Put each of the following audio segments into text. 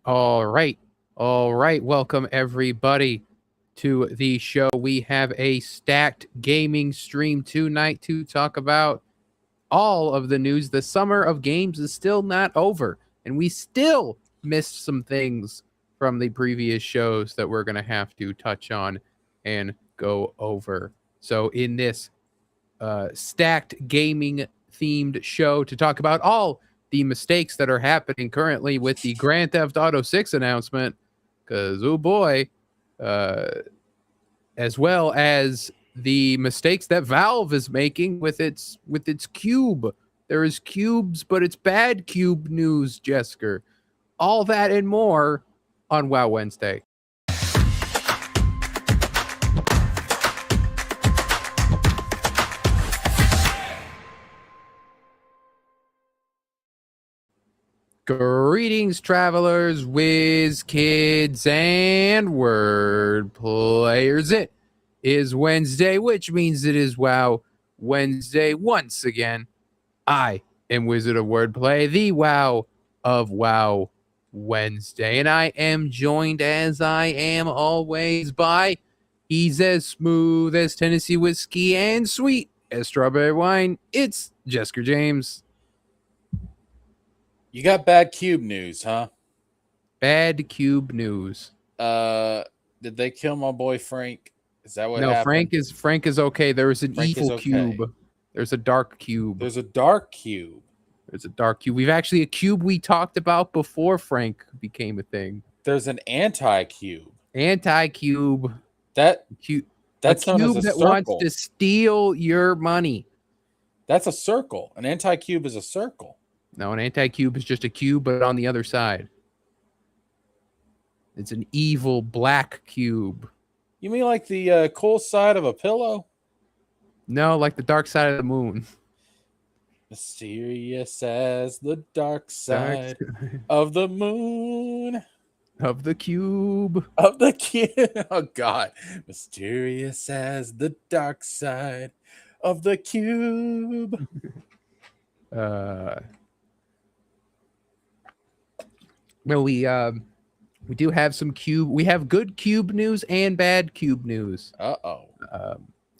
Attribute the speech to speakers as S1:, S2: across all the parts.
S1: All right. All right. Welcome, everybody, to the show. We have a stacked gaming stream tonight to talk about all of the news. The summer of games is still not over, and we still missed some things from the previous shows that we're going to have to touch on and go over. So, in this stacked gaming themed show to talk about all the mistakes that are happening currently with the Grand Theft Auto 6 announcement, because oh boy, as well as the mistakes that Valve is making with its cube. There is cubes, but it's bad cube news, Jesker. All that and more on WoW Wednesday. Greetings, travelers, whiz kids, and word players. It is Wednesday, which means it is WoW Wednesday once again. I am Wizard of Wordplay, the WoW of WoW Wednesday, and I am joined, as I am always, by he's as smooth as Tennessee whiskey and sweet as strawberry wine. It's Jesker James.
S2: You got bad cube news, huh?
S1: Bad cube news.
S2: Did they kill my boy Frank? Is that what
S1: No,
S2: happened?
S1: Frank is okay. There is an
S2: Frank
S1: evil
S2: is okay.
S1: cube. There's a dark cube.
S2: There's a dark cube.
S1: There's a dark cube. We've actually a cube we talked about before Frank became a thing.
S2: There's an anti-cube.
S1: Anti-cube.
S2: That's
S1: a cube
S2: that
S1: that wants to steal your money.
S2: That's a circle. An anti-cube is a circle.
S1: No, an anti-cube is just a cube, but on the other side. It's an evil black cube.
S2: You mean like the cool side of a pillow?
S1: No, like the dark side of the moon.
S2: Mysterious as the dark side of the moon.
S1: Of the cube.
S2: Of the cube. Oh, God. Mysterious as the dark side of the cube.
S1: Well, we do have some cube. We have good cube news and bad cube news.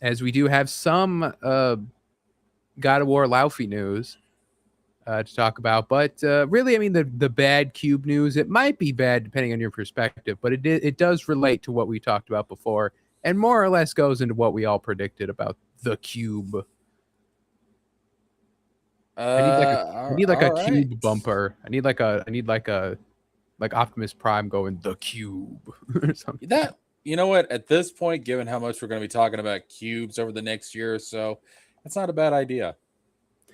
S1: As we do have some God of War Laufey news to talk about, but really, I mean, the bad cube news, it might be bad depending on your perspective, but it does relate to what we talked about before, and more or less goes into what we all predicted about the cube. I need like a cube bumper. I need like a Optimus Prime going the cube or something.
S2: That, you know what? At this point, given how much we're going to be talking about cubes over the next year or so, that's not a bad idea.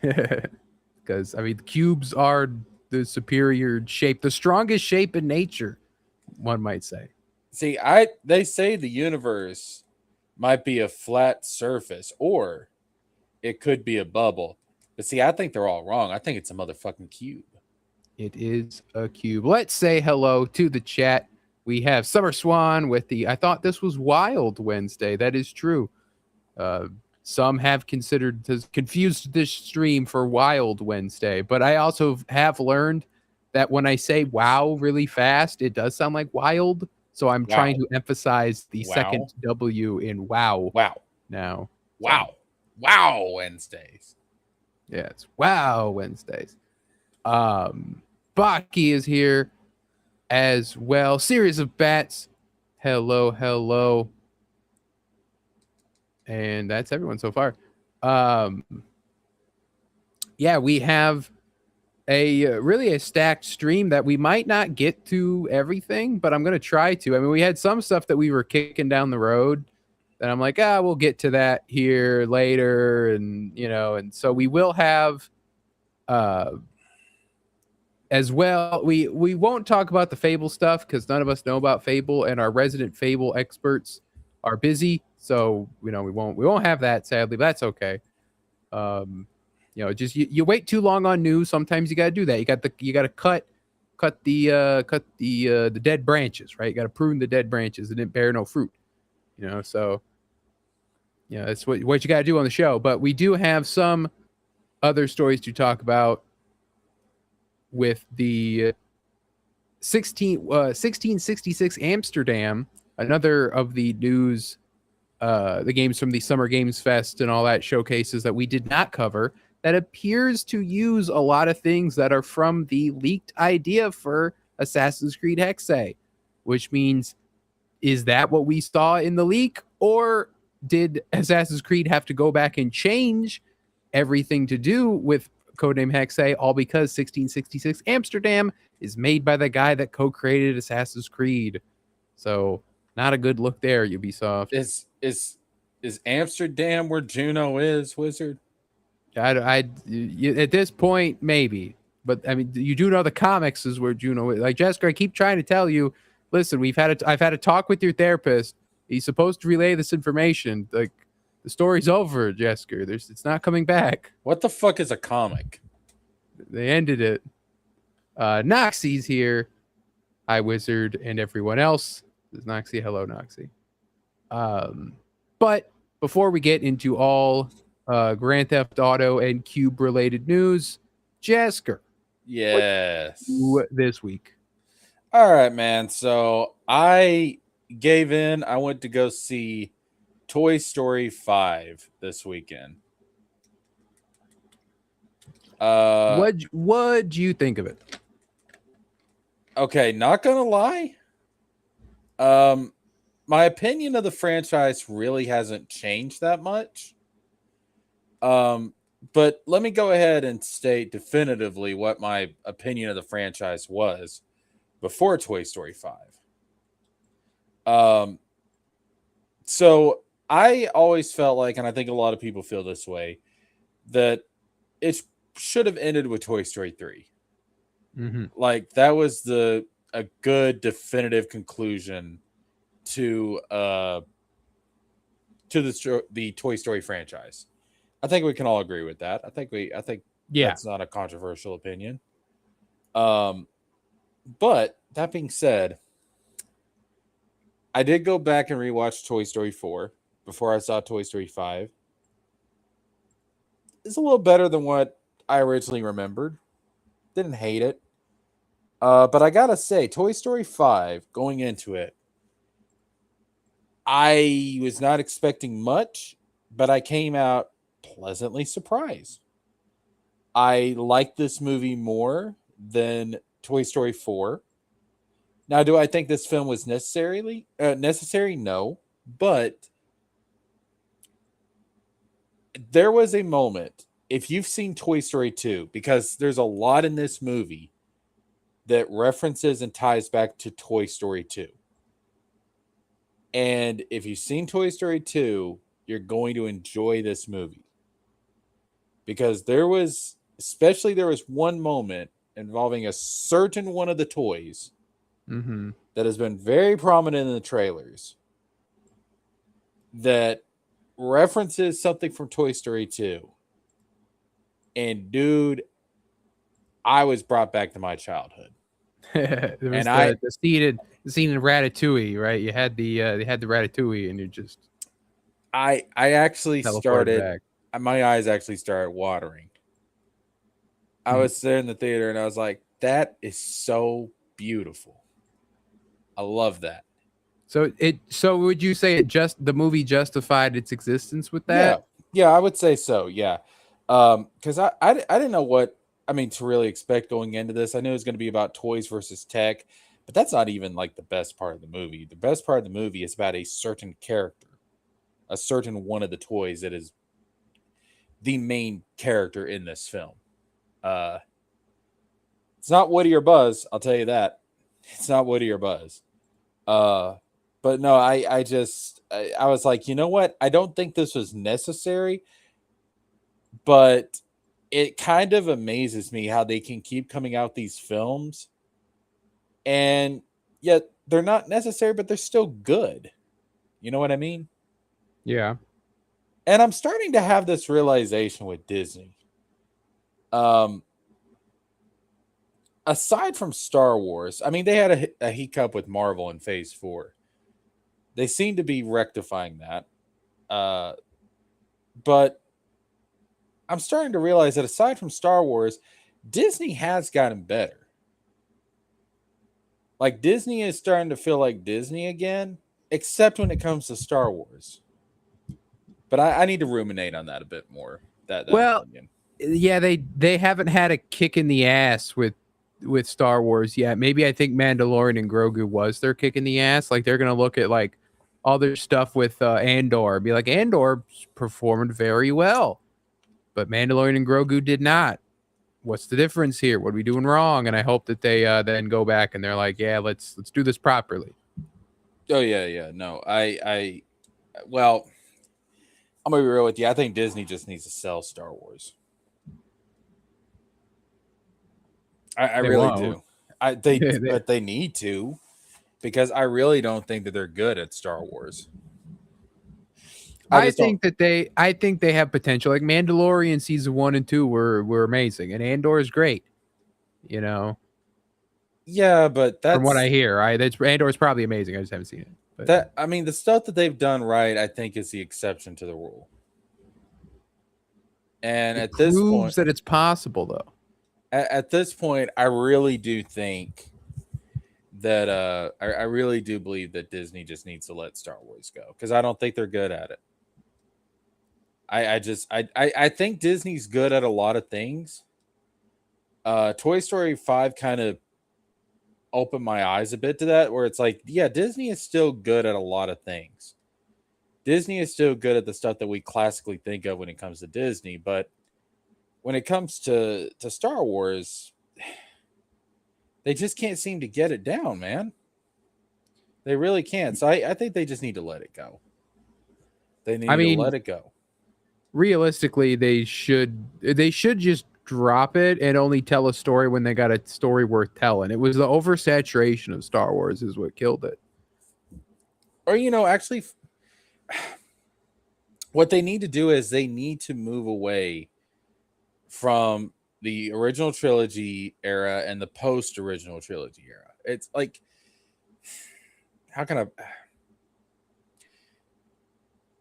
S1: Because I mean, cubes are the superior shape, the strongest shape in nature, one might say.
S2: See, they say the universe might be a flat surface, or it could be a bubble. But see, I think they're all wrong. I think it's a motherfucking cube.
S1: It is a cube. Let's say hello to the chat. We have Summer Swan with the I thought this was Wild Wednesday. That is true. Some have confused this stream for Wild Wednesday, but I also have learned that when I say wow really fast, it does sound like wild. So I'm trying to emphasize the second W in wow.
S2: Wow.
S1: Now.
S2: Wow. Wow Wednesdays.
S1: Yeah, it's Wow Wednesdays. Baki is here as well. Series of Bats. Hello, hello. And that's everyone so far. Yeah, we have really a stacked stream that we might not get to everything, but I'm going to try to. I mean, we had some stuff that we were kicking down the road that I'm like, we'll get to that here later. And, and so we will have, as well, we won't talk about the Fable stuff because none of us know about Fable, and our resident Fable experts are busy. So, we won't have that, sadly, but that's okay. Just you wait too long on news. Sometimes you got to do that. You got to cut the dead branches, right? You got to prune the dead branches that didn't bear no fruit. So that's what you got to do on the show. But we do have some other stories to talk about with the 1666 Amsterdam, another of the news, the games from the Summer Games Fest and all that showcases that we did not cover, that appears to use a lot of things that are from the leaked idea for Assassin's Creed Hexe, which means, is that what we saw in the leak, or did Assassin's Creed have to go back and change everything to do with codename Hexe, all because 1666 Amsterdam is made by the guy that co-created Assassin's Creed? So not a good look there, Ubisoft.
S2: Is Amsterdam where Juno is, Wizard?
S1: At this point, maybe, but I mean, you do know the comics is where Juno is. Like, Jessica, I keep trying to tell you, listen, I've had a talk with your therapist. He's supposed to relay this information. Like, the story's over, Jessica. It's not coming back.
S2: What the fuck is a comic?
S1: They ended it. Noxie's here. Hi, Wizard, and everyone else. This is Noxie. Hello, Noxie. But before we get into all Grand Theft Auto and Cube related news, Jasker,
S2: Yes.
S1: this week.
S2: All right, man. So I gave in. I went to go see Toy Story 5 this weekend.
S1: What'd you think of it?
S2: Okay, not gonna lie. My opinion of the franchise really hasn't changed that much. But let me go ahead and state definitively what my opinion of the franchise was before Toy Story 5. So I always felt like, and I think a lot of people feel this way, that it should have ended with Toy Story 3.
S1: Mm-hmm.
S2: Like, that was a good definitive conclusion to the Toy Story franchise. I think we can all agree with that. I think that's not a controversial opinion. But that being said, I did go back and rewatch Toy Story 4 before I saw Toy Story 5. It's a little better than what I originally remembered. Didn't hate it. But I gotta say, Toy Story 5, going into it, I was not expecting much, but I came out pleasantly surprised. I liked this movie more than Toy Story 4. Now, do I think this film was necessary? No, but there was a moment. If you've seen Toy Story 2, because there's a lot in this movie that references and ties back to Toy Story 2. And if you've seen Toy Story 2, you're going to enjoy this movie. Because there was one moment involving a certain one of the toys that has been very prominent in the trailers that references something from Toy Story 2. And dude, I was brought back to my childhood.
S1: There was the scene in Ratatouille, right? You had they had the Ratatouille, and you just
S2: I actually started
S1: back.
S2: My eyes actually started watering. I was there in the theater and I was like, that is so beautiful. I love that.
S1: So would you say the movie justified its existence with that?
S2: Yeah, I would say so. Yeah. Because I didn't know what to really expect going into this. I knew it was going to be about toys versus tech, but that's not even like the best part of the movie. The best part of the movie is about a certain character, a certain one of the toys that is the main character in this film. It's not Woody or Buzz, I'll tell you that. It's not Woody or Buzz. But no, I was like, you know what? I don't think this was necessary, but it kind of amazes me how they can keep coming out these films and yet they're not necessary, but they're still good. You know what I mean?
S1: Yeah.
S2: And I'm starting to have this realization with Disney. Aside from Star Wars, they had a hiccup with Marvel in Phase 4. They seem to be rectifying that. But I'm starting to realize that aside from Star Wars, Disney has gotten better. Like Disney is starting to feel like Disney again, except when it comes to Star Wars. But I need to ruminate on that a bit more. That
S1: Well,
S2: opinion.
S1: yeah, they haven't had a kick in the ass with Star Wars yet. Maybe I think Mandalorian and Grogu was their kick in the ass. Like they're gonna look at like other stuff with Andor, be like Andor performed very well, but Mandalorian and Grogu did not. What's the difference here? What are we doing wrong? And I hope that they then go back and they're like, yeah, let's do this properly.
S2: Oh yeah. No, well, I'm gonna be real with you. I think Disney just needs to sell Star Wars. I really
S1: won't.
S2: do. But they need to, because I really don't think that they're good at Star Wars.
S1: I think they have potential. Like Mandalorian season 1 and 2 were amazing, and Andor is great. You know,
S2: Yeah, but that's
S1: from what I hear, Andor is probably amazing. I just haven't seen it. But
S2: I mean, the stuff that they've done right, I think, is the exception to the rule. And at this point,
S1: that it's possible, though.
S2: At this point, I really do think that I really do believe that Disney just needs to let Star Wars go, because I don't think they're good at it. I think Disney's good at a lot of things. Toy Story 5 kind of opened my eyes a bit to that, where it's like, yeah, Disney is still good at a lot of things. Disney is still good at the stuff that we classically think of when it comes to Disney, but when it comes to Star Wars, they just can't seem to get it down, man. They really can't. So I think they just need to let it go. They need to let it go.
S1: Realistically, they should just drop it and only tell a story when they got a story worth telling. It was the oversaturation of Star Wars is what killed it.
S2: Or, actually, what they need to do is they need to move away from the original trilogy era and the post original trilogy era. It's like, how can I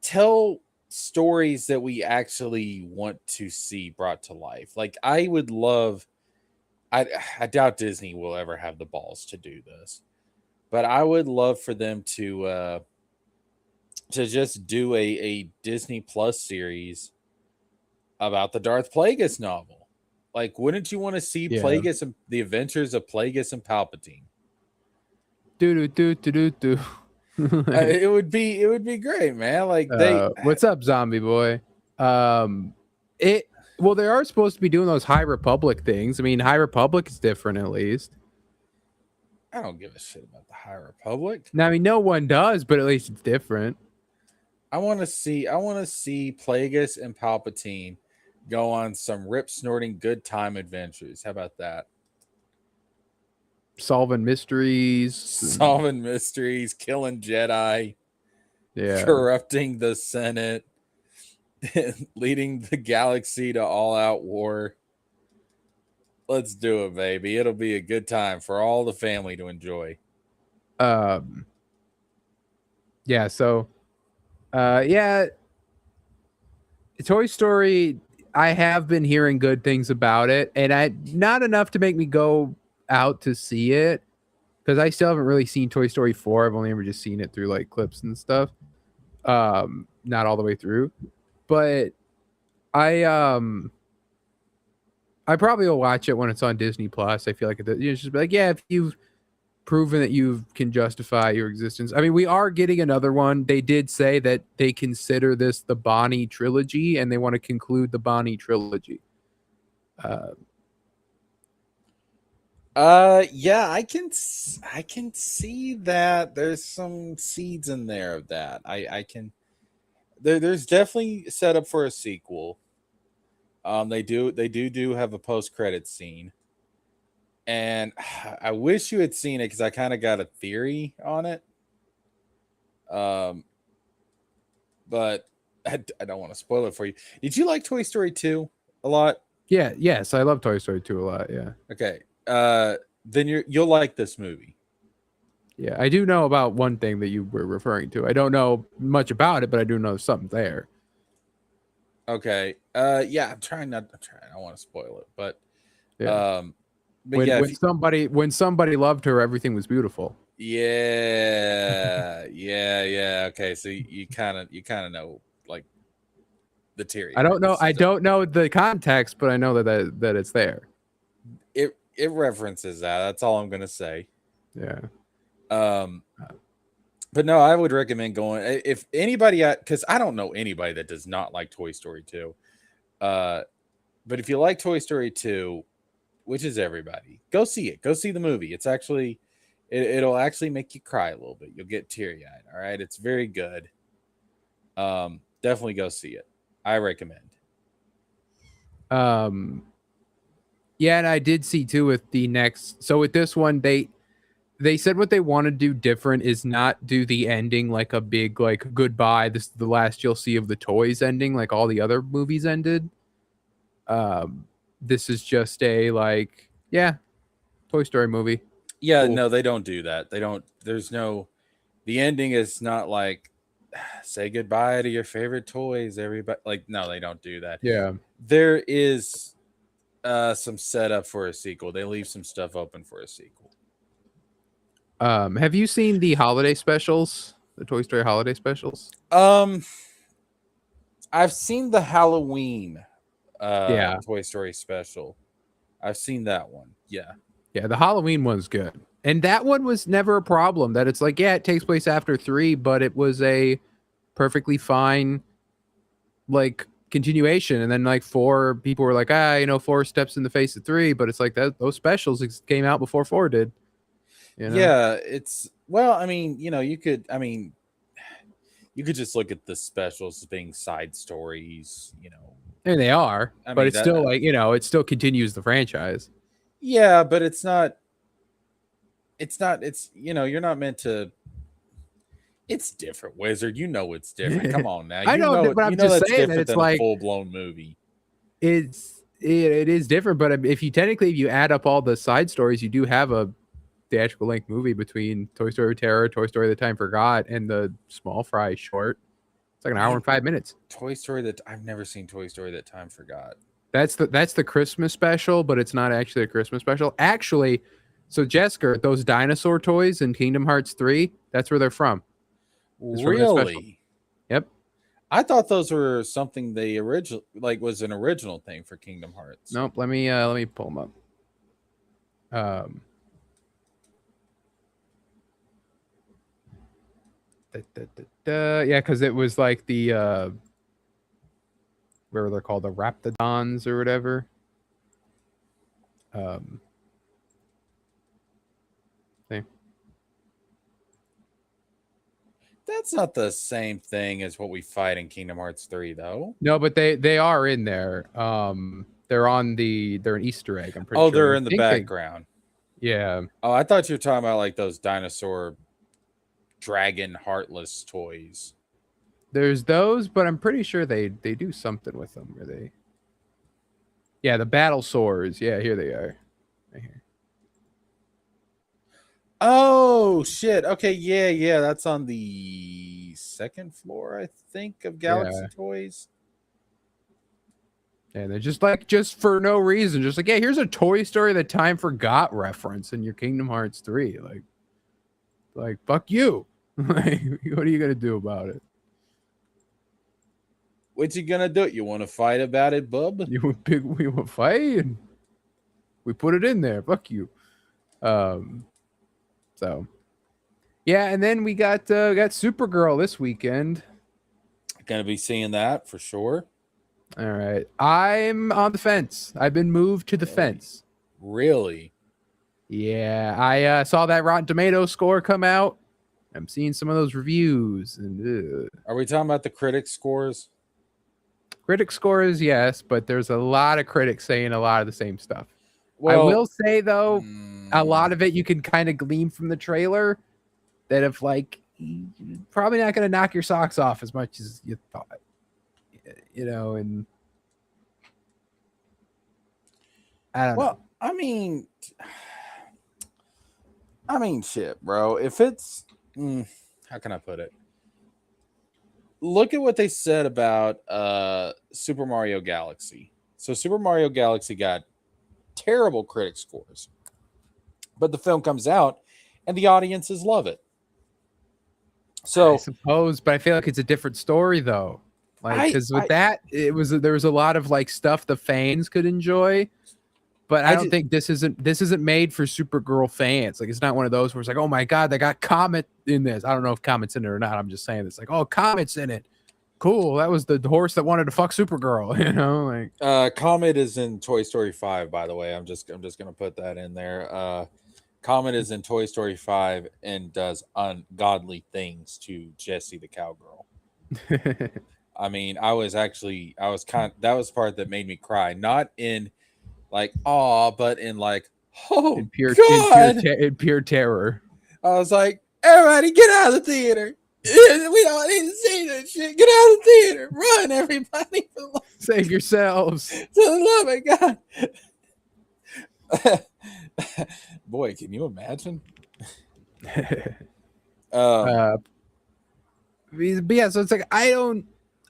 S2: tell stories that we actually want to see brought to life? Like, I would love, I doubt Disney will ever have the balls to do this, but I would love for them to just do a Disney Plus series about the Darth Plagueis novel. Like, wouldn't you want to see Plagueis and the adventures of Plagueis and Palpatine? It would be great, man. Like,
S1: what's up, zombie boy? They are supposed to be doing those High Republic things. I mean, High Republic is different, at least.
S2: I don't give a shit about the High Republic.
S1: Now, I mean, no one does, but at least it's different.
S2: I want to see Plagueis and Palpatine go on some rip snorting good time adventures. How about that?
S1: Solving mysteries,
S2: killing Jedi,
S1: yeah,
S2: corrupting the Senate, leading the galaxy to all-out war. Let's do it, baby. It'll be a good time for all the family to enjoy.
S1: Yeah, so Toy Story, I have been hearing good things about it, and not enough to make me go out to see it, because I still haven't really seen Toy Story 4. I've only ever just seen it through like clips and stuff. Not all the way through. But I probably will watch it when it's on Disney Plus. I feel like it's just like, yeah, if you've proven that you can justify your existence. I mean, we are getting another one. They did say that they consider this the Bonnie trilogy, and they want to conclude the Bonnie trilogy.
S2: Yeah, I can see that there's some seeds in there of that. I can there's definitely set up for a sequel. They do have a post-credit scene. And I wish you had seen it, because I kind of got a theory on it. But I don't want to spoil it for you. Did you like Toy Story 2 a lot?
S1: Yeah, yes, I love Toy Story 2 a lot, yeah.
S2: Okay. Then you'll like this movie.
S1: Yeah, I do know about one thing that you were referring to. I don't know much about it, but I do know something there.
S2: Okay. Yeah, I don't want to spoil it, but
S1: yeah.
S2: But yeah,
S1: when somebody loved her, everything was beautiful.
S2: yeah. Okay, so you kind of know like the teary.
S1: I don't know the context, but I know that it's there.
S2: It references that. That's all I'm gonna say.
S1: Yeah.
S2: But no, I would recommend going if anybody, because I don't know anybody that does not like Toy Story 2. But if you like Toy Story 2, which is everybody, go see it. Go see the movie. It's actually, it'll actually make you cry a little bit. You'll get teary eyed. All right, it's very good. Definitely go see it. I recommend.
S1: Yeah, and I did see too with the next. So with this one, they said what they want to do different is not do the ending like a big like goodbye. This is the last you'll see of the toys ending like all the other movies ended. This is just a like Toy Story movie.
S2: Yeah,
S1: Cool.
S2: no, they don't do that. They don't. There's no. The ending is not like say goodbye to your favorite toys, everybody. Like, no, they don't do that.
S1: Yeah.
S2: There is some setup for a sequel. They leave some stuff open for a sequel.
S1: Have you seen the holiday specials? The Toy Story holiday specials?
S2: I've seen the Halloween Toy Story special. I've seen that one. Yeah.
S1: Yeah, the Halloween one's good. And that one was never a problem. That it's like, yeah, it takes place after 3, but it was a perfectly fine like continuation. And then like 4, people were like, 4 steps in the face of 3, but it's like that those specials came out before 4 did. You know?
S2: Yeah, it's I mean, you could just look at the specials as being side stories,
S1: And they are, but it's still like, it still continues the franchise.
S2: Yeah, but it's not, you're not meant to. It's different, Wizard. It's different. Come on now.
S1: I know, but I'm just saying that it's like
S2: a full-blown movie.
S1: It is different, but if you add up all the side stories, you do have a theatrical length movie between Toy Story Terror, Toy Story The Time Forgot, and the Small Fry short. It's like an hour and 5 minutes.
S2: Toy Story that I've never seen. Toy Story That Time Forgot.
S1: That's the Christmas special, but it's not actually a Christmas special. Actually, so Jesker, those dinosaur toys in Kingdom Hearts 3, that's where they're from.
S2: Really?
S1: Yep.
S2: I thought those were something they was an original thing for Kingdom Hearts.
S1: Nope. Let me pull them up. Yeah, because it was like the where they're called the Raptidons or whatever. See?
S2: That's not the same thing as what we fight in Kingdom Hearts 3, though.
S1: No, but they are in there. They're an Easter egg. I'm pretty sure.
S2: Oh, they're in the background.
S1: Yeah.
S2: Oh, I thought you were talking about like those dinosaur dragon heartless toys.
S1: There's those, but I'm pretty sure they do something with them. Where they? Yeah, the battle swords. Yeah, here they are. Right here.
S2: Oh shit! Okay, yeah. That's on the second floor, I think, of Galaxy Toys.
S1: And they're just for no reason, just like, yeah, here's a Toy Story That Time Forgot reference in your Kingdom Hearts 3. Like fuck you. Like, what are you gonna do about it?
S2: What you gonna do? You want to fight about it, bub?
S1: We want fight, and we put it in there. Fuck you. So, yeah, and then we got Supergirl this weekend.
S2: Gonna be seeing that for sure.
S1: All right, I'm on the fence. I've been moved to the fence.
S2: Really?
S1: Yeah, I saw that Rotten Tomatoes score come out. I'm seeing some of those reviews, and
S2: are we talking about the critic scores?
S1: Critic scores, yes, but there's a lot of critics saying a lot of the same stuff. Well, I will say though, a lot of it you can kind of glean from the trailer that if like probably not going to knock your socks off as much as you thought, and I don't know.
S2: I mean, shit, bro. If it's how can I put it? Look at what they said about Super Mario Galaxy. So Super Mario Galaxy got terrible critic scores. But the film comes out and the audiences love it. So
S1: I suppose, but I feel like it's a different story though. Like, because with that, there was a lot of like stuff the fans could enjoy, but I don't think this isn't made for Supergirl fans. Like, it's not one of those where it's like, oh my god, they got Comet in this. I don't know if Comet's in it or not. I'm just saying it's like, oh, Comet's in it. Cool. That was the horse that wanted to fuck Supergirl. You know, like
S2: Comet is in Toy Story 5. By the way, I'm just gonna put that in there. Comet is in Toy Story 5 and does ungodly things to Jessie the cowgirl. I mean, that was the part that made me cry. Not in like awe, but in like, oh,
S1: in pure
S2: God!
S1: In pure terror.
S2: I was like, everybody get out of the theater. We don't need to see this shit. Get out of the theater. Run, everybody.
S1: Save yourselves.
S2: To the love of God. Boy, can you imagine?
S1: But yeah, so it's like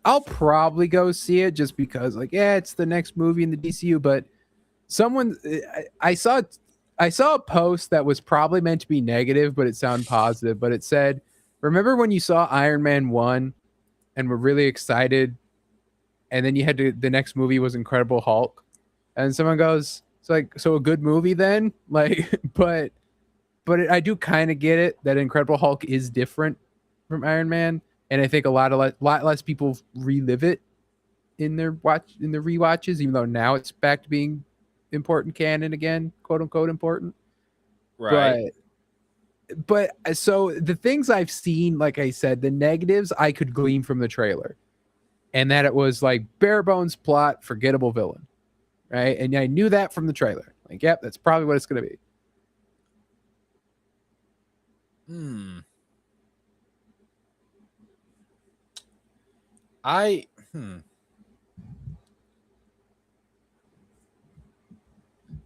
S1: I'll probably go see it just because, like, yeah, it's the next movie in the DCU. But I saw a post that was probably meant to be negative, but it sounded positive. But it said, "Remember when you saw Iron Man 1 and were really excited, and then you had to the next movie was Incredible Hulk?" And someone goes, "It's like, so a good movie then?" Like, but I do kind of get it that Incredible Hulk is different from Iron Man, and I think a lot less people relive it in their rewatches, even though now it's back to being important canon again, quote unquote important.
S2: Right.
S1: But so the things I've seen, like I said, the negatives I could glean from the trailer, and that it was like bare bones plot, forgettable villain, right? And I knew that from the trailer. Like, yep, that's probably what it's going to be.
S2: I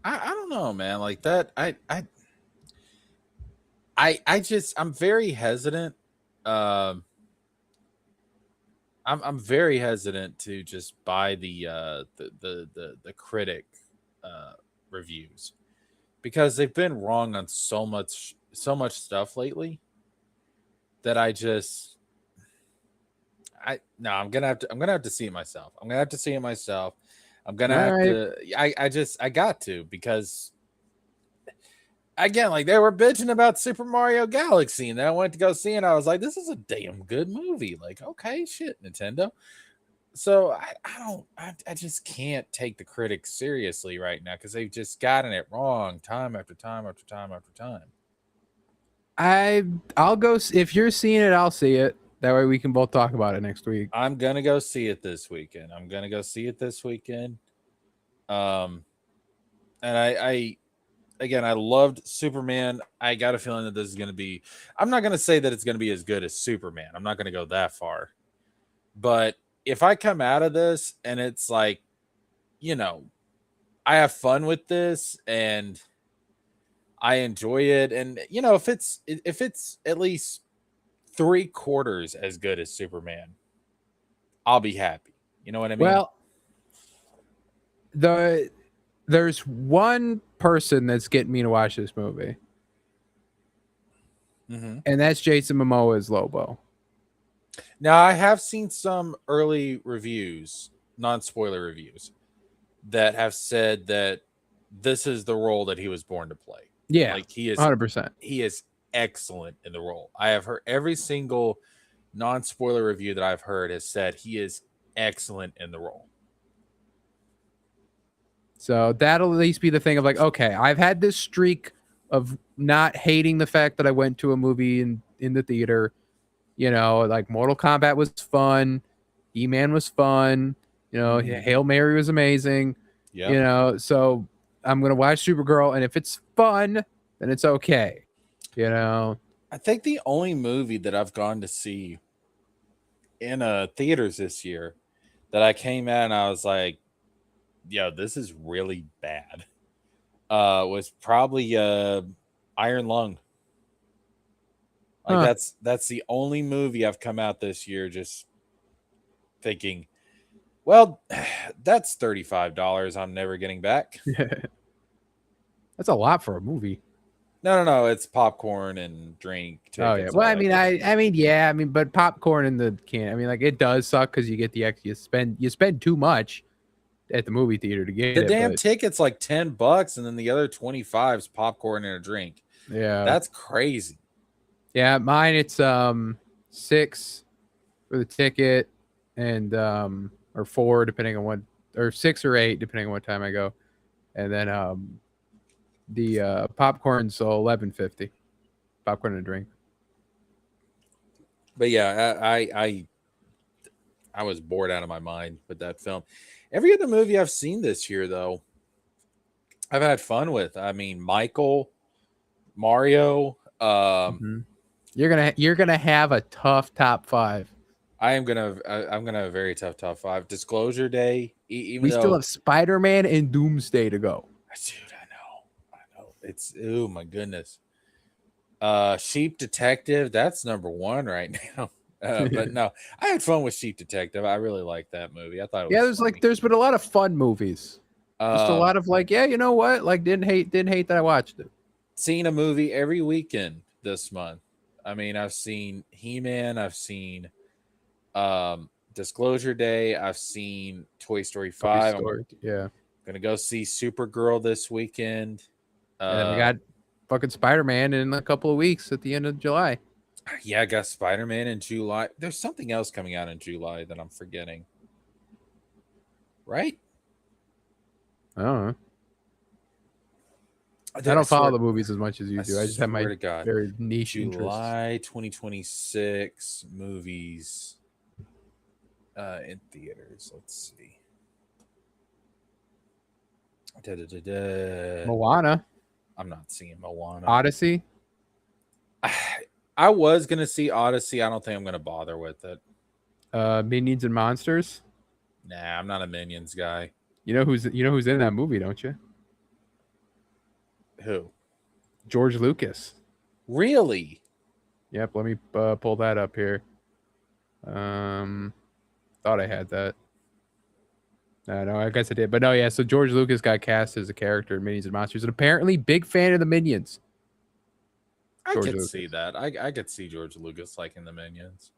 S2: don't know, man. Like that, I'm very hesitant. I'm very hesitant to just buy the critic reviews, because they've been wrong on so much stuff lately that I'm gonna have to see it myself. I'm gonna I got to, because again, like, they were bitching about Super Mario Galaxy, and then I went to go see it, and I was like, this is a damn good movie. Like, okay, shit, Nintendo. So I just can't take the critics seriously right now, because they've just gotten it wrong time after time after time after time.
S1: I'll go if you're seeing it, I'll see it. That way we can both talk about it next week.
S2: I'm gonna go see it this weekend. And I again, I loved Superman. I got a feeling that this is gonna be. I'm not gonna say that it's gonna be as good as Superman. I'm not gonna go that far. But if I come out of this and it's like, I have fun with this and I enjoy it, and if it's at least 3/4 as good as Superman, I'll be happy. You know what I mean?
S1: Well, there's one person that's getting me to watch this movie, and that's Jason Momoa as Lobo.
S2: Now, I have seen some early reviews, non-spoiler reviews, that have said that this is the role that he was born to play.
S1: Yeah,
S2: like, he is
S1: 100%.
S2: He is excellent in the role. I have heard every single non-spoiler review that I've heard has said he is excellent in the role.
S1: So that'll at least be the thing of like, okay, I've had this streak of not hating the fact that I went to a movie in the theater. Like Mortal Kombat was fun, E-Man was fun, Hail Mary was amazing.
S2: Yeah.
S1: So I'm gonna watch Supergirl, and if it's fun, then it's okay.
S2: I think the only movie that I've gone to see in theaters this year that I came out and I was like, yo, this is really bad, was probably Iron Lung. Like, that's the only movie I've come out this year just thinking, well, that's $35 I'm never getting back.
S1: That's a lot for a movie.
S2: No. It's popcorn and drink
S1: Oh
S2: tickets.
S1: yeah.
S2: All
S1: Well, I
S2: that
S1: mean,
S2: good
S1: I
S2: stuff.
S1: mean, yeah, I mean, but popcorn in the can. I mean, like it does suck because you get the extra. You spend too much at the movie theater to get
S2: The
S1: it.
S2: damn
S1: But
S2: ticket's like $10, and then the other 25 is popcorn and a drink.
S1: yeah,
S2: That's crazy.
S1: yeah, mine it's 6 for the ticket and or 4 depending on what, or 6 or 8 depending on what time I go, and then the popcorn so 11.50 popcorn and a drink.
S2: But yeah, I was bored out of my mind with that film. Every other movie I've seen this year, though, I've had fun with. I mean, Michael, Mario.
S1: Mhm. You're gonna have a tough top 5.
S2: I'm gonna have a very tough top 5. Disclosure Day, even
S1: We still
S2: though,
S1: have Spider-Man and Doomsday to go.
S2: dude, I know. It's, oh my goodness. Sheep Detective, that's number 1 right now. But no, I had fun with Sheep Detective. I really liked that movie. I thought it
S1: Yeah,
S2: was funny.
S1: there's been a lot of fun movies. Just a
S2: Um,
S1: lot of like, yeah, you know what? Like didn't hate that I watched it.
S2: Seen a movie every weekend this month. I mean, I've seen He-Man, I've seen Disclosure Day, I've seen Toy Story
S1: Toy
S2: 5. I'm
S1: Story. Yeah.
S2: gonna go see Supergirl this weekend.
S1: And then we got fucking Spider-Man in a couple of weeks at the end of July.
S2: Yeah, I got Spider-Man in July. There's something else coming out in July that I'm forgetting. Right?
S1: I don't know. I
S2: I
S1: don't follow
S2: swear,
S1: the movies as much as you
S2: I
S1: do. I just have my
S2: swear to God.
S1: very niche interests.
S2: July 2026 movies in theaters. Let's see.
S1: Moana,
S2: I'm not seeing Moana.
S1: Odyssey.
S2: I was gonna see Odyssey. I don't think I'm gonna bother with it.
S1: Minions and Monsters.
S2: Nah, I'm not a Minions guy.
S1: You know who's in that movie, don't you?
S2: Who?
S1: George Lucas.
S2: Really?
S1: Yep. Let me pull that up here. Thought I had that. No, I guess I did. But no, yeah. So George Lucas got cast as a character in Minions and Monsters, and apparently big fan of the Minions.
S2: I
S1: George
S2: could
S1: Lucas.
S2: see that. I could see George Lucas liking the Minions.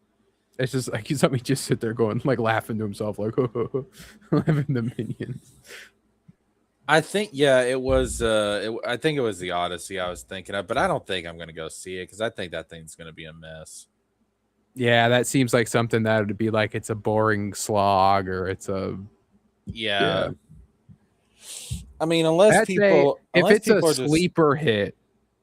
S1: It's just like he's let me just sit there going like laughing to himself, like laughing the Minions.
S2: I think it was. I think it was the Odyssey I was thinking of, but I don't think I'm gonna go see it because I think that thing's gonna be a mess.
S1: Yeah, that seems like something that would be like it's a boring slog or it's a
S2: Yeah. I mean, unless
S1: if it's a
S2: people are just,
S1: sleeper hit.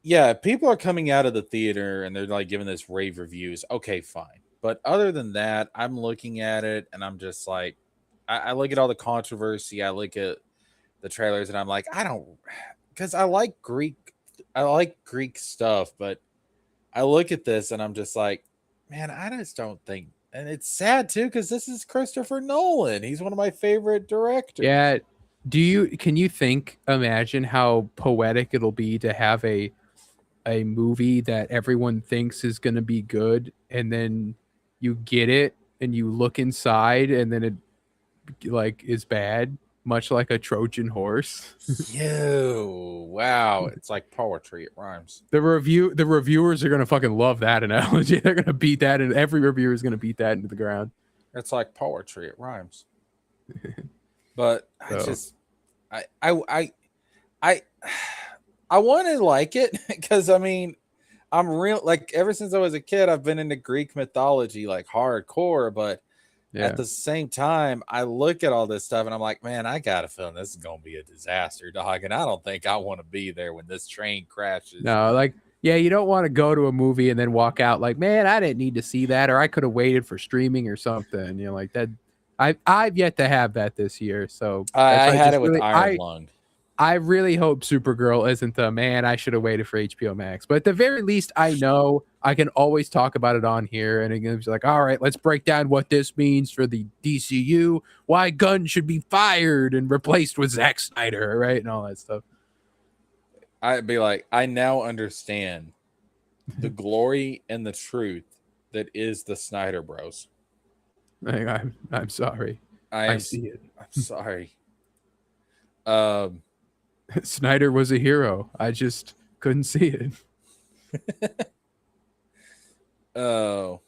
S2: yeah, people are coming out of the theater and they're like giving this rave reviews. Okay, fine. But other than that, I'm looking at it and I'm just like, I look at all the controversy. I look at the trailers and I'm like, I don't, because I like Greek stuff, but I look at this and I'm just like, man, I just don't think, and it's sad too because this is Christopher Nolan. He's one of my favorite directors.
S1: Yeah. Can you imagine how poetic it'll be to have a movie that everyone thinks is going to be good and then you get it and you look inside and then it like is bad, much like a Trojan horse.
S2: Wow, it's like poetry. It rhymes.
S1: The reviewers are going to fucking love that analogy. They're going to beat that, and every reviewer is going to beat that into the ground.
S2: It's like poetry. It rhymes. But I want to like it because I mean, I'm real, like, ever since I was a kid, I've been into Greek mythology like hardcore, but at the same time, I look at all this stuff and I'm like, man, I got a feeling this is gonna be a disaster, dog. And I don't think I want to be there when this train crashes.
S1: No, like, yeah, you don't want to go to a movie and then walk out like, man, I didn't need to see that, or I could have waited for streaming or something. You know, like that. I've yet to have that this year, so
S2: I had it with Iron Lung.
S1: I really hope Supergirl isn't the man. I should have waited for HBO Max, but at the very least, I know I can always talk about it on here, and it's like, all right, let's break down what this means for the DCU, why Gunn should be fired and replaced with Zack Snyder, right, and all that stuff.
S2: I'd be like, I now understand the glory and the truth that is the Snyder Bros.
S1: I'm sorry. I see it.
S2: I'm sorry.
S1: Snyder was a hero. I just couldn't see it.
S2: Oh,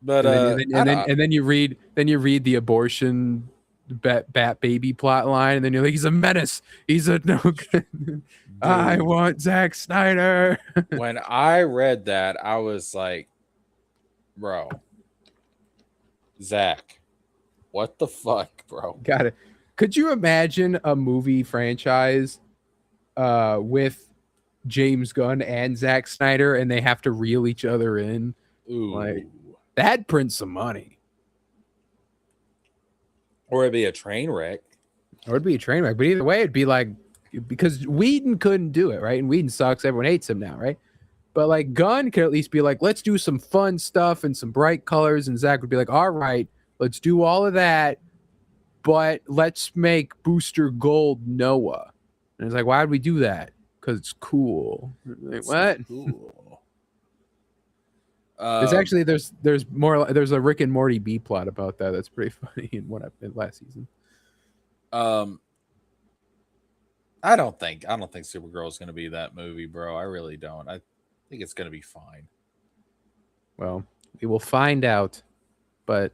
S2: but
S1: And then you read the abortion bat baby plot line, and then you're like, he's a menace. He's a no good. I
S2: dude,
S1: want Zack Snyder.
S2: when I read that, I was like, bro, Zach, what the fuck, bro?
S1: Got it. Could you imagine a movie franchise with James Gunn and Zack Snyder, and they have to reel each other in?
S2: Ooh.
S1: Like, that'd print some money.
S2: Or it'd be a train wreck.
S1: Or it'd be a train wreck. But either way, it'd be like, because Whedon couldn't do it, right? And Whedon sucks. Everyone hates him now, right? But like Gunn could at least be like, let's do some fun stuff and some bright colors. And Zach would be like, all right, let's do all of that. But let's make Booster Gold Noah. And it's like, why would we do that? Because it's cool. Like, what?
S2: Cool.
S1: There's actually there's a Rick and Morty B plot about that. That's pretty funny in last season.
S2: I don't think Supergirl is going to be that movie, bro. I really don't. I think it's going to be fine.
S1: Well, we will find out. But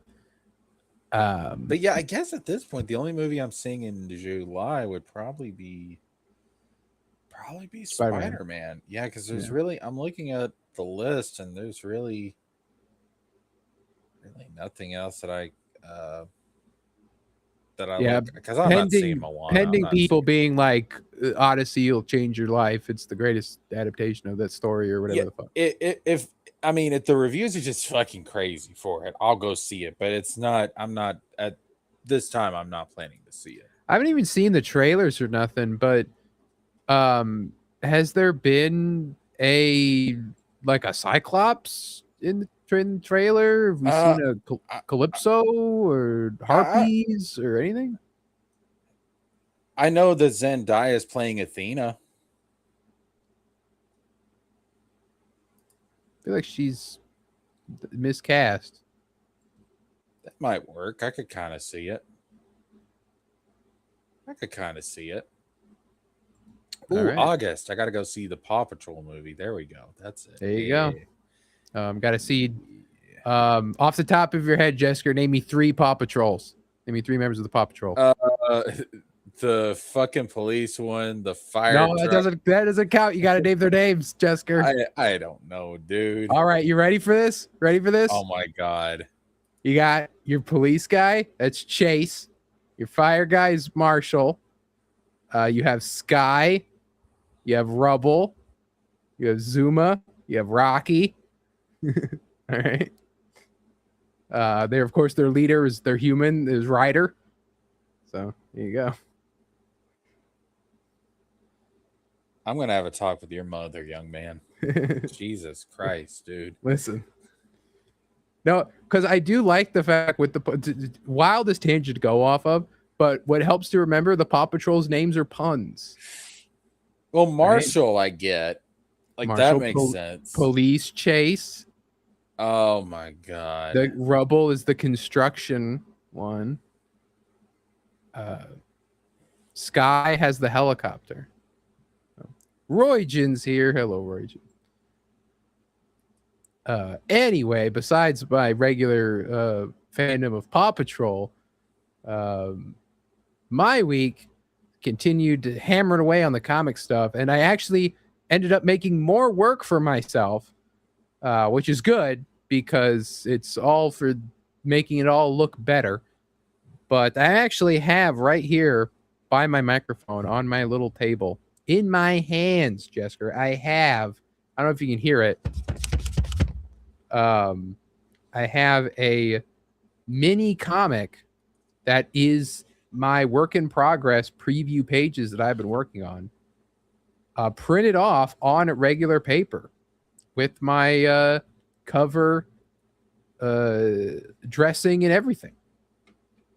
S2: yeah, I guess at this point, the only movie I'm seeing in July would probably be Spider-Man. Yeah, because there's really, I'm looking at the list and there's really nothing else that I because I'm not seeing Moana.
S1: Pending people beeing like Odyssey will change your life. It's the greatest adaptation of that story or whatever the fuck.
S2: If the reviews are just fucking crazy for it, I'll go see it. But it's not. I'm not at this time. I'm not planning to see it.
S1: I haven't even seen the trailers or nothing. But has there been a Cyclops in the trailer? Have we seen a Calypso or Harpies or anything?
S2: I know that Zendaya is playing Athena.
S1: I feel like she's miscast.
S2: That might work. I could kind of see it. Ooh, right. August. I got to go see the Paw Patrol movie. There we go. That's it.
S1: There you go. Got to see. Off the top of your head, Jessica, name me 3 Paw Patrols. Name me 3 members of the Paw Patrol.
S2: The fucking police one, the fire.
S1: No, that doesn't count. You got to name their names, Jessica.
S2: I don't know, dude.
S1: All right, you ready for this?
S2: Oh my god.
S1: You got your police guy. That's Chase. Your fire guy is Marshall. You have Sky. You have Rubble. You have Zuma. You have Rocky. All right. They're of course their leader is their human is Ryder. So there you go.
S2: I'm gonna have a talk with your mother, young man. Jesus Christ, dude.
S1: Listen. No, because I do like the fact with the wildest tangent to go off of, but what helps to remember the Paw Patrol's names are puns.
S2: Well, Marshall, right? I get. Like Marshall, that makes sense.
S1: Police Chase.
S2: Oh my god.
S1: The Rubble is the construction one. Sky has the helicopter. Roygen's here. Hello, Roygen. Anyway, besides my regular fandom of Paw Patrol, my week continued hammering away on the comic stuff, and I actually ended up making more work for myself, which is good because it's all for making it all look better. But I actually have right here by my microphone on my little table in my hands, Jessica, I don't know if you can hear it. I have a mini comic that is my work in progress preview pages that I've been working on, printed off on regular paper with my cover dressing and everything,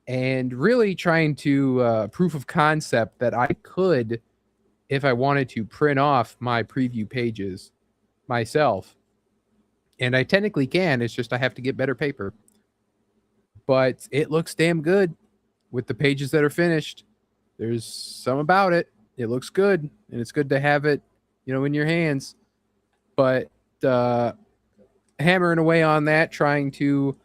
S1: and really trying to proof of concept that I could, if I wanted to, print off my preview pages myself. And I technically can. It's just I have to get better paper. But it looks damn good with the pages that are finished. There's some about it. It looks good, and it's good to have it, in your hands. But hammering away on that, trying to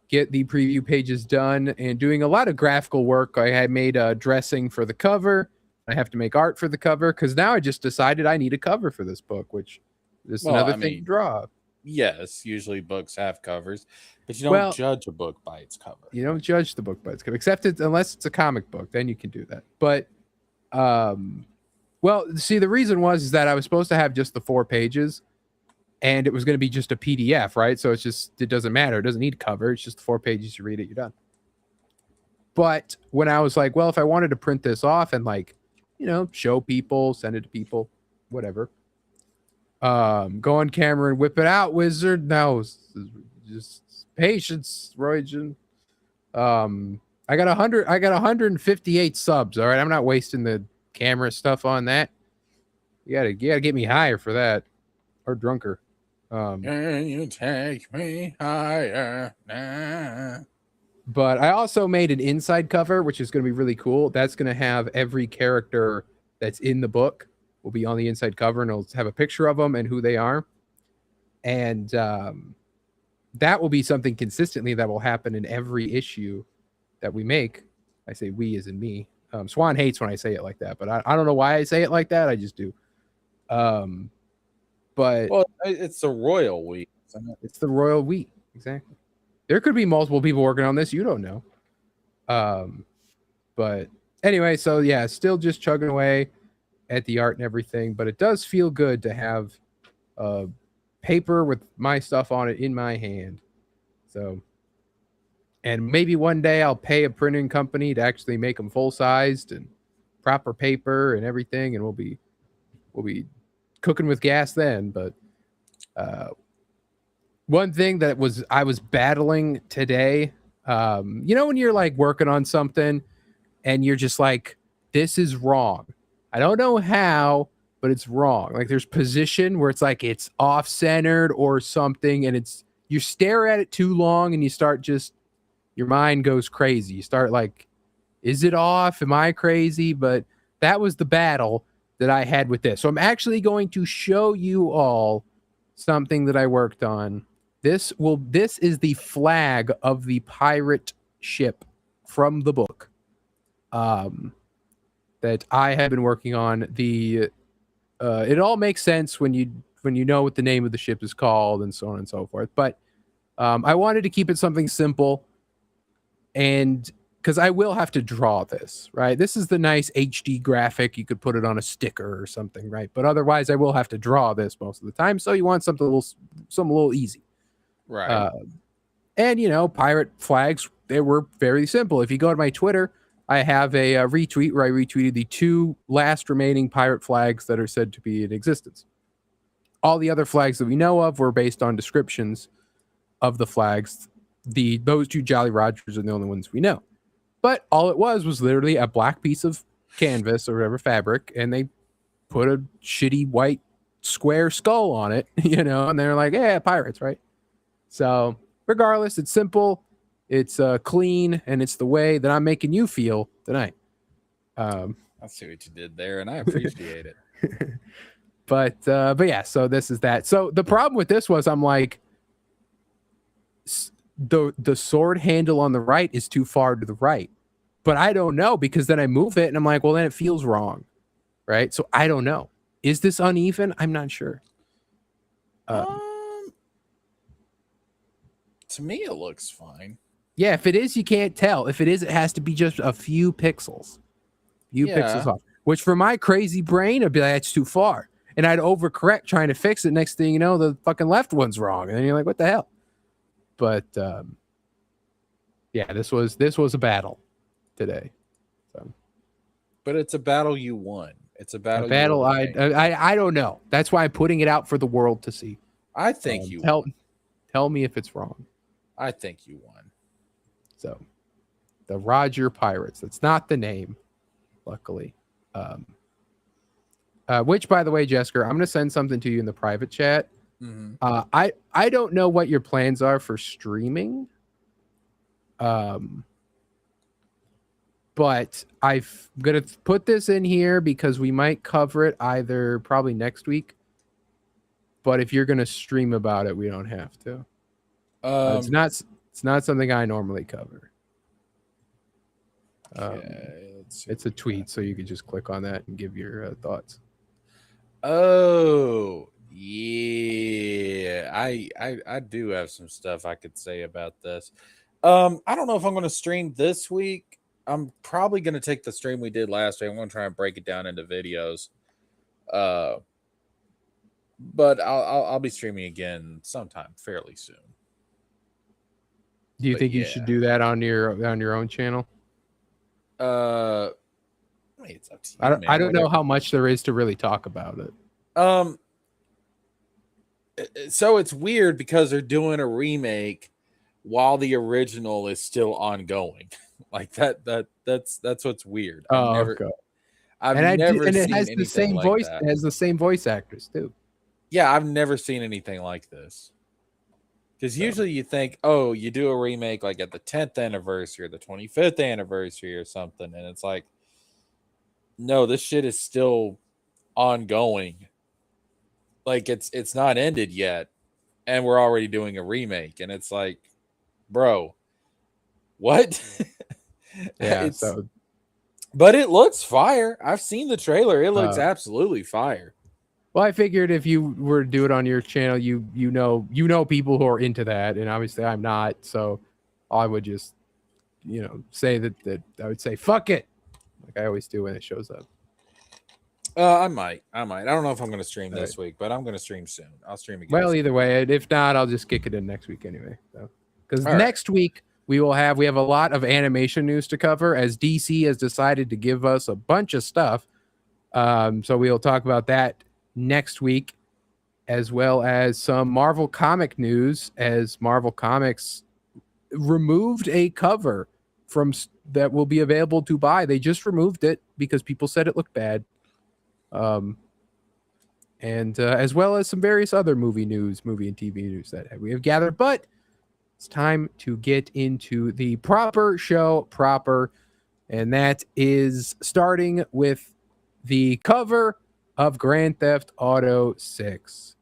S1: get the preview pages done and doing a lot of graphical work. I had made a dressing for the cover. I have to make art for the cover because now I just decided I need a cover for this book, which is another thing to draw.
S2: Yes, usually books have covers, but you don't judge a book by its cover.
S1: You don't judge the book by its cover, except unless it's a comic book, then you can do that. But, see, the reason is that I was supposed to have just the 4 pages, and it was going to be just a PDF, right? So it doesn't matter. It doesn't need a cover. It's just 4 pages. You read it, you're done. But when I was like, well, if I wanted to print this off and show people, send it to people, whatever. Go on camera and whip it out, wizard. No, just patience, Roygen. I got 158 subs. All right, I'm not wasting the camera stuff on that. You gotta get me higher for that, or drunker.
S2: Can you take me higher now?
S1: But I also made an inside cover, which is going to be really cool. That's going to have every character that's in the book will be on the inside cover, and it'll have a picture of them and who they are. And that will be something consistently that will happen in every issue that we make. I say we as in me. Swan hates when I say it like that, but I don't know why I say it like that. I just do. But
S2: it's the royal we.
S1: It's the royal we. Exactly. There could be multiple people working on this. You don't know. But anyway, so yeah, still just chugging away at the art and everything. But it does feel good to have paper with my stuff on it in my hand. So, and maybe one day I'll pay a printing company to actually make them full-sized and proper paper and everything, and we'll be cooking with gas then. But one thing that I was battling today, when you're like working on something and you're just like, this is wrong. I don't know how, but it's wrong. Like there's position where it's like it's off-centered or something, and you stare at it too long and you start your mind goes crazy. You start like, is it off? Am I crazy? But that was the battle that I had with this. So I'm actually going to show you all something that I worked on. This is the flag of the pirate ship from the book that I have been working on. It all makes sense when you know what the name of the ship is called and so on and so forth. But I wanted to keep it something simple, and because I will have to draw this, right? This is the nice HD graphic. You could put it on a sticker or something, right? But otherwise, I will have to draw this most of the time. So you want something a little easy.
S2: Right.
S1: And pirate flags, they were very simple. If you go to my Twitter, I have a retweet where I retweeted the 2 last remaining pirate flags that are said to be in existence. All the other flags that we know of were based on descriptions of the flags. Those 2 Jolly Rogers are the only ones we know. But all it was literally a black piece of canvas or whatever fabric, and they put a shitty white square skull on it, and they're like, yeah, pirates, right? So regardless, it's simple, it's clean, and it's the way that I'm making you feel tonight.
S2: I see what you did there, and I appreciate it.
S1: But yeah, so this is that. So the problem with this was I'm like, the sword handle on the right is too far to the right, but I don't know, because then I move it and I'm like, well, then it feels wrong, right? So I don't know. Is this uneven? I'm not sure.
S2: To me, it looks fine.
S1: Yeah, if it is, you can't tell. If it is, it has to be just a few pixels. Pixels off. Which for my crazy brain, I'd be like, that's too far. And I'd overcorrect trying to fix it. Next thing you know, the fucking left one's wrong. And then you're like, what the hell? But yeah, this was a battle today. So,
S2: but it's a battle you won. It's a battle.
S1: I don't know. That's why I'm putting it out for the world to see.
S2: I think you won.
S1: Tell me if it's wrong.
S2: I think you won.
S1: So, the Roger Pirates. That's not the name, luckily. Which, by the way, Jesker, I'm going to send something to you in the private chat.
S2: Mm-hmm.
S1: I don't know what your plans are for streaming. but I'm gonna put this in here because we might cover it either probably next week. But if you're gonna stream about it, we don't have to. It's not something I normally cover. It's a tweet, so you could just click on that and give your thoughts.
S2: Oh yeah, I do have some stuff I could say about this. I don't know if I'm going to stream this week. I'm probably going to take the stream we did last week. I'm going to try and break it down into videos. But I'll be streaming again sometime fairly soon.
S1: Do you think you should do that on your own channel?
S2: I mean, it's up to you,
S1: I don't know how much there is to really talk about it.
S2: So it's weird because they're doing a remake while the original is still ongoing. Like that's what's weird.
S1: Okay.
S2: I've never
S1: and it
S2: seen
S1: has the same
S2: like
S1: voice.
S2: that.
S1: It has the same voice actors too.
S2: Yeah, I've never seen anything like this. Because usually you think, oh, you do a remake like at the 10th anniversary or the 25th anniversary or something, and it's like, no, this shit is still ongoing. Like it's not ended yet, and we're already doing a remake, and it's like, bro, what?
S1: Yeah,
S2: but it looks fire. I've seen the trailer. It looks absolutely fire.
S1: Well, I figured if you were to do it on your channel, you know people who are into that, and obviously I'm not, so I would just say that I would say fuck it, like I always do when it shows up.
S2: I might. I don't know if I'm going to stream this week, but I'm going to stream soon. I'll stream again.
S1: Well, either way, if not, I'll just kick it in next week anyway. Because next week we have a lot of animation news to cover, as DC has decided to give us a bunch of stuff. So we'll talk about that next week, as well as some Marvel comic news, as Marvel Comics removed a cover from that will be available to buy. They just removed it because people said it looked bad. And as well as some various other movie and TV news that we have gathered. But it's time to get into the show proper, and that is starting with the cover of Grand Theft Auto 6,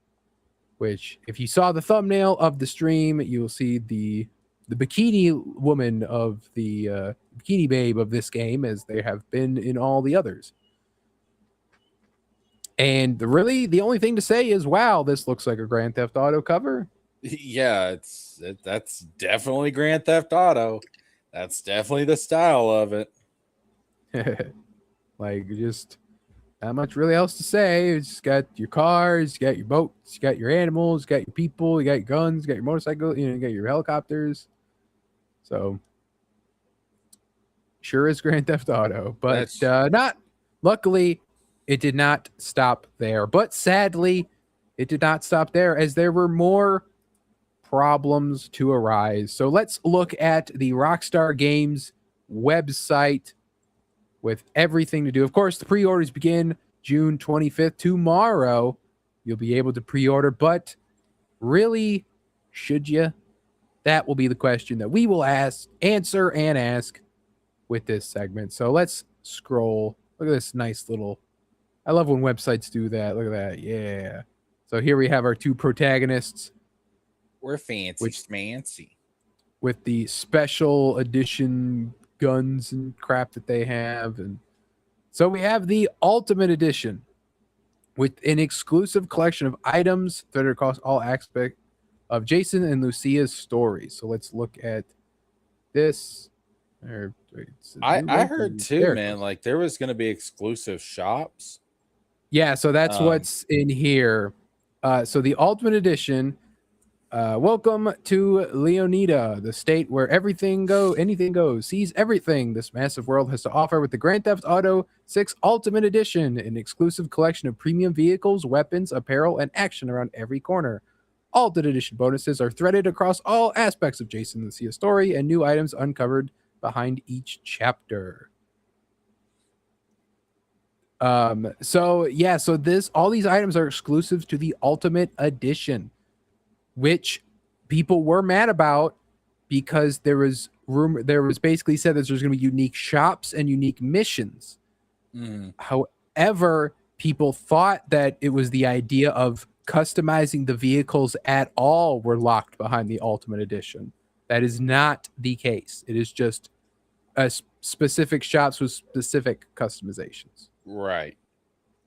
S1: which, if you saw the thumbnail of the stream, you'll see the bikini woman of the bikini babe of this game, as they have been in all the others. And really, the only thing to say is, wow, this looks like a Grand Theft Auto cover.
S2: Yeah, that's definitely Grand Theft Auto. That's definitely the style of it.
S1: Like, just not much really else to say. It's just got your cars, you got your boats, you got your animals, you got your people, you got your guns, you got your motorcycle, you got your helicopters. So, sure is Grand Theft Auto, but not. Luckily, it did not stop there. But sadly, it did not stop there, as there were more problems to arise. So let's look at the Rockstar Games website with everything to do. Of course, the pre-orders begin June 25th. Tomorrow, you'll be able to pre-order. But really, should you? That will be the question that we will answer with this segment. So let's scroll. Look at this nice little... I love when websites do that. Look at that. Yeah. So here we have our two protagonists.
S2: We're fancy.
S1: With the special edition guns and crap that they have. And so we have the Ultimate Edition with an exclusive collection of items that are across all aspects of Jason and Lucia's stories. So let's look at this.
S2: I heard too, man, like there was going to be exclusive shops.
S1: Yeah, so that's what's in here. So the Ultimate Edition, welcome to Leonida, the state where anything goes, sees everything this massive world has to offer with the Grand Theft Auto 6 Ultimate Edition, an exclusive collection of premium vehicles, weapons, apparel, and action around every corner. Ultimate Edition bonuses are threaded across all aspects of Jason and Lucia's story, and new items uncovered behind each chapter. So all these items are exclusive to the Ultimate Edition, which people were mad about because there was basically said that there's going to be unique shops and unique missions. However, people thought that it was the idea of customizing the vehicles at all were locked behind the Ultimate Edition. That is not the case. It is just specific shops with specific customizations.
S2: Right.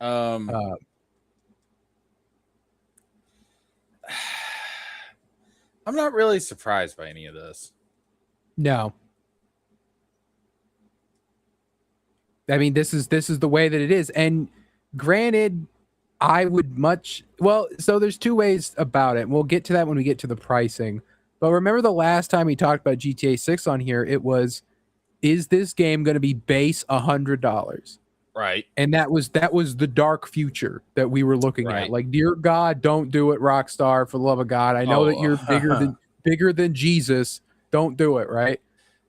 S2: I'm not really surprised by any of this.
S1: No. I mean, this is the way that it is. And granted, I would so there's two ways about it. We'll get to that when we get to the pricing. But remember the last time we talked about GTA 6 on here, it was, is this game going to be base $100?
S2: Right.
S1: And that was the dark future that we were looking at. Like, dear God, don't do it, Rockstar, for the love of God. I know that you're bigger than Jesus. Don't do it, right?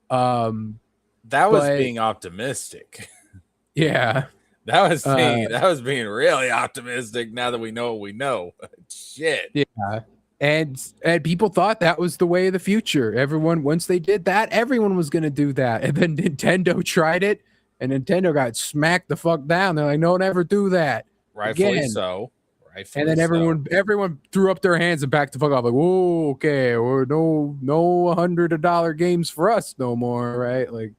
S2: That was being optimistic.
S1: Yeah.
S2: That was being really optimistic now that we know what we know. Shit.
S1: Yeah. And people thought that was the way of the future. Once they did that, everyone was going to do that. And then Nintendo tried it, and Nintendo got smacked the fuck down. They're like, no, never do that.
S2: Rightfully so.
S1: And then everyone threw up their hands and backed the fuck off. Like, whoa, okay, or no $100 games for us no more, right? Like,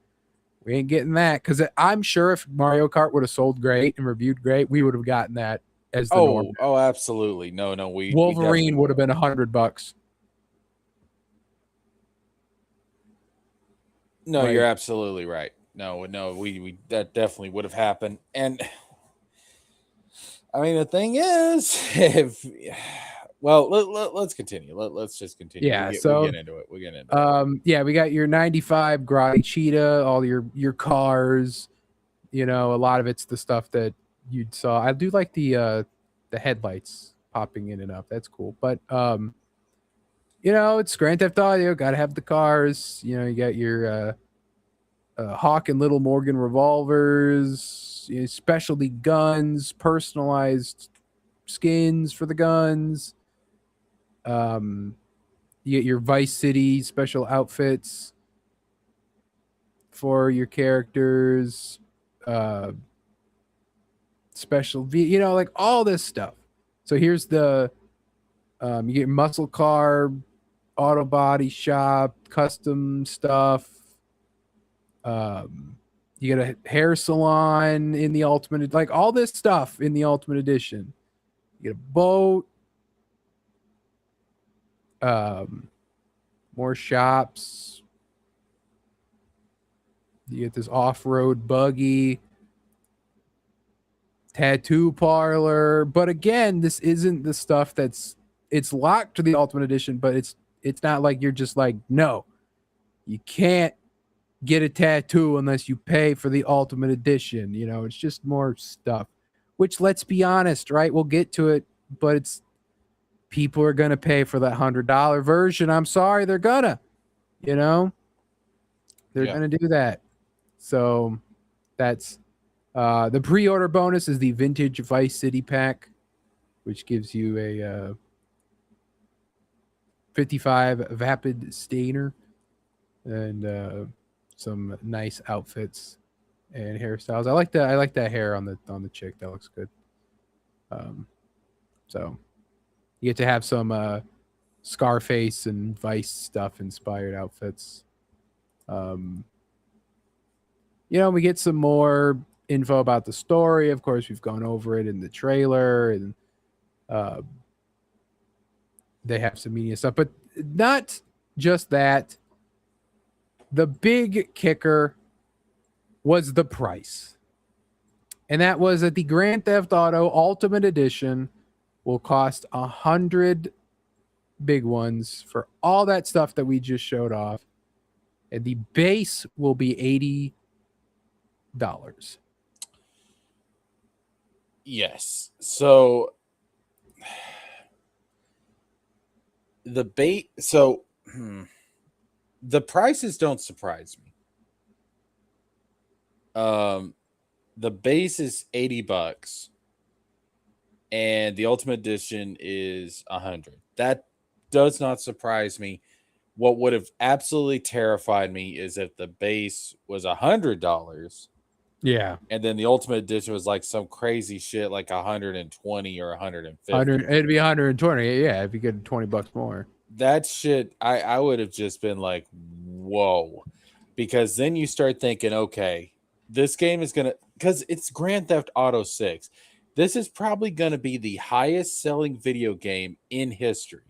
S1: we ain't getting that. Because I'm sure if Mario Kart would have sold great and reviewed great, we would have gotten that as the norm.
S2: Oh, absolutely. No,
S1: Wolverine would have been $100.
S2: No, you're absolutely right. No, we that definitely would have happened. And I mean, the thing is, let's continue. Let's just continue.
S1: Yeah,
S2: we'll get into it.
S1: Yeah, we got your 95 Grotti Cheetah, all your cars. You know, a lot of it's the stuff that you saw. I do like the headlights popping in and up. That's cool. But you know, it's Grand Theft Auto. Got to have the cars. You know, you got your Hawk and Little Morgan revolvers, you know, specialty guns, personalized skins for the guns. You get your Vice City special outfits for your characters, you know, like all this stuff. So here's the you get muscle car, auto body shop, custom stuff. You get a hair salon in the Ultimate, like all this stuff in the Ultimate Edition. You get a boat, more shops. You get this off-road buggy, tattoo parlor. But again, this isn't the stuff it's locked to the Ultimate Edition, but it's not like you're just like, no, you can't get a tattoo unless you pay for the Ultimate Edition. You know, it's just more stuff, which, let's be honest, right? We'll get to it, but people are going to pay for that $100 version. I'm sorry, they're gonna, you know, they're going to do that. So that's the pre-order bonus is the Vintage Vice City pack, which gives you a 55 Vapid Stainer and some nice outfits and hairstyles. I like that hair on the chick. That looks good. So you get to have some Scarface and Vice stuff inspired outfits. You know, we get some more info about the story. Of course, we've gone over it in the trailer, and they have some media stuff, but not just that. The big kicker was the price. And that was that the Grand Theft Auto Ultimate Edition will cost 100 big ones for all that stuff that we just showed off. And the base will be $80.
S2: Yes. So the prices don't surprise me. The base is $80 and the Ultimate Edition is 100. That does not surprise me. What would have absolutely terrified me is if the base was $100
S1: Yeah.
S2: and then the ultimate edition was like some crazy shit like 120 or 150.
S1: 100, it'd be 120. Yeah, if you get $20 more.
S2: That shit, I would have just been like, whoa. Because then you start thinking, okay, this game is gonna, because it's Grand Theft Auto 6. This is probably gonna be the highest selling video game in history.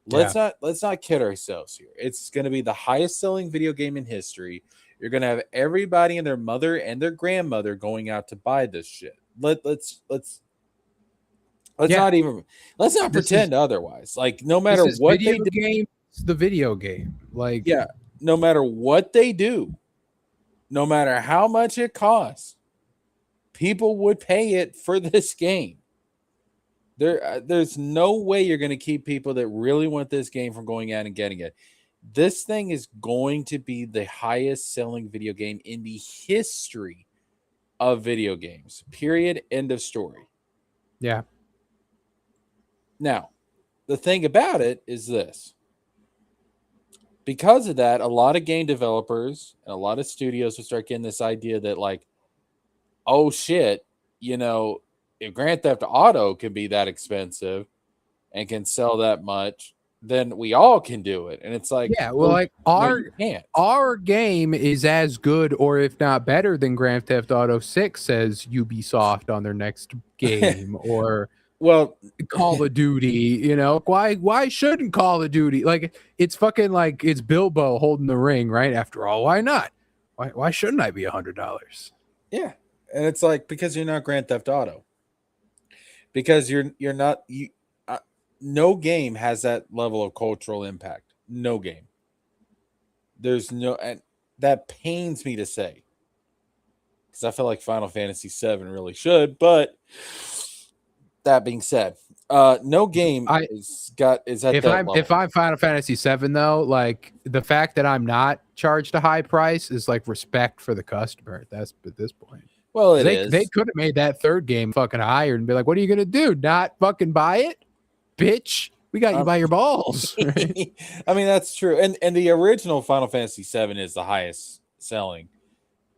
S2: Let's not kid ourselves here. It's gonna be the highest selling video game in history. You're gonna have everybody and their mother and their grandmother going out to buy this shit. Let's
S1: Yeah.
S2: let's not
S1: This
S2: pretend otherwise. Like no matter
S1: This is
S2: what
S1: video
S2: they do,
S1: game. It's the video game. Like,
S2: yeah, no matter what they do, no matter how much it costs, people would pay it for this game. There's no way you're going to keep people that really want this game from going out and getting it. This thing is going to be the highest selling video game in the history of video games. Period. End of story.
S1: yeah.
S2: Now, the thing about it is this. Because of that, a lot of game developers and a lot of studios will start getting this idea that, like, oh shit, you know, if Grand Theft Auto can be that expensive and can sell that much, then we all can do it. And it's like,
S1: Yeah, well, like
S2: you can't.
S1: our game is as good, or if not better, than Grand Theft Auto 6, says Ubisoft on their next game, or
S2: Well,
S1: Call of Duty. You know, why shouldn't Call of Duty? Like, it's fucking like it's Bilbo holding the ring, right? After all, why not? Why shouldn't I be $100?
S2: yeah, and it's like because you're not Grand Theft Auto, because you're not you. No game has that level of cultural impact. No game. There's no, and that pains me to say, because I feel like Final Fantasy VII really should. But that being said, no game is at that level.
S1: If I'm Final Fantasy VII though, like the fact that I'm not charged a high price is like respect for the customer. That's at this point.
S2: Well,
S1: They could have made that third game fucking higher and be like, "What are you gonna do? Not fucking buy it, bitch? We got you by your balls." Right?
S2: I mean, that's true. And the original Final Fantasy VII is the highest selling.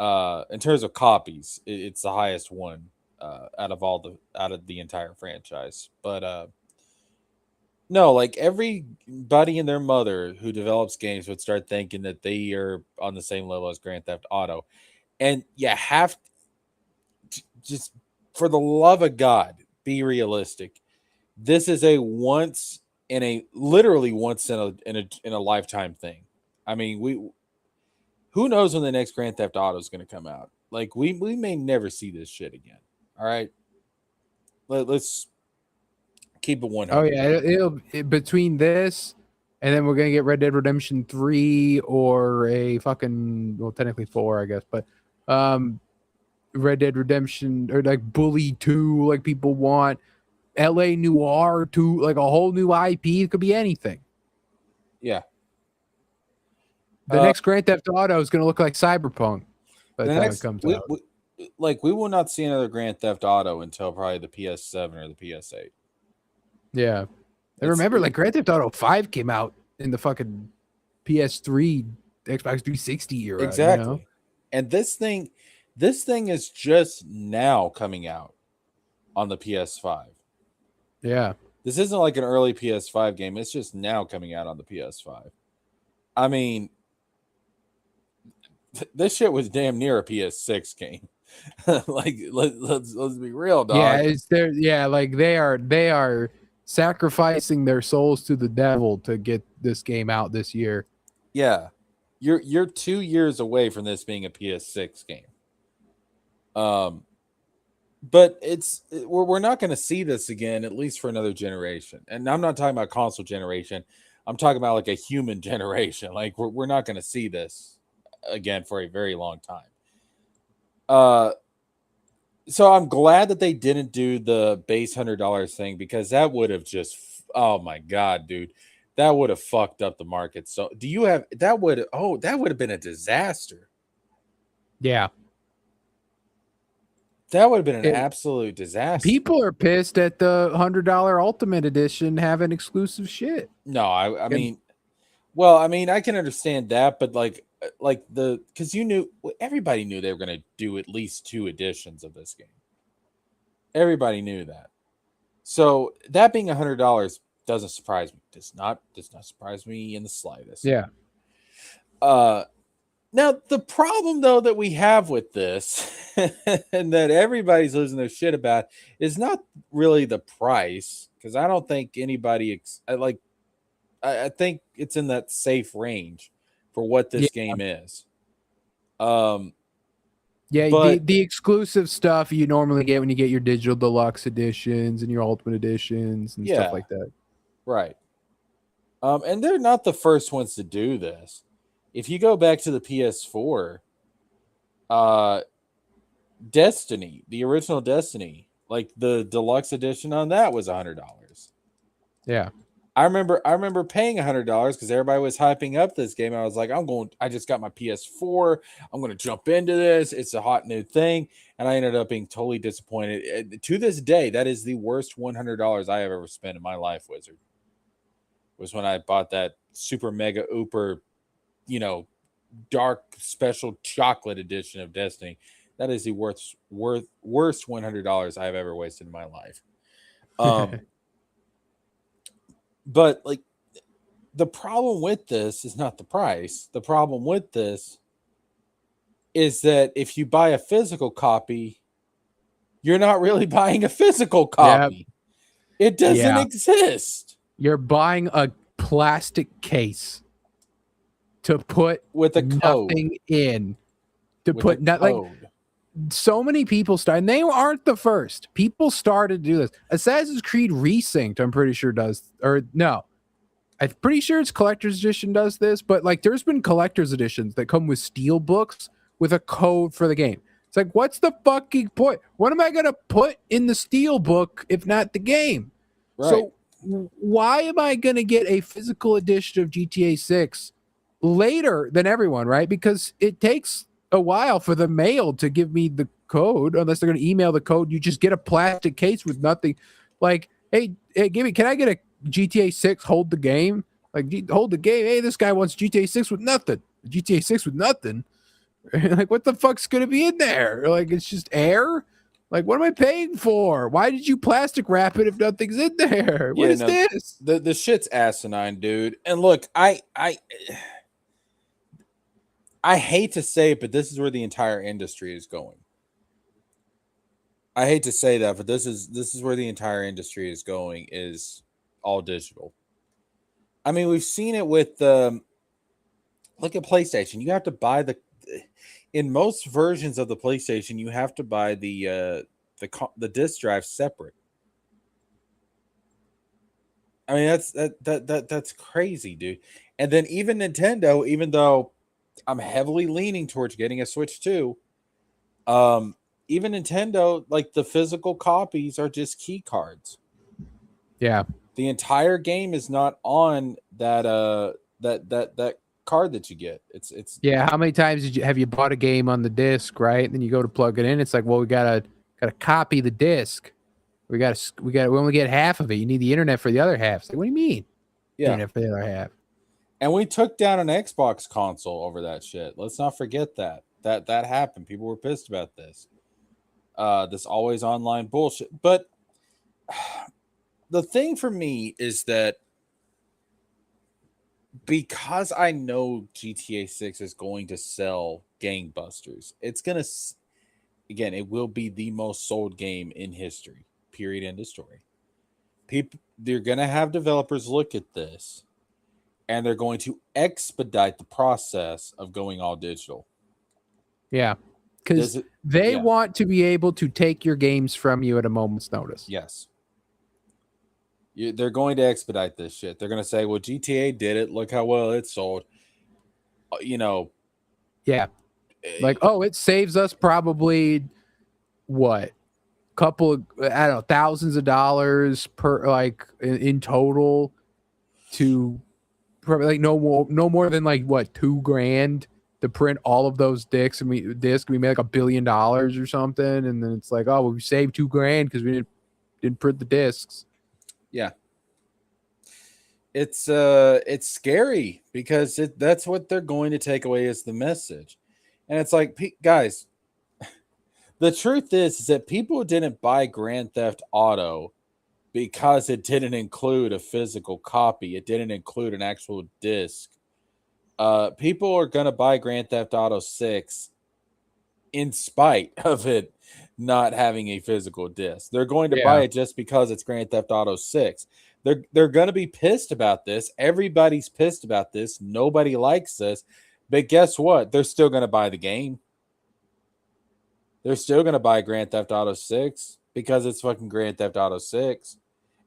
S2: In terms of copies, it's the highest one out of the entire franchise. But no, like everybody and their mother who develops games would start thinking that they are on the same level as Grand Theft Auto, and you have to, just for the love of God, be realistic. This is a literally once in a lifetime thing. I mean, who knows when the next Grand Theft Auto is going to come out? Like we may never see this shit again. All right, let's keep it 100.
S1: Oh yeah, between this and then we're gonna get Red Dead Redemption 3 or a fucking, well, technically 4, I guess, but Red Dead Redemption or like Bully 2, like people want. LA Noir 2, like a whole new IP. It could be anything.
S2: Yeah.
S1: The next Grand Theft Auto is going to look like Cyberpunk by the time it comes out.
S2: We will not see another Grand Theft Auto until probably the PS7 or the PS8.
S1: Yeah. And remember, like Grand Theft Auto 5 came out in the fucking PS3, Xbox 360 era.
S2: Exactly.
S1: You know?
S2: And this thing is just now coming out on the PS5.
S1: Yeah.
S2: This isn't like an early PS5 game. It's just now coming out on the PS5. I mean, this shit was damn near a PS6 game. Like, let's be real, dog.
S1: Yeah, it's there. Yeah, like they are sacrificing their souls to the devil to get this game out this year.
S2: Yeah, you're 2 years away from this being a PS6 game. But we're not going to see this again, at least for another generation. And I'm not talking about console generation. I'm talking about like a human generation. Like we're not going to see this again for a very long time. So I'm glad that they didn't do the base $100 thing, because that would have just, oh my God, dude, that would have fucked up the market. So that would have been a disaster.
S1: Yeah.
S2: That would have been an absolute disaster.
S1: People are pissed at the $100 Ultimate Edition having exclusive shit.
S2: No, I mean, Well, I mean, I can understand that, but because everybody knew they were going to do at least 2 editions of this game. Everybody knew that. So that being $100 doesn't surprise me. Does not surprise me in the slightest.
S1: Yeah.
S2: Now the problem though that we have with this and that everybody's losing their shit about is not really the price, because I don't think anybody I think it's in that safe range for what this game is.
S1: Yeah,
S2: but
S1: the exclusive stuff you normally get when you get your digital deluxe editions and your ultimate editions and stuff like that.
S2: Right. And they're not the first ones to do this. If you go back to the PS4, Destiny, the original Destiny, like the deluxe edition on that was $100.
S1: Yeah.
S2: I remember paying $100 because everybody was hyping up this game. I was like, I just got my PS4. I'm going to jump into this. It's a hot new thing. And I ended up being totally disappointed. To this day, that is the worst $100 I have ever spent in my life, Wizard. Was when I bought that super mega ooper, dark special chocolate edition of Destiny. That is the worst $100 I've ever wasted in my life. But like, the problem with this is not the price. The problem with this is that if you buy a physical copy, you're not really buying a physical copy. Yep. It doesn't exist.
S1: You're buying a plastic case to put
S2: with a
S1: nothing
S2: code
S1: in. To with put like so many people started, and they aren't the first. People started to do this. Assassin's Creed Resynced, I'm pretty sure does, or no. I'm pretty sure it's collector's edition does this, but like there's been collector's editions that come with steel books with a code for the game. It's like, what's the fucking point? What am I going to put in the steel book if not the game? Right. So why am I going to get a physical edition of GTA 6 later than everyone, right? Because it takes a while for the mail to give me the code, unless they're going to email the code. You just get a plastic case with nothing. Like, hey, can I get a GTA 6 hold the game? Like, hold the game. Hey, this guy wants GTA 6 with nothing. GTA 6 with nothing. Like, what the fuck's going to be in there? Like, it's just air? Like, what am I paying for? Why did you plastic wrap it if nothing's in there? What is this?
S2: The shit's asinine, dude. And look, I hate to say it, but this is where the entire industry is going. I hate to say that, but this is where the entire industry is going, is all digital. I mean, we've seen it with look at PlayStation. You have to buy in most versions of the PlayStation, you have to buy the disc drive separate. I mean, that's crazy, dude. And then even Nintendo, even though I'm heavily leaning towards getting a Switch 2, even Nintendo, like, the physical copies are just key cards.
S1: Yeah.
S2: The entire game is not on that that card that you get. It's
S1: yeah. How many times have you bought a game on the disc, right? And then you go to plug it in. It's like, well, we gotta copy the disc. We only get half of it. You need the internet for the other half. It's like, what do you mean?
S2: Yeah.
S1: Internet for the other half.
S2: And we took down an Xbox console over that shit. Let's not forget that happened. People were pissed about this. This always online bullshit. But the thing for me is that because I know GTA 6 is going to sell gangbusters, it's going to, again, it will be the most sold game in history, period, end of story. They're going to have developers look at this, and they're going to expedite the process of going all digital.
S1: Yeah, because they want to be able to take your games from you at a moment's notice.
S2: Yes. They're going to expedite this shit. They're going to say, well, GTA did it. Look how well it sold.
S1: Yeah. Like, oh, it saves us probably, what? Couple of, I don't know, thousands of dollars per, like, in total, to probably like no more than like what, $2,000 to print all of those discs, and we made like $1 billion or something, and then it's like, oh, well, we saved $2,000 because we didn't print the discs.
S2: Yeah. it's scary because that's what they're going to take away as the message. And it's like, guys, the truth is that people didn't buy Grand Theft Auto because it didn't include a physical copy. It didn't include an actual disc. People are going to buy Grand Theft Auto 6 in spite of it not having a physical disc. They're going to buy it just because it's Grand Theft Auto 6. They're going to be pissed about this. Everybody's pissed about this. Nobody likes this. But guess what? They're still going to buy the game. They're still going to buy Grand Theft Auto 6 because it's fucking Grand Theft Auto 6.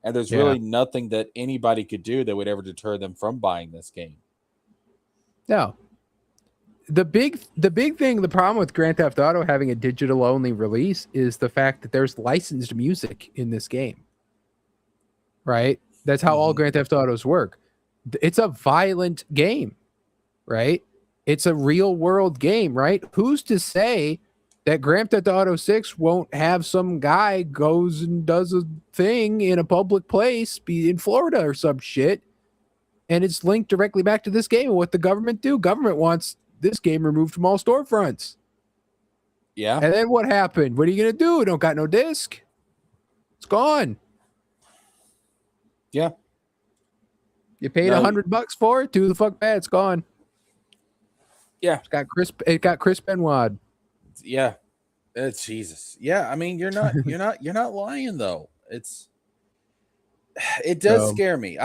S2: And there's really nothing that anybody could do that would ever deter them from buying this game.
S1: No. The big thing, the problem with Grand Theft Auto having a digital only release is the fact that there's licensed music in this game. Right? That's how all Grand Theft Autos work. It's a violent game, right? It's a real world game, right? Who's to say that Grand Theft Auto 6 won't have some guy goes and does a thing in a public place, be in Florida or some shit, and it's linked directly back to this game and what the government do. Government wants this game removed from all storefronts.
S2: Yeah.
S1: And then what happened? What are you going to do? Don't got no disc. It's gone.
S2: Yeah.
S1: You paid $100 for it. Do the fuck bad. It's gone.
S2: Yeah.
S1: It got Chris Benoit.
S2: Yeah. It's Jesus. Yeah. I mean, you're not lying though. It does scare me.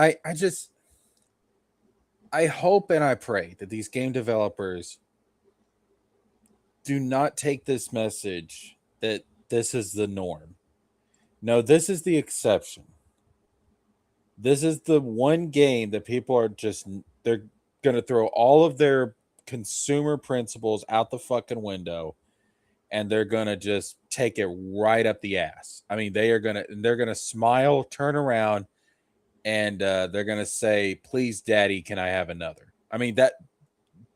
S2: I hope and I pray that these game developers do not take this message that this is the norm. No, this is the exception. This is the one game that people are they're going to throw all of their consumer principles out the fucking window and they're going to just take it right up the ass. I mean, they're going to smile, turn around, and they're going to say, "Please, Daddy, can I have another?" I mean,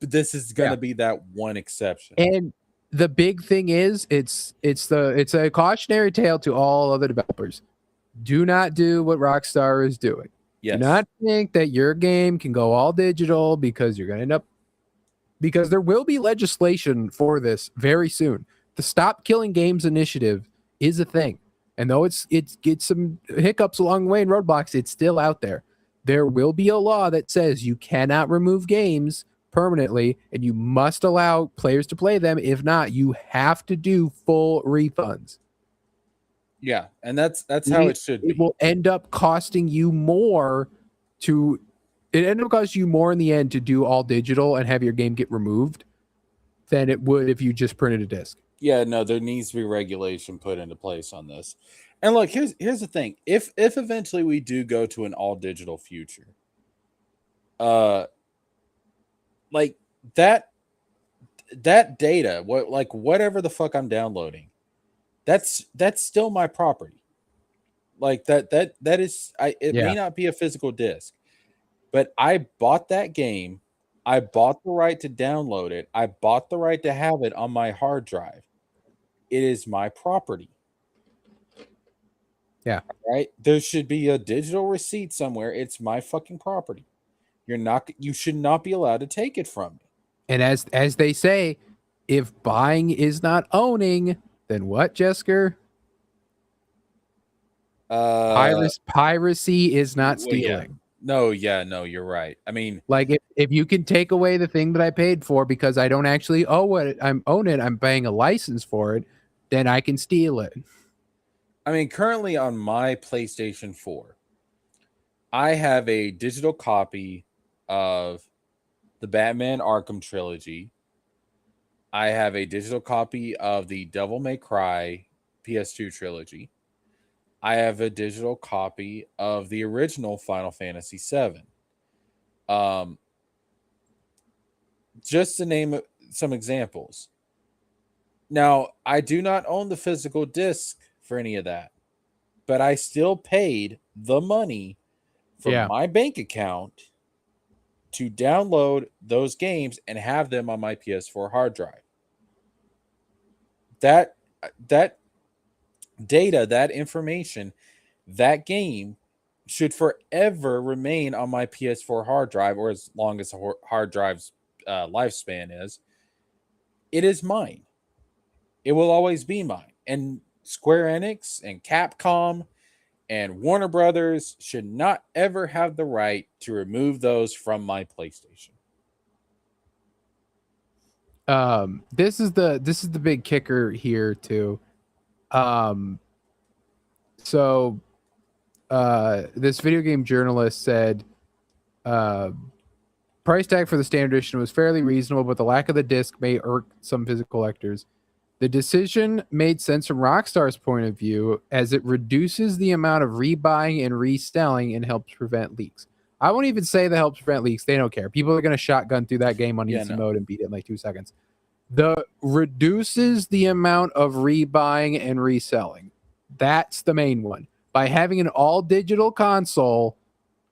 S2: this is going to be that one exception.
S1: And the big thing is it's a cautionary tale to all other developers. Do not do what Rockstar is doing.
S2: Yes.
S1: Do not think that your game can go all digital because you're going to end up, because there will be legislation for this very soon. The Stop Killing Games initiative is a thing. And though it's gets some hiccups along the way and roadblocks, it's still out there. There will be a law that says you cannot remove games permanently and you must allow players to play them. If not, you have to do full refunds.
S2: Yeah, and that's how it should be.
S1: It will end up costing you more in the end to do all digital and have your game get removed than it would if you just printed a disc.
S2: Yeah, no, there needs to be regulation put into place on this. And look, here's the thing. If eventually we do go to an all digital future, like that data, whatever the fuck I'm downloading, that's still my property. Like that is may not be a physical disc, but I bought that game. I bought the right to download it. I bought the right to have it on my hard drive. It is my property.
S1: Yeah.
S2: Right? There should be a digital receipt somewhere. It's my fucking property. You should not be allowed to take it from me.
S1: And as they say, if buying is not owning, then what, Jesker? Piracy is not stealing.
S2: No, you're right. I mean,
S1: like if you can take away the thing that I paid for because I don't actually own it, I'm paying a license for it, then I can steal it.
S2: I mean, currently on my PlayStation 4, I have a digital copy of the Batman Arkham trilogy. I have a digital copy of the Devil May Cry PS2 trilogy. I have a digital copy of the original Final Fantasy VII. Just to name some examples. Now, I do not own the physical disc for any of that, but I still paid the money from my bank account to download those games and have them on my PS4 hard drive. That data, that information, that game should forever remain on my PS4 hard drive, or as long as the hard drive's lifespan is. It is mine. It will always be mine. And Square Enix and Capcom and Warner Brothers should not ever have the right to remove those from my PlayStation.
S1: This is the big kicker here too. So this video game journalist said price tag for the standard edition was fairly reasonable, but the lack of the disc may irk some physical collectors. The decision made sense from Rockstar's point of view, as it reduces the amount of rebuying and reselling and helps prevent leaks. I won't even say that helps prevent leaks. They don't care. People are going to shotgun through that game on easy mode and beat it in like 2 seconds. The reduces the amount of rebuying and reselling. That's the main one. By having an all digital console,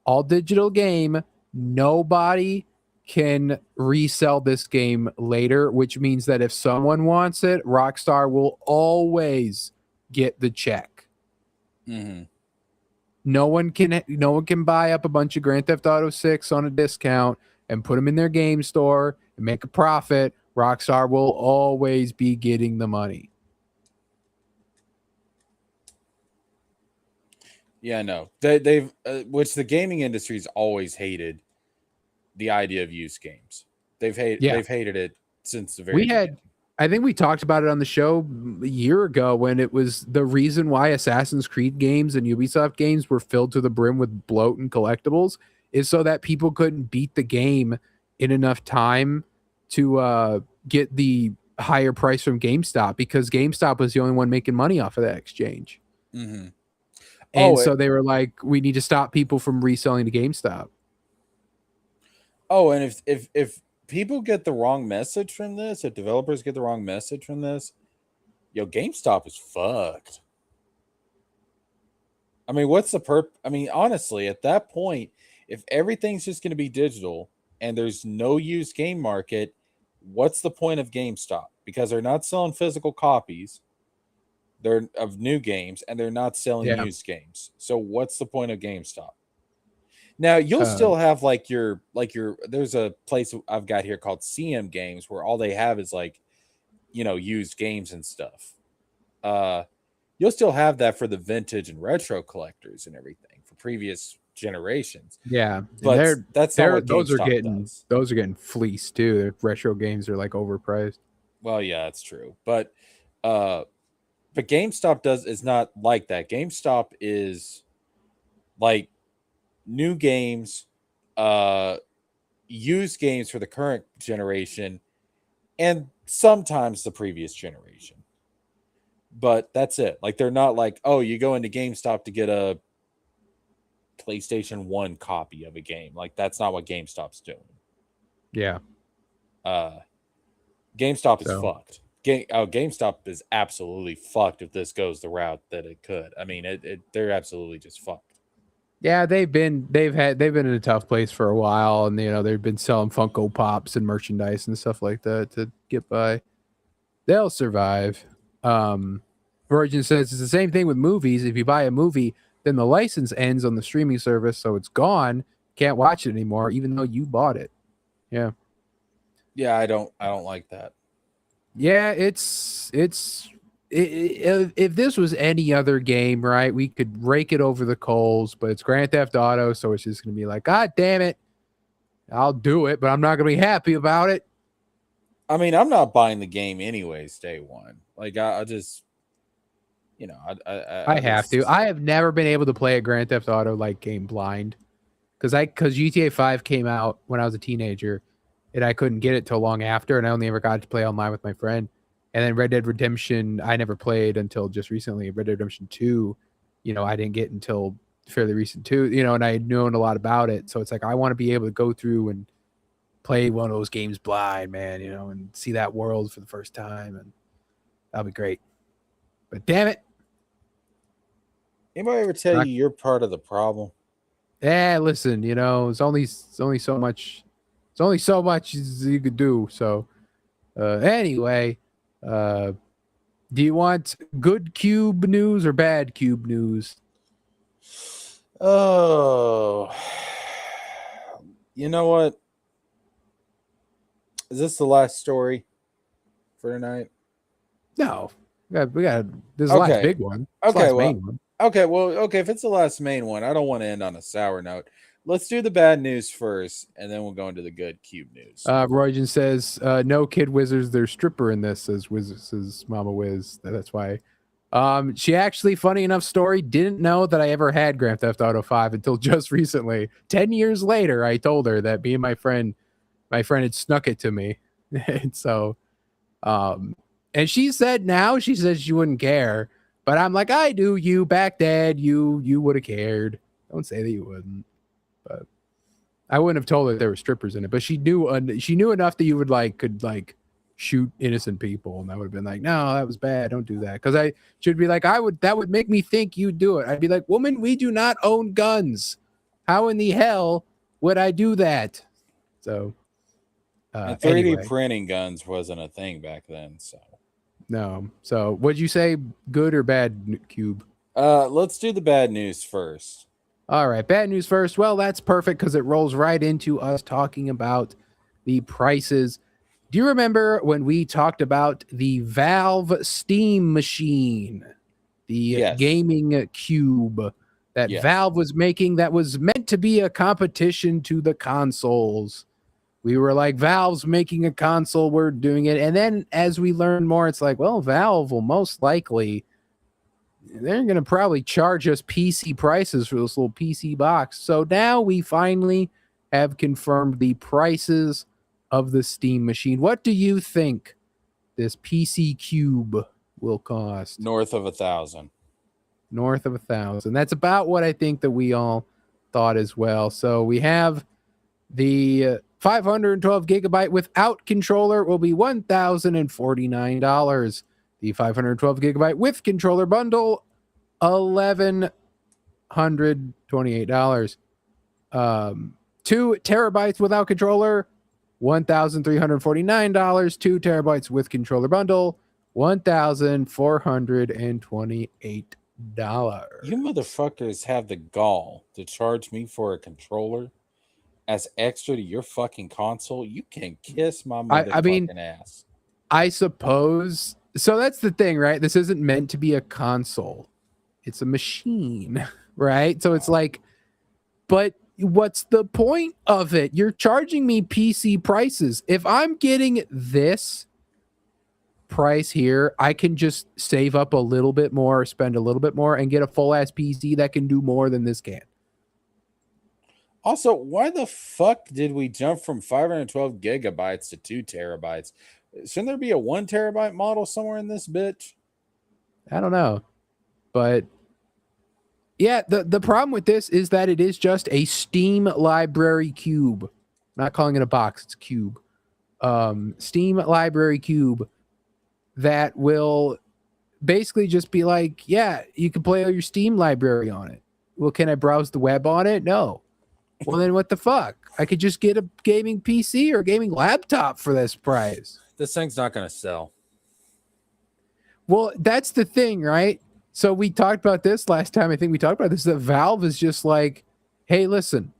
S1: all digital game, nobody can resell this game later, which means that if someone wants it, Rockstar will always get the check.
S2: Mm-hmm.
S1: No one can buy up a bunch of Grand Theft Auto 6 on a discount and put them in their game store and make a profit. Rockstar will always be getting the money.
S2: Yeah, no, they've which the gaming industry's always hated the idea of used games. They've hated it since the very beginning.
S1: I think we talked about it on the show a year ago when it was the reason why Assassin's Creed games and Ubisoft games were filled to the brim with bloat and collectibles is so that people couldn't beat the game in enough time to get the higher price from GameStop, because GameStop was the only one making money off of that exchange.
S2: Mm-hmm.
S1: And so they were like, we need to stop people from reselling to GameStop.
S2: Oh, and if people get the wrong message from this, if developers get the wrong message from this, GameStop is fucked. I mean, what's the I mean, honestly, at that point, if everything's just going to be digital and there's no used game market, what's the point of GameStop? Because they're not selling physical copies of new games, and they're not selling used games. So what's the point of GameStop? Now you'll still have like your there's a place I've got here called CM Games where all they have is like, used games and stuff. You'll still have that for the vintage and retro collectors and everything for previous generations.
S1: Yeah,
S2: but that's not what GameStop does.
S1: Those are getting fleeced too. The retro games are like overpriced.
S2: Well, yeah, that's true. But GameStop is not like that. GameStop is like new games, used games for the current generation, and sometimes the previous generation. But that's it. Like, they're not like, oh, you go into GameStop to get a PlayStation 1 copy of a game. Like, that's not what GameStop's doing.
S1: Yeah.
S2: GameStop is fucked. GameStop is absolutely fucked if this goes the route that it could. I mean, they're absolutely just fucked.
S1: Yeah, they've been in a tough place for a while, and they've been selling Funko Pops and merchandise and stuff like that to get by. They'll survive. Virgin says it's the same thing with movies. If you buy a movie, then the license ends on the streaming service, so it's gone. Can't watch it anymore, even though you bought it. Yeah.
S2: Yeah, I don't like that.
S1: Yeah, if this was any other game, right, we could rake it over the coals, but it's Grand Theft Auto, so it's just going to be like, God damn it, I'll do it, but I'm not going to be happy about it.
S2: I mean, I'm not buying the game anyways, day one. Like, I just,
S1: I have to. I have never been able to play a Grand Theft Auto like game blind, because GTA 5 came out when I was a teenager, and I couldn't get it till long after, and I only ever got to play online with my friend. And then Red Dead Redemption, I never played until just recently. Red Dead Redemption 2, I didn't get until fairly recent too, and I had known a lot about it. So it's like, I want to be able to go through and play one of those games blind, man, and see that world for the first time. And that'll be great. But damn it.
S2: Anybody ever tell you you're part of the problem?
S1: Yeah, listen, it's only so much. It's only so much you could do. So anyway, do you want good cube news or bad cube news?
S2: Oh, you know what? Is this the last story for tonight?
S1: No, we got this is the last
S2: Okay.
S1: big one. It's the
S2: Okay.
S1: last
S2: Well,
S1: main one.
S2: okay. If it's the last main one, I don't want to end on a sour note. Let's do the bad news first, and then we'll go into the good cube news.
S1: Roygen says, no kid wizards, there's stripper in this, says Mama Wiz. That's why. She actually, funny enough story, didn't know that I ever had Grand Theft Auto 5 until just recently. 10 years later, I told her that me and my friend had snuck it to me. And so, and she says she wouldn't care, but I'm like, I do. You back then, you would have cared. Don't say that you wouldn't, but I wouldn't have told her there were strippers in it, but she knew enough that you would could shoot innocent people, and I would have been like, no, that was bad. Don't do that. Because she'd be like, that would make me think you'd do it. I'd be like, woman, we do not own guns. How in the hell would I do that? So,
S2: And 3D
S1: anyway,
S2: printing guns wasn't a thing back then, so
S1: no. So, what'd you say? Good or bad, Cube?
S2: let's do the bad news first.
S1: All right, bad news first. Well, that's perfect because it rolls right into us talking about the prices. Do you remember when we talked about the Valve Steam machine, the
S2: Yes.
S1: gaming cube that
S2: Yes.
S1: Valve was making that was meant to be a competition to the consoles? We were like, Valve's making a console, we're doing it. And then as we learn more, it's like, well, Valve will most likely, they're going to probably charge us PC prices for this little PC box. So now we finally have confirmed the prices of the Steam machine. What do you think this PC cube will cost?
S2: North of 1,000.
S1: North of 1,000. That's about what I think that we all thought as well. So we have the 512 gigabyte without controller will be $1,049. The 512 gigabyte with controller bundle, $1,128. 2 terabytes without controller, $1,349. 2 terabytes with controller bundle, $1,428.
S2: You motherfuckers have the gall to charge me for a controller as extra to your fucking console. You can kiss my motherfucking ass.
S1: I suppose. So that's the thing, right? This isn't meant to be a console. It's a machine, right? So it's like, but what's the point of it? You're charging me PC prices. If I'm getting this price here, I can just save up a little bit more, spend a little bit more, and get a full ass PC that can do more than this can.
S2: Also, why the fuck did we jump from 512 gigabytes to 2 terabytes? Shouldn't there be a 1 terabyte model somewhere in this bitch?
S1: I don't know. But yeah, the problem with this is that it is just a Steam library cube. I'm not calling it a box, it's a cube. Steam library cube that will basically just be like, yeah, you can play all your Steam library on it. Well, can I browse the web on it? No. Well, then what the fuck? I could just get a gaming PC or a gaming laptop for this price.
S2: This thing's not going to sell.
S1: Well, that's the thing, right? So we talked about this last time. I think we talked about this, that Valve is just like, hey, listen.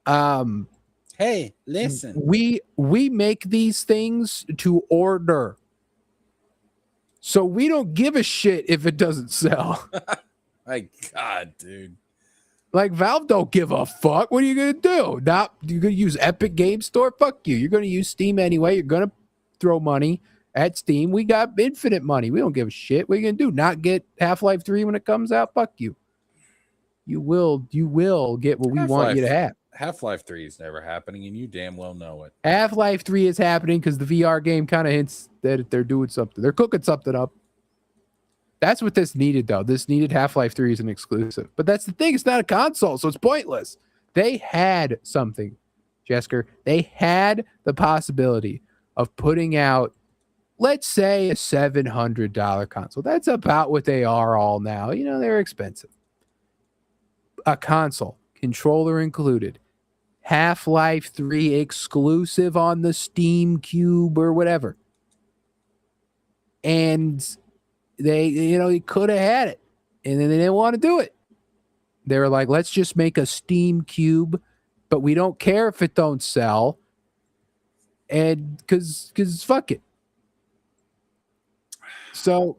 S2: Hey, listen.
S1: We make these things to order. So we don't give a shit if it doesn't sell.
S2: My God, dude.
S1: Like, Valve don't give a fuck. What are you going to do? You're going to use Epic Game Store? Fuck you. You're going to use Steam anyway. You're going to throw money at Steam. We got infinite money. We don't give a shit. What are you going to do? Not get Half-Life 3 when it comes out? Fuck you. You will get what we want you to have.
S2: Half-Life 3 is never happening, and you damn well know it.
S1: Half-Life 3 is happening because the VR game kind of hints that they're doing something. They're cooking something up. That's what this needed, though. This needed Half-Life 3 as an exclusive. But that's the thing. It's not a console, so it's pointless. They had something, Jesker. They had the possibility of putting out, let's say, a $700 console. That's about what they are all now. You know, they're expensive. A console, controller included, Half-Life 3 exclusive on the Steam Cube or whatever. And they could have had it, and then they didn't want to do it. They were like, let's just make a Steam Cube, but we don't care if it don't sell. And because fuck it. So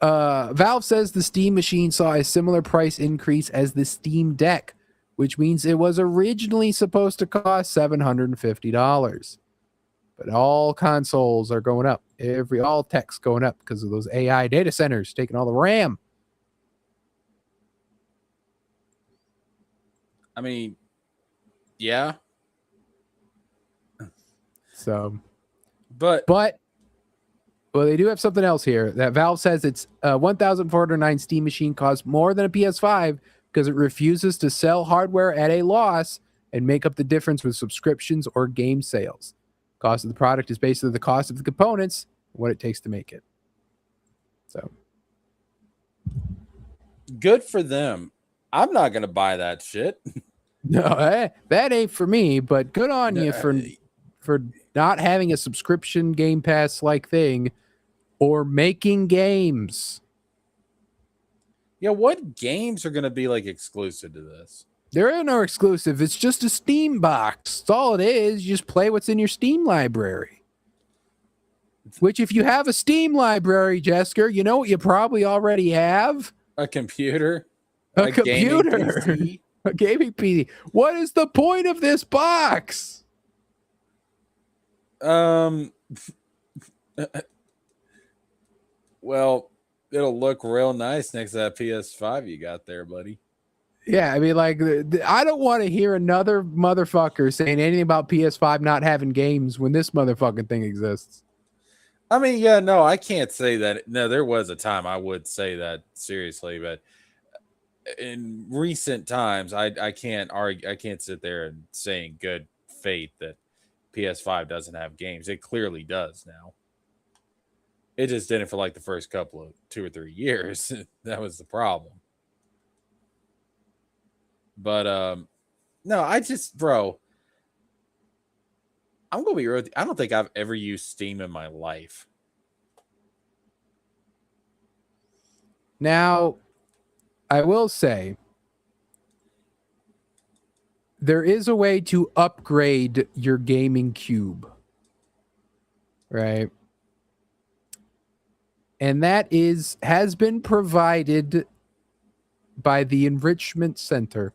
S1: Valve says the Steam machine saw a similar price increase as the Steam Deck, which means it was originally supposed to cost $750. But all consoles are going up. All tech's going up because of those AI data centers taking all the RAM.
S2: I mean, yeah.
S1: So,
S2: but
S1: well, they do have something else here that Valve says its 1,409 Steam machine costs more than a PS5 because it refuses to sell hardware at a loss and make up the difference with subscriptions or game sales. Cost of the product is basically the cost of the components, what it takes to make it. So,
S2: good for them. I'm not gonna buy that shit.
S1: No, that ain't for me. But good on you for not having a subscription Game Pass like thing or making games.
S2: Yeah, what games are gonna be like exclusive to this?
S1: There ain't no exclusive. It's just a Steam box. That's all it is. You just play what's in your Steam library. Which, if you have a Steam library, Jesker, you know what you probably already have?
S2: A computer.
S1: A computer.
S2: Gaming PC?
S1: A gaming PC. What is the point of this box?
S2: Well, it'll look real nice next to that PS5 you got there, buddy.
S1: Yeah, I mean, like, I don't want to hear another motherfucker saying anything about PS5 not having games when this motherfucking thing exists.
S2: I mean, yeah, no, I can't say that. No, there was a time I would say that seriously, but in recent times, I can't argue. I can't sit there and say in good faith that PS5 doesn't have games. It clearly does now. It just didn't for like the first couple of 2 or 3 years. That was the problem. But no, I just, bro, I'm gonna be real. I don't think I've ever used Steam in my life.
S1: Now, I will say there is a way to upgrade your gaming cube, right? And that has been provided by the Enrichment Center,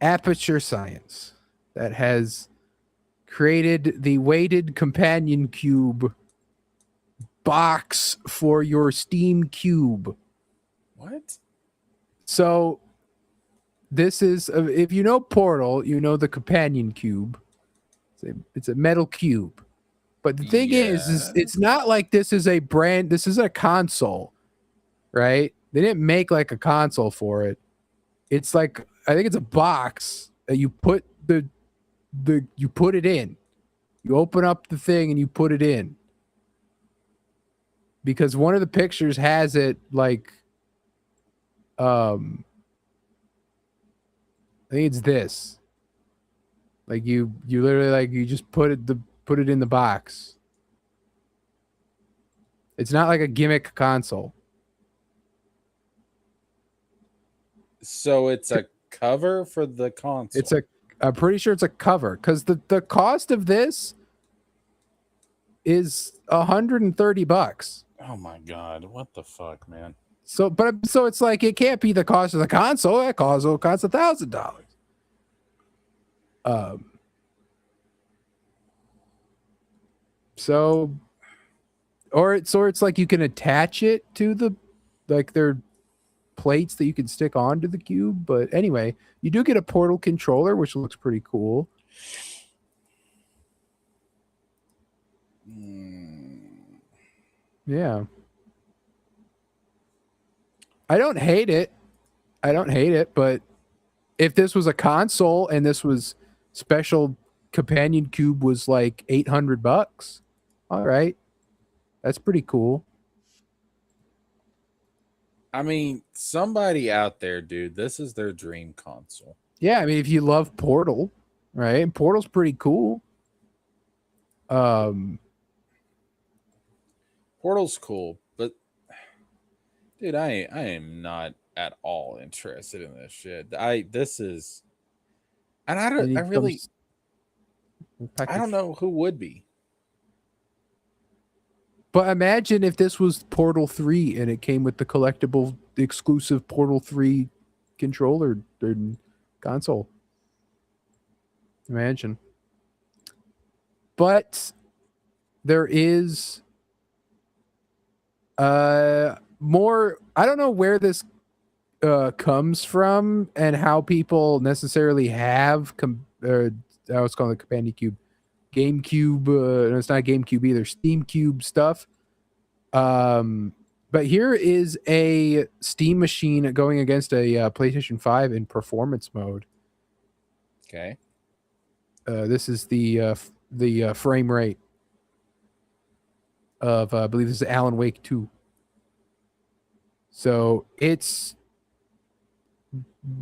S1: Aperture Science, that has created the weighted companion cube box for your Steam Cube.
S2: What?
S1: So this is, if you know Portal, you know the companion cube. It's a metal cube. But the thing is it's not like this is a console, right? They didn't make like a console for it. It's like, I think it's a box that you put you put it in. You open up the thing and you put it in. Because one of the pictures has it like, I think it's this. Like you literally, like, you just put it in the box. It's not like a gimmick console.
S2: So it's a cover for the console.
S1: I'm pretty sure it's a cover, because the cost of this is $130.
S2: Oh my god, what the fuck, man?
S1: So it's like, it can't be the cost of the console. That console costs $1,000. It's like you can attach it to their plates that you can stick onto the cube. But anyway, you do get a Portal controller, which looks pretty cool. Yeah. I don't hate it, but if this was a console and this was special companion cube was like $800, all right. That's pretty cool.
S2: I mean, somebody out there, dude, this is their dream console.
S1: Yeah, I mean, if you love Portal, right? Portal's pretty cool.
S2: Portal's cool, but dude, I am not at all interested in this shit. This is, and I
S1: And
S2: don't,
S1: it
S2: I really,
S1: comes
S2: I don't
S1: packaged.
S2: know who would be.
S1: But imagine if this was Portal 3 and it came with the collectible exclusive Portal 3 controller and console. Imagine. But there is more. I don't know where this comes from and how people necessarily have I was calling it Companion Cube, GameCube. No, it's not GameCube either. Steam Cube stuff. But here is a Steam machine going against a PlayStation 5 in performance mode.
S2: Okay.
S1: This is the frame rate of I believe this is Alan Wake 2. So it's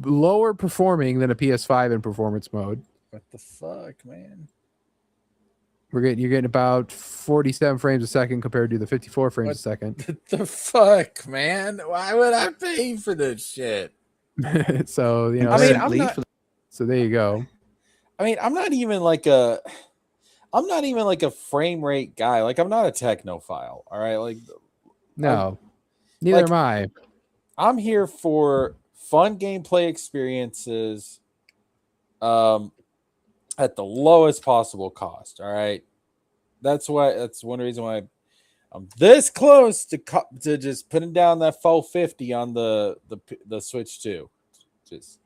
S1: lower performing than a PS5 in performance mode.
S2: What the fuck, man?
S1: You're getting about 47 frames a second compared to the 54 frames
S2: What
S1: a second.
S2: What the fuck, man? Why would I pay for this shit?
S1: So
S2: I mean, I'm not.
S1: so there you go.
S2: I mean, I'm not even like a frame rate guy. Like, I'm not a technophile. All right, like,
S1: No, neither
S2: like-
S1: am I.
S2: I'm here for fun gameplay experiences, at the lowest possible cost. All right, that's one reason why I'm this close to just putting down that 450 on the Switch 2. Just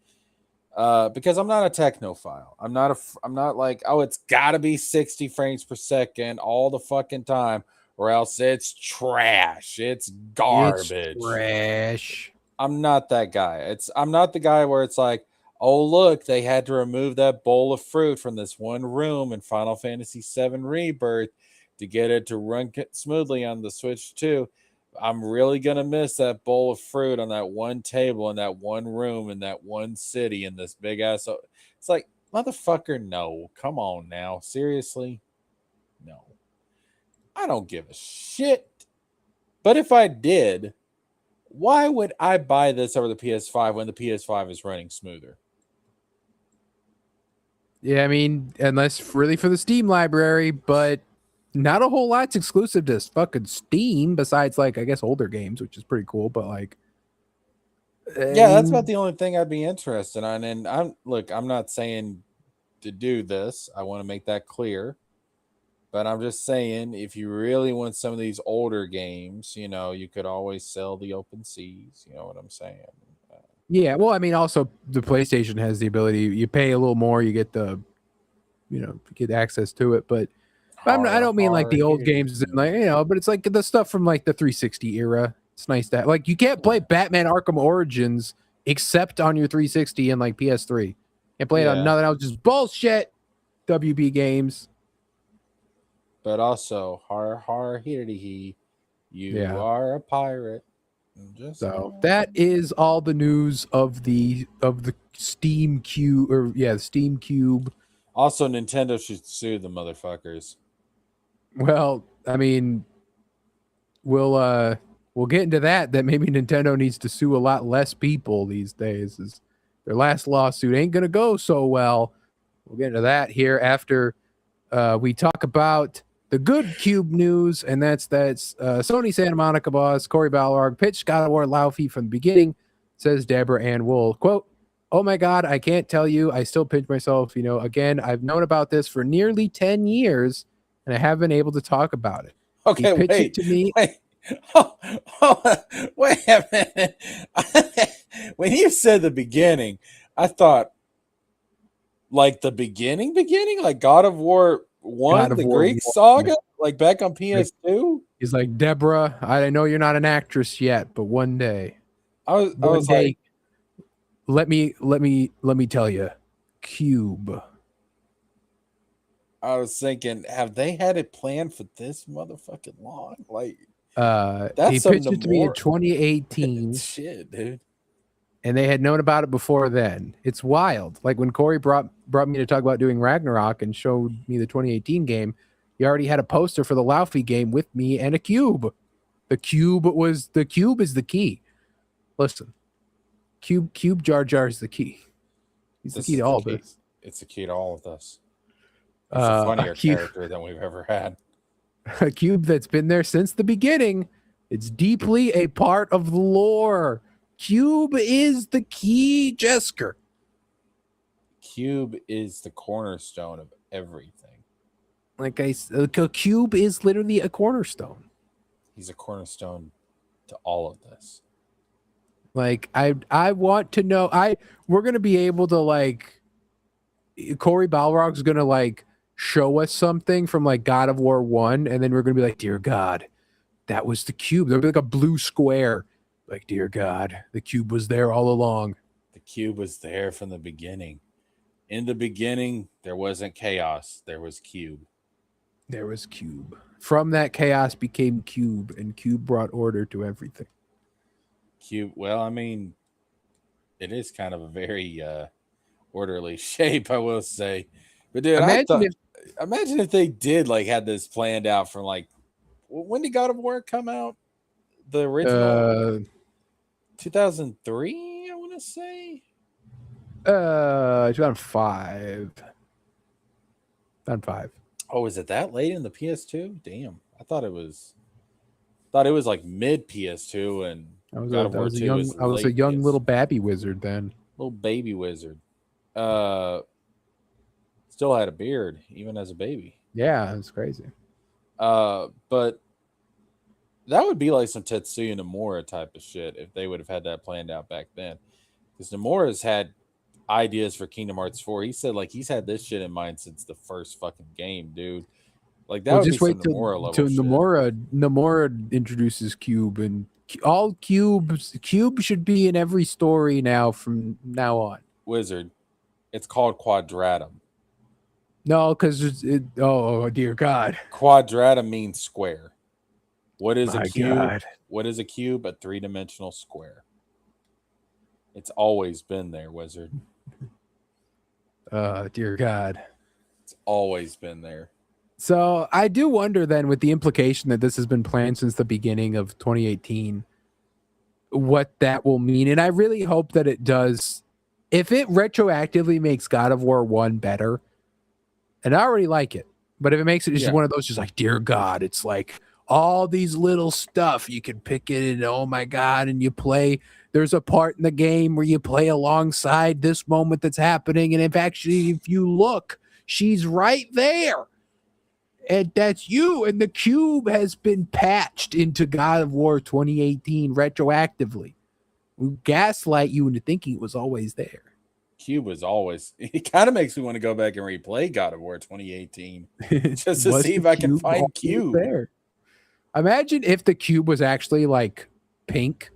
S2: because I'm not a technophile. I'm not like, oh, it's got to be 60 frames per second all the fucking time, or else it's trash. It's garbage.
S1: It's trash.
S2: I'm not that guy. I'm not the guy where it's like, oh, look, they had to remove that bowl of fruit from this one room in Final Fantasy VII Rebirth to get it to run smoothly on the Switch 2. I'm really going to miss that bowl of fruit on that one table in that one room in that one city in this big ass. It's like, motherfucker, no. Come on now. Seriously? No. I don't give a shit. But if I did, why would I buy this over the PS5 when the PS5 is running smoother?
S1: Yeah, I mean, unless really for the Steam library, but not a whole lot's exclusive to fucking Steam besides, like, I guess older games, which is pretty cool, but like,
S2: yeah, that's about the only thing I'd be interested in. And I'm not saying to do this. I want to make that clear. But I'm just saying, if you really want some of these older games, you could always sell the Open Seas. You know what I'm saying?
S1: Yeah, well, I mean, also the PlayStation has the ability. You pay a little more, you get get access to it. But I don't mean like the old games, like, but it's like the stuff from like the 360 era. It's nice that, like, you can't play Batman Arkham Origins except on your 360 and like PS3. Can't play it on nothing else. Just bullshit. WB games.
S2: But also, har he, you are a pirate.
S1: So that is all the news of the Steam Cube, the Steam Cube.
S2: Also, Nintendo should sue the motherfuckers.
S1: Well, I mean, we'll get into that. That maybe Nintendo needs to sue a lot less people these days. Is their last lawsuit ain't gonna go so well. We'll get into that here after we talk about the good Cube news, and that's Sony Santa Monica boss Cory Balrog pitched God of War Laufey from the beginning, says Deborah Ann Wool. Quote, "Oh my God, I can't tell you. I still pinch myself. Again, I've known about this for nearly 10 years, and I haven't been able to talk about it."
S2: Okay,
S1: he pitched it to me.
S2: Wait. Wait a minute. When you said the beginning, I thought like the beginning, like God of War 1, the Greek saga, like back on PS2.
S1: He's like, Deborah, I know you're not an actress yet, but one day,
S2: I was like,
S1: let me tell you, Cube.
S2: I was thinking, have they had it planned for this motherfucking long? Like,
S1: he pitched it to me in 2018.
S2: Shit, dude.
S1: And they had known about it before then. It's wild. Like when Corey brought me to talk about doing Ragnarok and showed me the 2018 game, he already had a poster for the Laufey game with me and a cube. The cube is the key. Listen, Cube Jar Jar is the key. He's the
S2: This
S1: key
S2: is
S1: to
S2: the
S1: all
S2: key.
S1: this.
S2: It's the key to all of this. He's a funnier
S1: Cube,
S2: character than we've ever had.
S1: a cube that's been there since the beginning. It's deeply a part of the lore. Cube is the key, Jesker.
S2: Cube is the cornerstone of everything.
S1: Like a cube is literally a cornerstone.
S2: He's a cornerstone to all of this.
S1: Like I want to know. We're gonna be able to like. Corey Balrog's gonna like show us something from like God of War 1, and then we're gonna be like, dear God, that was the cube. There'll be like a blue square. Like, dear God, the cube was there all along.
S2: The cube was there from the beginning. In the beginning, there wasn't chaos. There was cube.
S1: There was cube. From that chaos became cube, and cube brought order to everything.
S2: Cube. Well, I mean, it is kind of a very orderly shape, I will say. But dude, imagine if they did like had this planned out from like when did God of War come out? The original 2003, I want to say.
S1: 2005. 2005.
S2: Oh, is it that late in the PS2? Damn, I thought it was like mid PS2 and
S1: I was a young little babby wizard then.
S2: Little baby wizard. Still had a beard even as a baby.
S1: Yeah, it's crazy.
S2: But that would be like some Tetsuya Nomura type of shit if they would have had that planned out back then. Because Nomura's had ideas for Kingdom Hearts 4. He said like he's had this shit in mind since the first fucking game, dude. Like that would
S1: just
S2: be
S1: wait
S2: some Nomura level
S1: till
S2: shit.
S1: Nomura introduces Cube, and all Cube should be in every story now from now on.
S2: Wizard. It's called Quadratum.
S1: No, because oh dear God.
S2: Quadratum means square. What is
S1: My
S2: a cube?
S1: God.
S2: What is a cube? A three-dimensional square. It's always been there, Wizard.
S1: Dear God.
S2: It's always been there.
S1: So I do wonder then, with the implication that this has been planned since the beginning of 2018, what that will mean. And I really hope that it does. If it retroactively makes God of War 1 better, and I already like it, but if it makes it just one of those, just like, dear God, it's like all these little stuff, you can pick it and oh my God, and you play. There's a part in the game where you play alongside this moment that's happening. And if you look, she's right there. And that's you. And the cube has been patched into God of War 2018 retroactively. We gaslight you into thinking it was always there.
S2: Cube was always. It kind of makes me want to go back and replay God of War 2018 just to see if I can find Cube
S1: there. Imagine if the cube was actually like pink,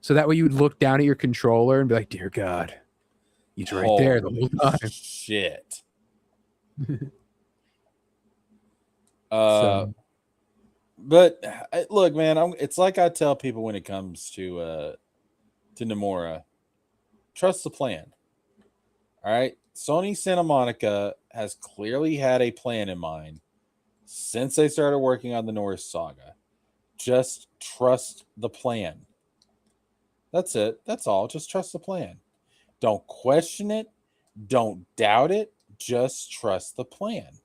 S1: so that way you would look down at your controller and be like, "Dear God, he's right there the whole time."
S2: Shit. But look, man, it's like I tell people when it comes to Nomura, trust the plan. All right, Sony Santa Monica has clearly had a plan in mind since they started working on the Norse saga. Just trust the plan. That's it. That's all. Just trust the plan. Don't question it. Don't doubt it. Just trust the plan.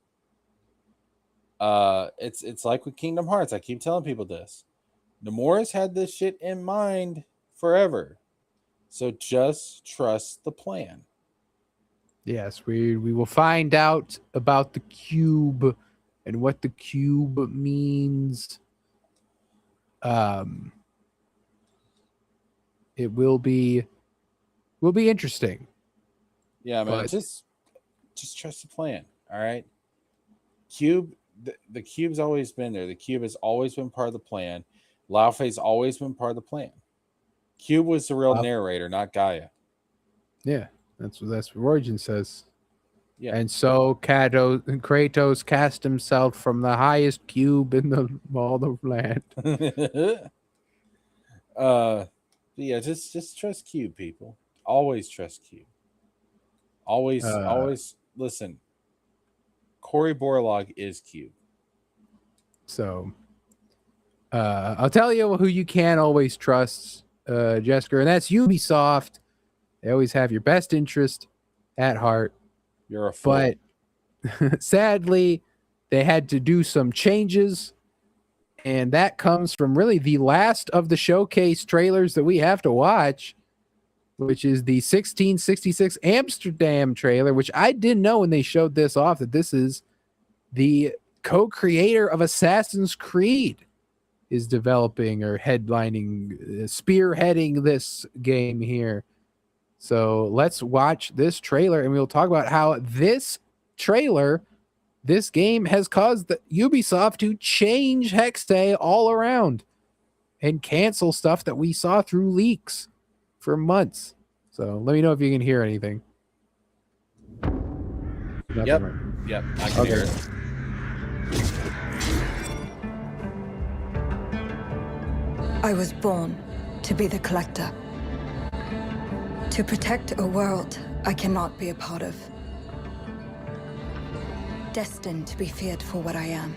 S2: It's like with Kingdom Hearts. I keep telling people this. Nomura's had this shit in mind forever. So just trust the plan.
S1: Yes, we will find out about the cube and what the cube means. It will be interesting.
S2: Yeah, man. Just trust the plan. All right. Cube. The cube's always been there. The cube has always been part of the plan. Lao Fei's always been part of the plan. Cube was the real narrator, not Gaia.
S1: Yeah, that's what Origin says.
S2: Yeah.
S1: And so Kratos cast himself from the highest cube in all the land.
S2: Yeah, just trust Cube, people. Always trust Cube. Always listen. Cory Borlaug is Cube.
S1: So I'll tell you who you can always trust, Jesker, and that's Ubisoft. They always have your best interest at heart.
S2: You're a fool.
S1: But sadly, they had to do some changes. And that comes from really the last of the showcase trailers that we have to watch, which is the 1666 Amsterdam trailer, which I didn't know when they showed this off that this is the co-creator of Assassin's Creed is developing or headlining, spearheading this game here. So let's watch this trailer and we'll talk about how this trailer, this game has caused the Ubisoft to change Hextay all around and cancel stuff that we saw through leaks for months. So let me know if you can hear anything. Nothing
S2: Yep.
S1: right.
S2: Yep. I can hear it.
S3: I was born to be the collector. To protect a world I cannot be a part of. Destined to be feared for what I am.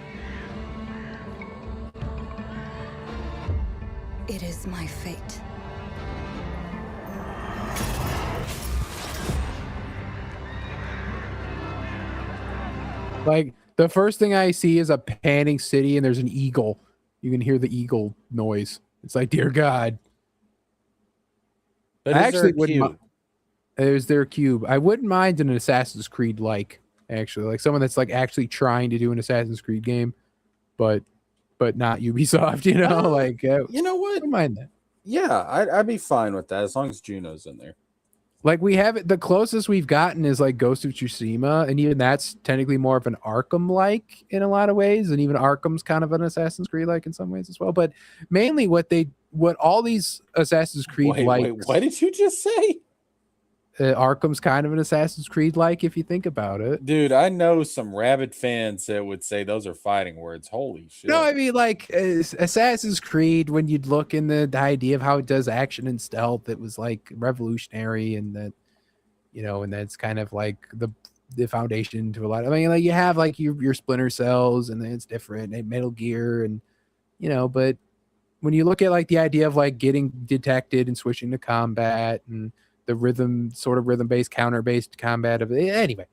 S3: It is my fate.
S1: Like the first thing I see is a panning city and there's an eagle. You can hear the eagle noise. It's like, dear God.
S2: But
S1: I
S2: is there
S1: actually
S2: a
S1: wouldn't
S2: cube?
S1: There's their cube. I wouldn't mind an Assassin's Creed actually, like someone that's like actually trying to do an Assassin's Creed game, but not Ubisoft, you know, like
S2: You know
S1: I
S2: what?
S1: wouldn't mind that.
S2: Yeah, I'd be fine with that as long as Juno's in there.
S1: Like we have it, the closest we've gotten is like Ghost of Tsushima, and even that's technically more of an Arkham like in a lot of ways, and even Arkham's kind of an Assassin's Creed like in some ways as well. But mainly what all these Assassin's Creed
S2: Wait, what did you just say?
S1: Arkham's kind of an Assassin's Creed like if you think about it.
S2: Dude, I know some rabid fans that would say those are fighting words. Holy shit.
S1: No, I mean like Assassin's Creed. When you'd look in the idea of how it does action and stealth, it was like revolutionary, and that and that's kind of like the foundation to a lot. I mean, like you have like your Splinter Cells, and then it's different, and Metal Gear, and but when you look at like the idea of like getting detected and switching to combat and the rhythm-based, counter-based combat of it. Anyway.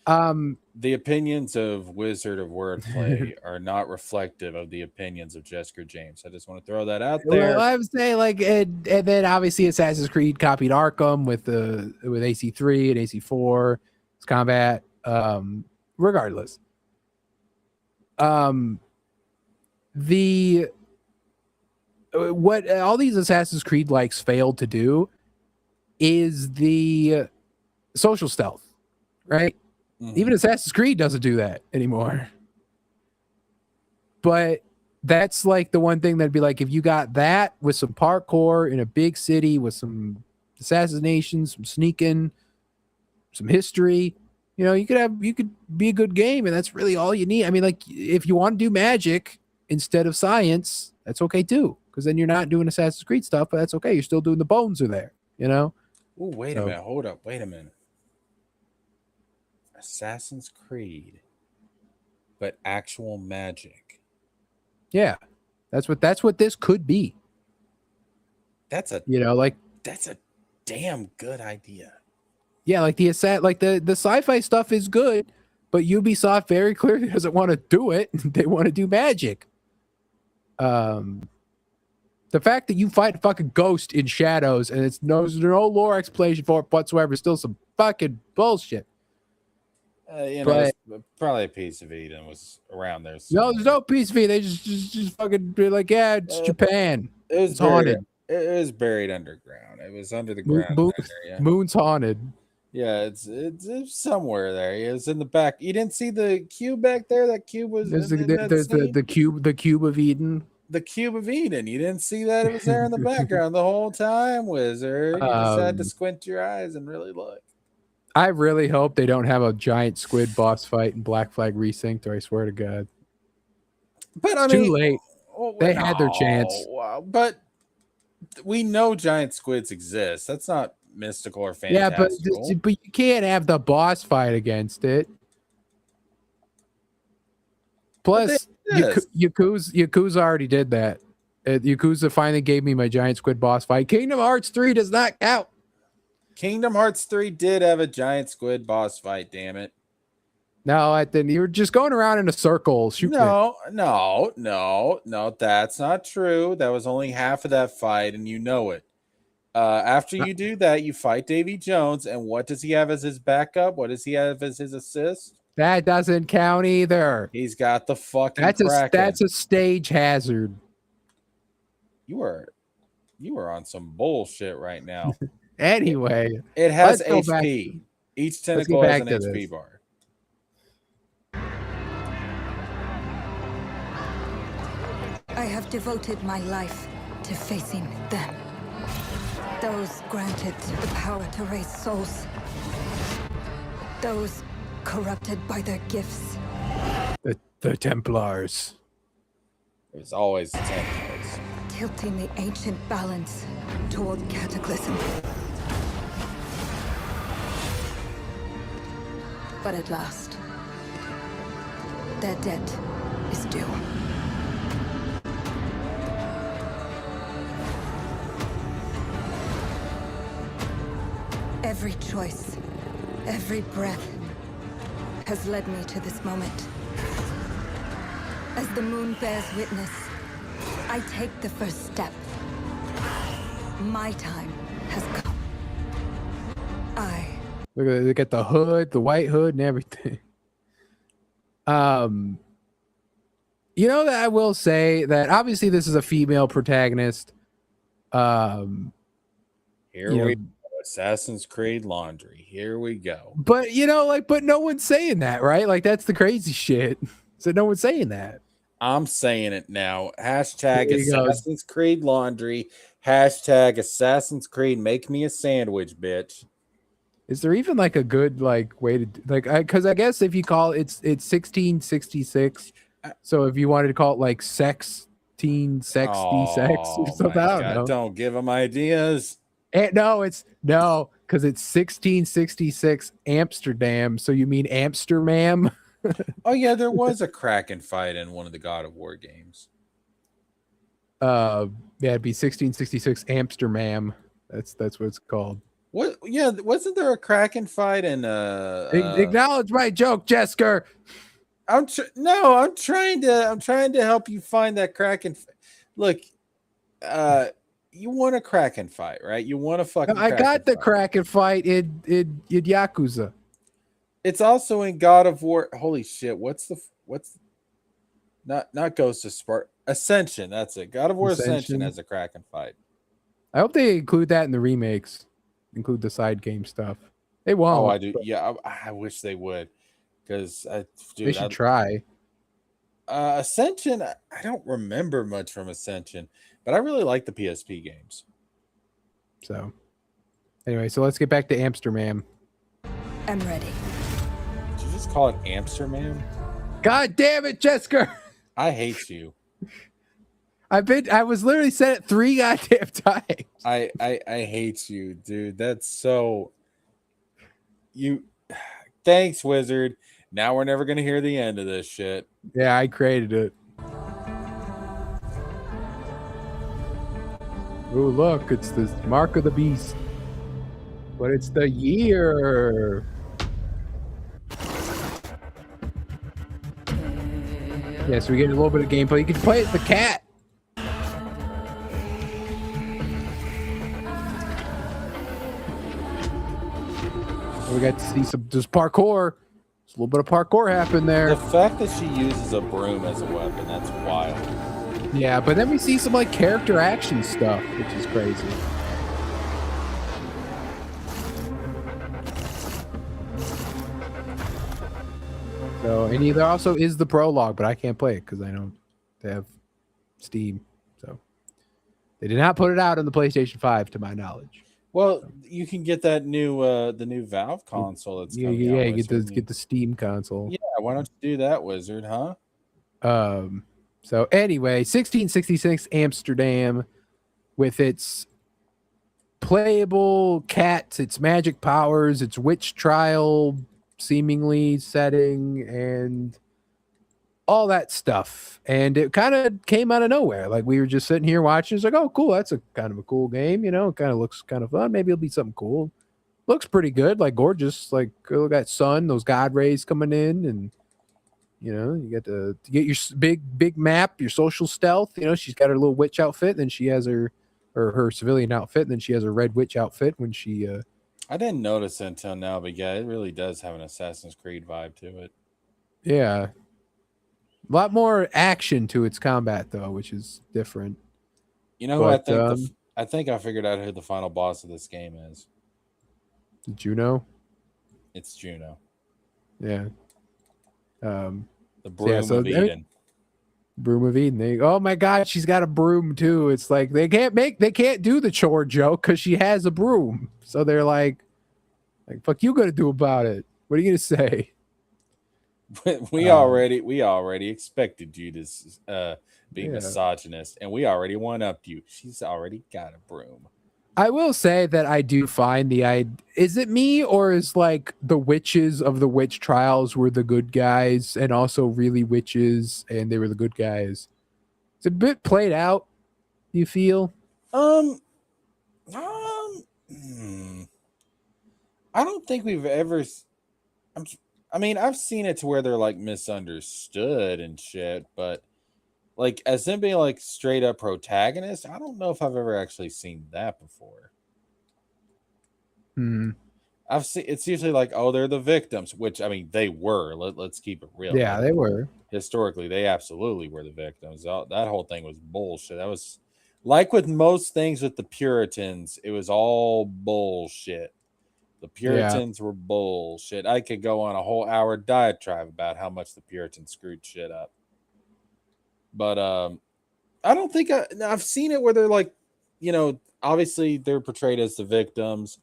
S2: The opinions of Wizard of Wordplay are not reflective of the opinions of Jessica James. I just want to throw that out there.
S1: Well, I would say like, and then obviously Assassin's Creed copied Arkham with AC3 and AC4, it's combat. Regardless, what all these Assassin's Creed likes failed to do is the social stealth, right?
S2: Mhm.
S1: Even Assassin's Creed doesn't do that anymore. But that's like the one thing that'd be like, if you got that with some parkour in a big city with some assassinations, some sneaking, some history, you could be a good game, and that's really all you need. I mean, like if you want to do magic instead of science, that's okay too, because then you're not doing Assassin's Creed stuff, but that's okay. You're still doing the bones are there,
S2: Ooh, wait a minute. Hold up. Wait a minute. Assassin's Creed, but actual magic.
S1: Yeah, that's what this could be.
S2: That's a damn good idea.
S1: Yeah, like the sci-fi stuff is good, but Ubisoft very clearly doesn't want to do it. They want to do magic. The fact that you fight a fucking ghost in Shadows and there's no lore explanation for it whatsoever is still some fucking bullshit.
S2: But, probably a piece of Eden was around there.
S1: No, there's no piece of it. They just fucking be like, yeah, it's Japan.
S2: It's
S1: haunted.
S2: It was buried underground. It was under the ground.
S1: Moon's haunted.
S2: Yeah, it's somewhere there. It was in the back. You didn't see the cube back there? That cube was
S1: the cube of Eden.
S2: The cube of Eden. You didn't see that? It was there in the background the whole time, Wizard. You just had to squint your eyes and really look.
S1: I really hope they don't have a giant squid boss fight in Black Flag Resynced, or I swear to God.
S2: But I
S1: mean, too late. They had their chance.
S2: But we know giant squids exist. That's not mystical or fantastical.
S1: Yeah, but you can't have the boss fight against it. Plus, Yakuza already did that. Yakuza finally gave me my giant squid boss fight. Kingdom Hearts 3 does not count.
S2: Kingdom Hearts 3 did have a giant squid boss fight, damn it.
S1: No, I didn't. You were just going around in a circle shooting.
S2: No, that's not true. That was only half of that fight, and you know it. After you do that, you fight Davy Jones, and what does he have as his backup? What does he have as his assist?
S1: That doesn't count either.
S2: He's got the fucking
S1: That's a stage hazard.
S2: You are on some bullshit right now.
S1: Anyway,
S2: It has
S1: let's go
S2: HP. Each
S1: get
S2: tentacle has
S1: back
S2: an
S1: to
S2: HP
S1: this.
S2: bar.
S3: I have devoted my life to facing them. Those granted the power to raise souls. Those corrupted by their gifts.
S1: The Templars.
S2: It was always the Templars.
S3: Tilting the ancient balance toward cataclysm. But at last, their debt is due. Every choice, every breath has led me to this moment. As the moon bears witness, I take the first step. My time has come.
S1: Look at the hood, the white hood, and everything. You know that I will say that obviously this is a female protagonist.
S2: Here we go. Assassin's Creed laundry. Here we go.
S1: But but no one's saying that, right? Like that's the crazy shit. So no one's saying that.
S2: I'm saying it now. Hashtag
S1: There you go.
S2: Assassin's Creed laundry. Hashtag Assassin's Creed make me a sandwich, bitch.
S1: Is there even like a good like way to because I guess if you call it's 1666. So if you wanted to call it like sex sex or something, I don't know.
S2: Don't give them ideas.
S1: No, because it's 1666 Amsterdam. So you mean Amsterdam?
S2: Oh yeah, there was a Kraken fight in one of the God of War games.
S1: Yeah, it'd be 1666 Amsterdam. That's what it's called.
S2: What? Yeah, wasn't there a Kraken fight in?
S1: Acknowledge my joke, Jesker.
S2: I'm trying to help you find that Kraken. Look, you want a Kraken fight, right? You want a fucking.
S1: I got the Kraken fight in Yakuza.
S2: It's also in God of War. Holy shit! What's not Ghost of Sparta? Ascension. That's it. God of War Ascension has a Kraken fight.
S1: I hope they include that in the remakes. Include the side game stuff. They won't.
S2: Oh, I do. Yeah, I wish they would, because
S1: they should try.
S2: Ascension. I don't remember much from Ascension, but I really like the PSP games.
S1: So, anyway, so let's get back to Amsterdam.
S3: I'm ready.
S2: Did you just call it Amsterdam?
S1: God damn it, Jesker!
S2: I hate you.
S1: I was literally said it 3 goddamn times.
S2: I hate you, dude. That's so. Thanks, Wizard. Now we're never gonna hear the end of this shit.
S1: Yeah, I created it. Oh, look, it's the mark of the beast. But it's the year. Yeah, so we get a little bit of gameplay. You can play it the cat. We got to see just parkour. There's a little bit of parkour happen there.
S2: The fact that she uses a broom as a weapon, that's wild.
S1: Yeah, but then we see some like character action stuff, which is crazy. So, and there also is the prologue, but I can't play it because I don't have Steam. So they did not put it out on the PlayStation 5, to my knowledge.
S2: Well, you can get that new the new Valve console. That's
S1: you get the Steam console.
S2: Yeah, why don't you do that, Wizard? Huh?
S1: So anyway, 1666 Amsterdam, with its playable cats, its magic powers, its witch trial seemingly setting, and all that stuff. And it kind of came out of nowhere. Like we were just sitting here watching. It's like, oh, cool. That's a kind of a cool game. You know, it kind of looks kind of fun. Maybe it'll be something cool. looks pretty good, like gorgeous, like look at that sun, those god rays coming in, and you get to get your big map, your social stealth. She's got her little witch outfit, then she has her civilian outfit, and then she has her red witch outfit when she.
S2: I didn't notice it until now, but yeah, it really does have an Assassin's Creed vibe to it.
S1: Yeah, a lot more action to its combat though, which is different.
S2: You know who I think? I think I figured out who the final boss of this game is.
S1: Juno.
S2: It's Juno.
S1: Yeah.
S2: The broom of Eden.
S1: Broom of Eden. Oh my God, she's got a broom too. It's like they can't do the chore joke because she has a broom. So they're like, fuck you gonna do about it? What are you gonna say?
S2: We already expected you to be misogynist, and we already one-upped you. She's already got a broom.
S1: I will say that I do find is it me, or is like the witches of the witch trials were the good guys and also really witches and they were the good guys? It's a bit played out, you feel?
S2: I don't think we've ever. I mean, I've seen it to where they're like misunderstood and shit, but like as them being like straight up protagonists, I don't know if I've ever actually seen that before. I've seen it's usually like, oh, they're the victims, which I mean they were. Let's keep it real.
S1: Yeah, they were.
S2: Historically, they absolutely were the victims. That whole thing was bullshit. That was like with most things with the Puritans, it was all bullshit. The Puritans were bullshit. I could go on a whole hour diatribe about how much the Puritans screwed shit up. But I don't think I've seen it where they're like, obviously they're portrayed as the victims.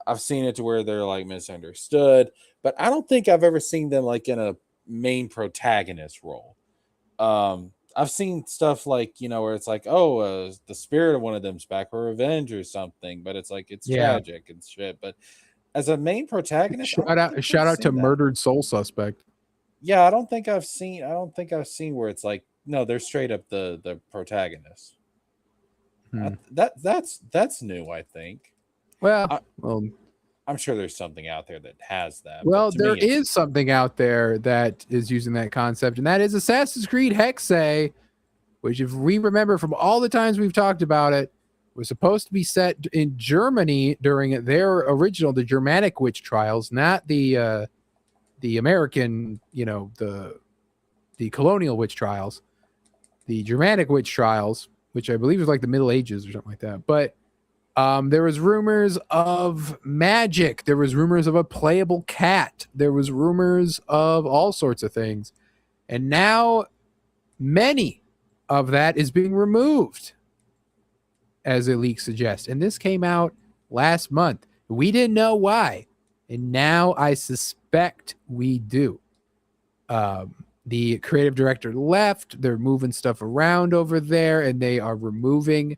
S2: I've seen it to where they're like misunderstood, but I don't think I've ever seen them like in a main protagonist role. I've seen stuff like, where it's like, oh, the spirit of one of them's back for revenge or something, but it's like, it's tragic and shit. But as a main protagonist,
S1: shout out to Murdered Soul Suspect.
S2: Yeah, I don't think I've seen where it's like, no, they're straight up the protagonist. That's new, I think.
S1: Well,
S2: I'm sure there's something out there that has that.
S1: Well, there is something out there that is using that concept, and that is Assassin's Creed Hexe, which, if we remember from all the times we've talked about it, was supposed to be set in Germany during the Germanic witch trials, not the American, the colonial witch trials, the Germanic witch trials, which I believe was like the Middle Ages or something like that. But there was rumors of magic. There was rumors of a playable cat. There was rumors of all sorts of things. And now many of that is being removed, as a leak suggests. And this came out last month. We didn't know why. And now I suspect we do. The creative director left. They're moving stuff around over there, and they are removing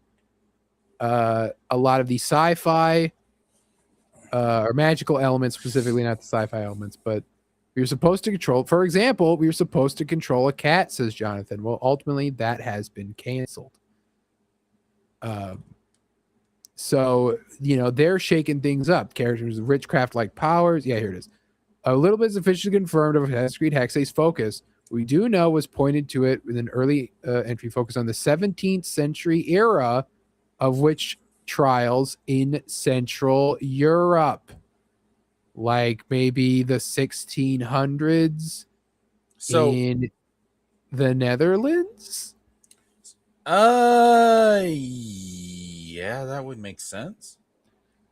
S1: a lot of the sci-fi or magical elements, specifically not the sci-fi elements, but we were supposed to control, for example, we were supposed to control a cat, says Jonathan. Well, ultimately that has been canceled. So, they're shaking things up. Characters with witchcraft-like powers. Yeah, here it is. A little bit is officially confirmed of Assassin's Creed Hexe's focus. We do know was pointed to it with an early entry focus on the 17th century era of witch trials in Central Europe, like maybe the 1600s in the Netherlands.
S2: Yeah, that would make sense.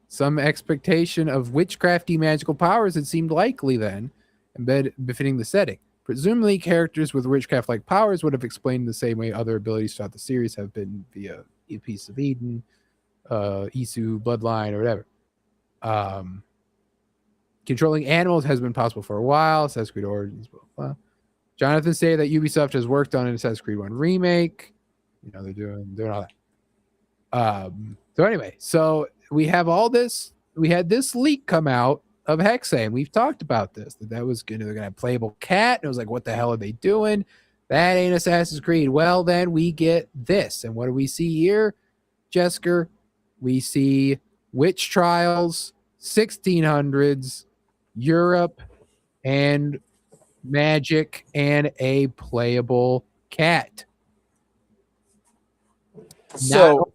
S1: Some expectation of witchcrafty magical powers, it seemed likely then, befitting the setting. Presumably, characters with witchcraft-like powers would have explained the same way other abilities throughout the series have been via A Piece of Eden, Isu, Bloodline, or whatever. Controlling animals has been possible for a while. Assassin's Creed Origins, blah, blah. Jonathan said that Ubisoft has worked on an Assassin's Creed 1 remake. They're doing all that. So anyway, so we have all this. We had this leak come out of Hexe, and we've talked about this. They're gonna have playable cat. And it was like, what the hell are they doing? That ain't Assassin's Creed. Well, then we get this, and what do we see here, Jesker? We see witch trials 1600s, Europe, and magic, and a playable cat.
S2: So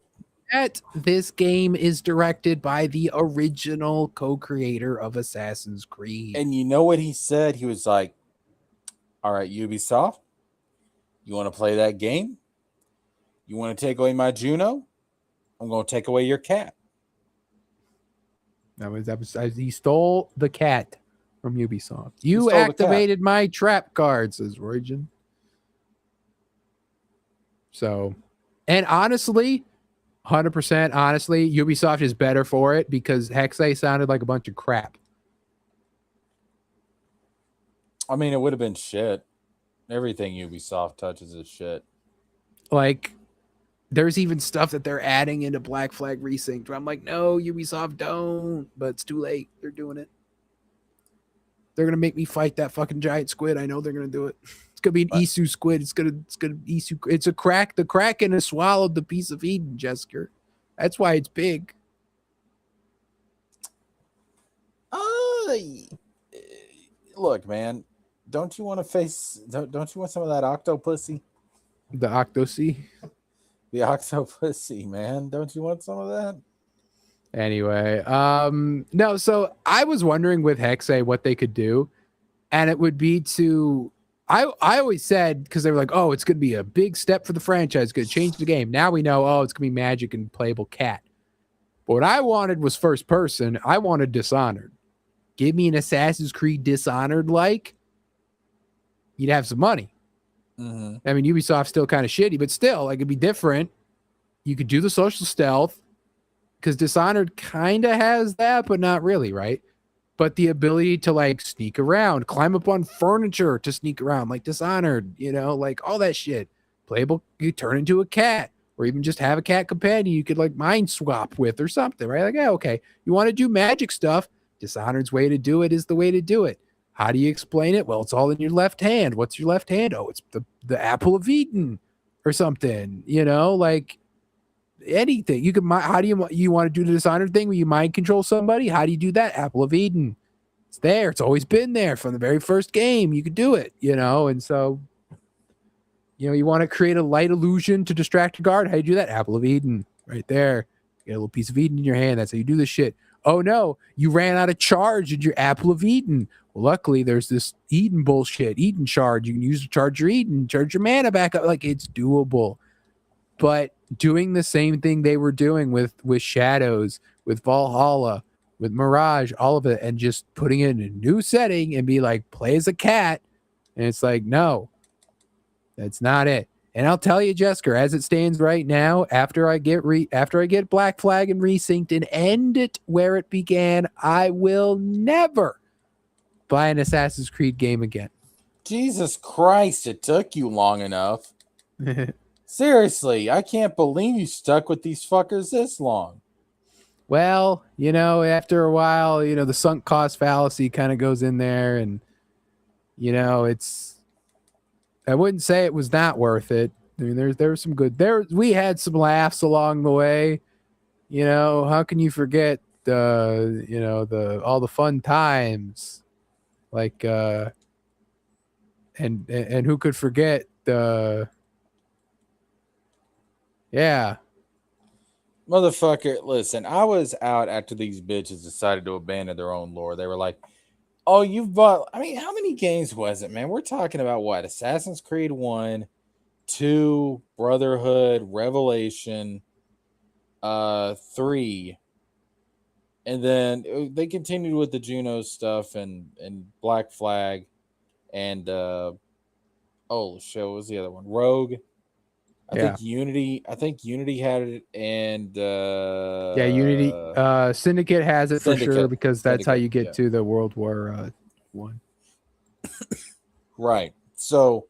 S1: That this game is directed by the original co-creator of Assassin's Creed.
S2: and you know what he said? He was like, all right, Ubisoft, you want to play that game? You want to take away my Juno? I'm going to take away your cat.
S1: He stole the cat from Ubisoft.
S2: stole
S1: You
S2: the cat.
S1: activated my trap card, says Origin. So, and honestly, 100% honestly, Ubisoft is better for it because Hexe sounded like a bunch of crap.
S2: I mean, it would have been shit. Everything Ubisoft touches is shit.
S1: Like, there's even stuff that they're adding into Black Flag Resynced where I'm like, no, Ubisoft, don't. But it's too late. They're doing it. They're gonna make me fight that fucking giant squid. I know they're gonna do it. It's gonna be an Isu squid. It's gonna Isu. It's a crack. The Kraken has swallowed the piece of Eden, Jesker. That's why it's big.
S2: Look, man, don't you want to face? Don't you want some of that octopussy?
S1: The Octosea.
S2: The octopussy, man. Don't you want some of that?
S1: Anyway, no, so I was wondering with Hexe what they could do, and it would be to I always said, because they were like, oh, it's gonna be a big step for the franchise, it's gonna change the game. Now we know, oh, it's gonna be magic and playable cat. But what I wanted was first person. I wanted Dishonored. Give me an Assassin's Creed Dishonored like, you'd have some money.
S2: Mm-hmm.
S1: I mean, Ubisoft's still kind of shitty, but still, like, it'd be different. You could do the social stealth, because Dishonored kind of has that, but not really, right? But the ability to, like, sneak around, climb up on furniture to sneak around, like Dishonored, you know, like all that shit. Playable, you turn into a cat, or even just have a cat companion you could, like, mind swap with or something, right? Like, yeah, okay. You want to do magic stuff, Dishonored's way to do it is the way to do it. How do you explain it? Well, it's all in your left hand. What's your left hand? Oh, it's the apple of Eden or something, you know, like anything. You can, how do you want to do the Dishonored thing where you mind control somebody? How do you do that? Apple of Eden. It's there. It's always been there from the very first game. You could do it, you know, and so, you know, you want to create a light illusion to distract your guard. How do you do that? Apple of Eden right there. You get a little piece of Eden in your hand. That's how you do this shit. Oh no, you ran out of charge in your Apple of Eden. Well, luckily there's this Eden bullshit, Eden charge. You can use to charge your Eden, charge your mana back up. Like, it's doable. But doing the same thing they were doing with Shadows, with Valhalla, with Mirage, all of it, and just putting it in a new setting and be like, play as a cat. And it's like, no, that's not it. And I'll tell you, Jesker, as it stands right now, after I get Black Flag and Resynced and end it where it began, I will never buy an Assassin's Creed game again.
S2: Jesus Christ, it took you long enough. Seriously, I can't believe you stuck with these fuckers this long.
S1: Well, you know, after a while, you know, the sunk cost fallacy kind of goes in there, and, you know, I wouldn't say it was not worth it. I mean, there was some good we had some laughs along the way. You know, how can you forget all the fun times? Like and who could forget yeah.
S2: Motherfucker, listen, I was out after these bitches decided to abandon their own lore. They were like, oh, you've bought, I mean, how many games was it, man? We're talking about what? Assassin's Creed 1, 2, Brotherhood, Revelation, 3. And then they continued with the Juno stuff and Black Flag and oh shit, what was the other one? Rogue. I think Unity had it, and
S1: Unity Syndicate has it for sure, because that's how you get to the World War I.
S2: Right. So,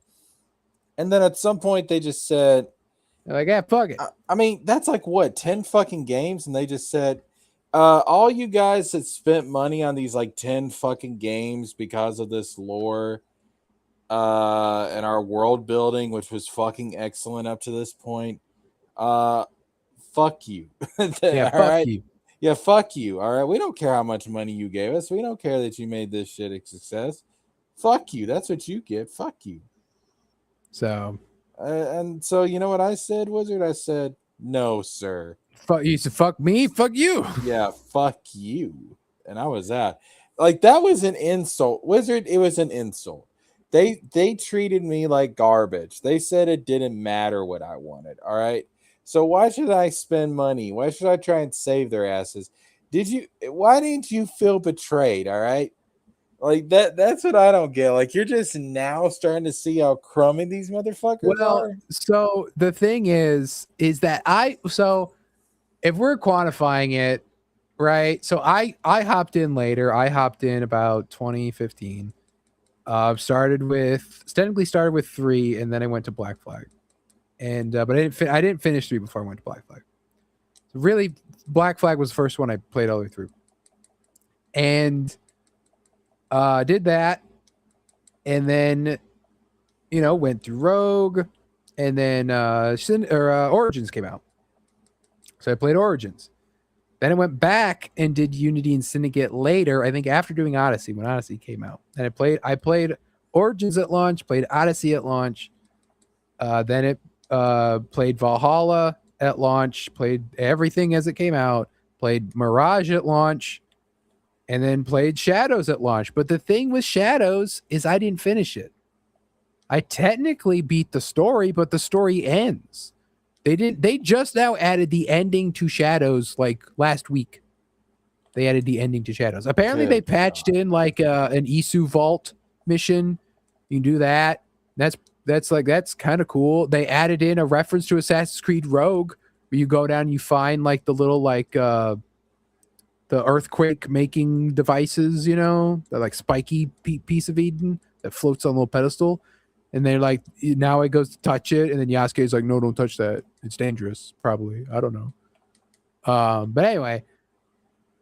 S2: and then at some point they just said,
S1: they're like, yeah, fuck it.
S2: I mean, that's like what, 10 fucking games, and they just said, all you guys that spent money on these like 10 fucking games because of this lore and our world building, which was fucking excellent up to this point, fuck you.
S1: Yeah, fuck you.
S2: Yeah, fuck you. All right. We don't care how much money you gave us. We don't care that you made this shit a success. Fuck you. That's what you get. Fuck you.
S1: So
S2: And so, you know what I said, Wizard? I said, no, sir.
S1: fuck you. Said fuck me. Fuck you.
S2: Yeah, fuck you. And I was out. Like, that was an insult. Wizard, it was an insult. They treated me like garbage. They said it didn't matter what I wanted. All right. So why should I spend money? Why should I try and save their asses? Why didn't you feel betrayed? All right. Like that's what I don't get. Like, you're just now starting to see how crummy these motherfuckers are.
S1: So the thing is that if we're quantifying it, right? So I hopped in later. I hopped in about 2015. Technically started with 3, and then I went to Black Flag. And but I didn't finish 3 before I went to Black Flag. So really, Black Flag was the first one I played all the way through. And did that, and then went through Rogue, and then Origins came out. So I played Origins. Then I went back and did Unity and Syndicate later, I think after doing Odyssey, when Odyssey came out. And I played Origins at launch, played Odyssey at launch. Then it played Valhalla at launch, played everything as it came out, played Mirage at launch, and then played Shadows at launch. But the thing with Shadows is I didn't finish it. I technically beat the story, but the story ends. They just now added the ending to Shadows like last week. They added the ending to Shadows. Apparently they patched in like an Isu Vault mission. You can do that. That's kind of cool. They added in a reference to Assassin's Creed Rogue, where you go down and you find like the little the earthquake making devices, the like spiky piece of Eden that floats on a little pedestal. And they're like, now it goes to touch it, and then Yasuke is like, no, don't touch that. It's dangerous, probably. I don't know. But anyway,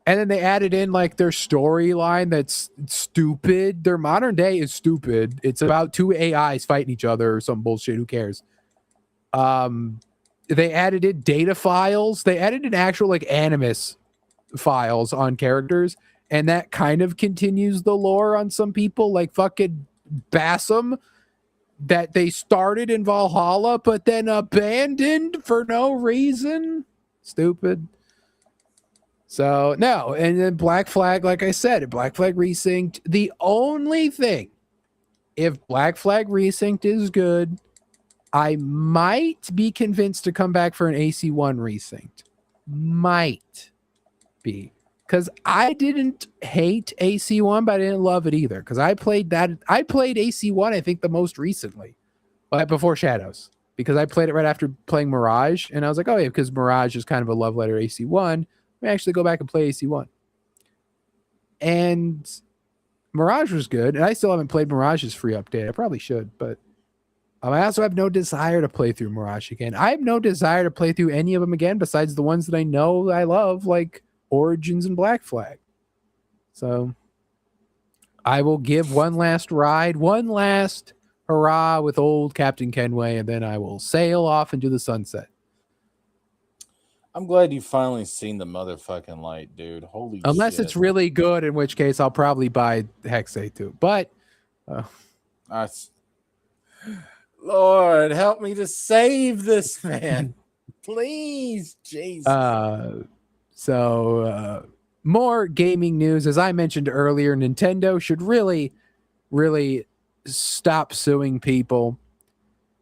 S1: and then they added in like their storyline that's stupid. Their modern day is stupid. It's about 2 AIs fighting each other or some bullshit. Who cares? They added in data files. They added in actual like Animus files on characters, and that kind of continues the lore on some people, like fucking Bassam, that they started in Valhalla but then abandoned for no reason. Stupid. So no, and then Black Flag, like I said, Black Flag Resynced. The only thing, if Black Flag Resynced is good, I might be convinced to come back for an AC1 Resynced. Might be. Because I didn't hate AC1, but I didn't love it either. Because I played AC1, I think, the most recently, but before Shadows. Because I played it right after playing Mirage, and I was like, oh yeah, because Mirage is kind of a love letter to AC1. Let me actually go back and play AC1. And Mirage was good, and I still haven't played Mirage's free update. I probably should, but I also have no desire to play through Mirage again. I have no desire to play through any of them again besides the ones that I know I love, like Origins and Black Flag. So I will give one last ride, one last hurrah with old Captain Kenway, and then I will sail off into the sunset.
S2: I'm glad you finally seen the motherfucking light, dude. Holy
S1: Unless
S2: shit.
S1: it's really good, in which case I'll probably buy Hexay too. But
S2: Lord, help me to save this man. Please, Jesus.
S1: So more gaming news. As I mentioned earlier, Nintendo should really, really stop suing people.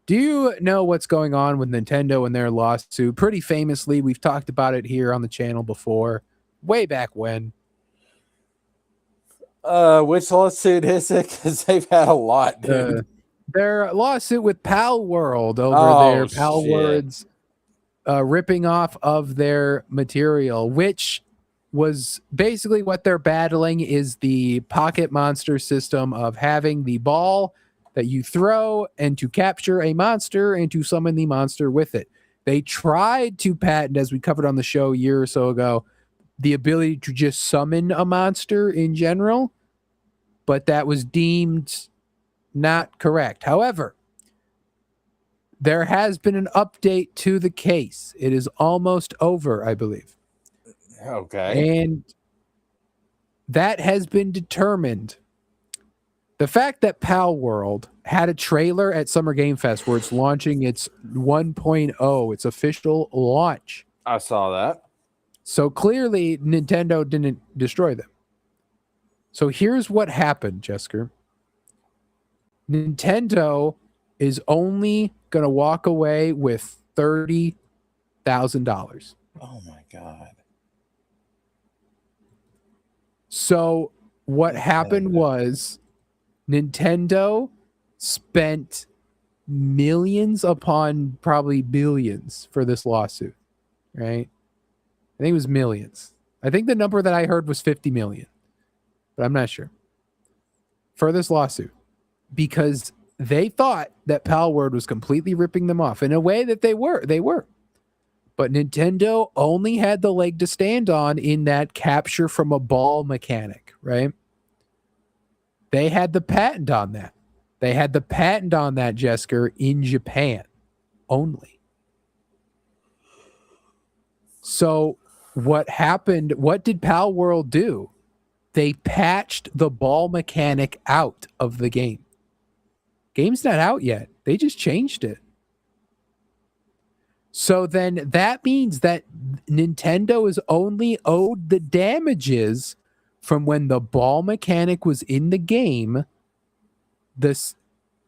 S1: Do you know what's going on with Nintendo and their lawsuit? Pretty famously, we've talked about it here on the channel before, way back when.
S2: Which lawsuit is it? Because they've had a lot, dude.
S1: Their lawsuit with Pal World over their Pal Words ripping off of their material, which was basically what they're battling is the Pocket Monster system of having the ball that you throw and to capture a monster and to summon the monster with it. They tried to patent, as we covered on the show a year or so ago, the ability to just summon a monster in general, but that was deemed not correct. However, there has been an update to the case. It is almost over, I believe.
S2: Okay.
S1: And that has been determined. The fact that Pal World had a trailer at Summer Game Fest where it's launching its 1.0, its official launch.
S2: I saw that.
S1: So clearly Nintendo didn't destroy them. So here's what happened, Jesker. Nintendo is only going to walk away with $30,000.
S2: Oh my god.
S1: So what happened was Nintendo spent millions upon probably billions for this lawsuit, right? I think it was millions. I think the number that I heard was 50 million, but I'm not sure. For this lawsuit, because they thought that Palworld was completely ripping them off in a way that they were. But Nintendo only had the leg to stand on in that capture from a ball mechanic, right? They had the patent on that. They had the patent on that, Jesker, in Japan only. So what happened? What did Palworld do? They patched the ball mechanic out of the game. Game's not out yet. They just changed it. So then that means that Nintendo is only owed the damages from when the ball mechanic was in the game,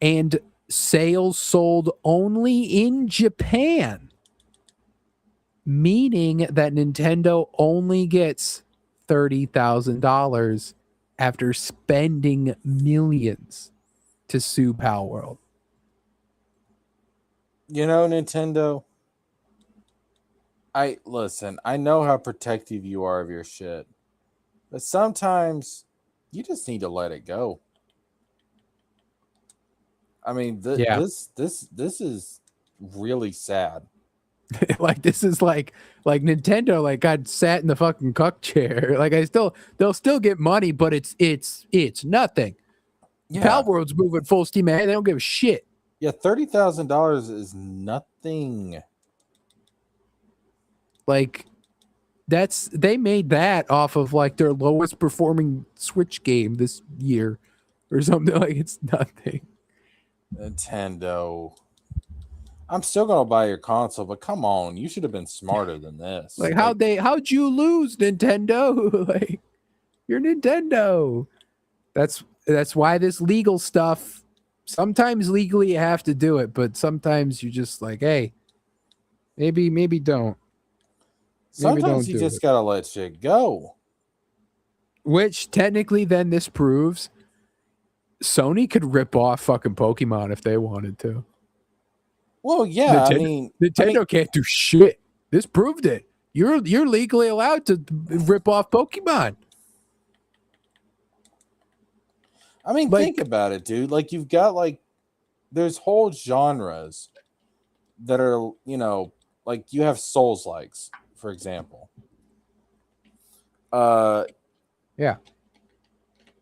S1: and sales sold only in Japan, meaning that Nintendo only gets $30,000 after spending millions to sue Palworld.
S2: You know, Nintendo, I know how protective you are of your shit, but sometimes you just need to let it go. I mean, this is really sad.
S1: Like this is like Nintendo like got sat in the fucking cuck chair. Like they'll still get money, but it's nothing.
S2: Yeah.
S1: Palworld's moving full steam ahead. They don't give a shit.
S2: Yeah, $30,000 is nothing.
S1: Like they made that off of like their lowest performing Switch game this year or something. Like it's nothing.
S2: Nintendo, I'm still gonna buy your console, but come on, you should have been smarter than this.
S1: Like how'd you lose, Nintendo? Like you're Nintendo. That's why this legal stuff. Sometimes legally you have to do it, but sometimes you just like, hey, maybe don't.
S2: Sometimes you just gotta let shit go.
S1: Which technically then this proves Sony could rip off fucking Pokemon if they wanted to.
S2: Well, yeah,
S1: Nintendo can't do shit. This proved it. You're legally allowed to rip off Pokemon.
S2: I mean, think about it, dude. Like you've got there's whole genres that are, like you have Souls likes, for example.
S1: Yeah.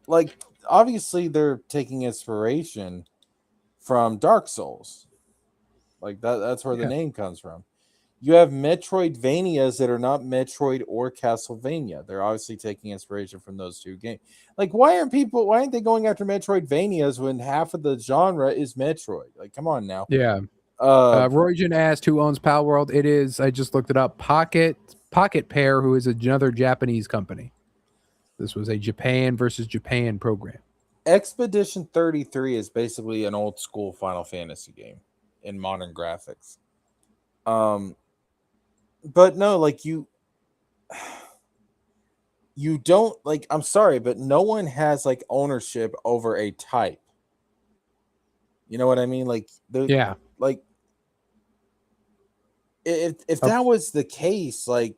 S2: Like obviously they're taking inspiration from Dark Souls. Like that's where the name comes from. You have Metroidvanias that are not Metroid or Castlevania. They're obviously taking inspiration from those two games. Like, why aren't they going after Metroidvanias when half of the genre is Metroid? Like, come on now.
S1: Yeah. Roygen asked who owns Palworld. It is, I just looked it up, Pocket Pair, who is another Japanese company. This was a Japan versus Japan program.
S2: Expedition 33 is basically an old school Final Fantasy game in modern graphics. But no, like you don't like, I'm sorry, but no one has like ownership over a type. You know what I mean? Like, like if that was the case, like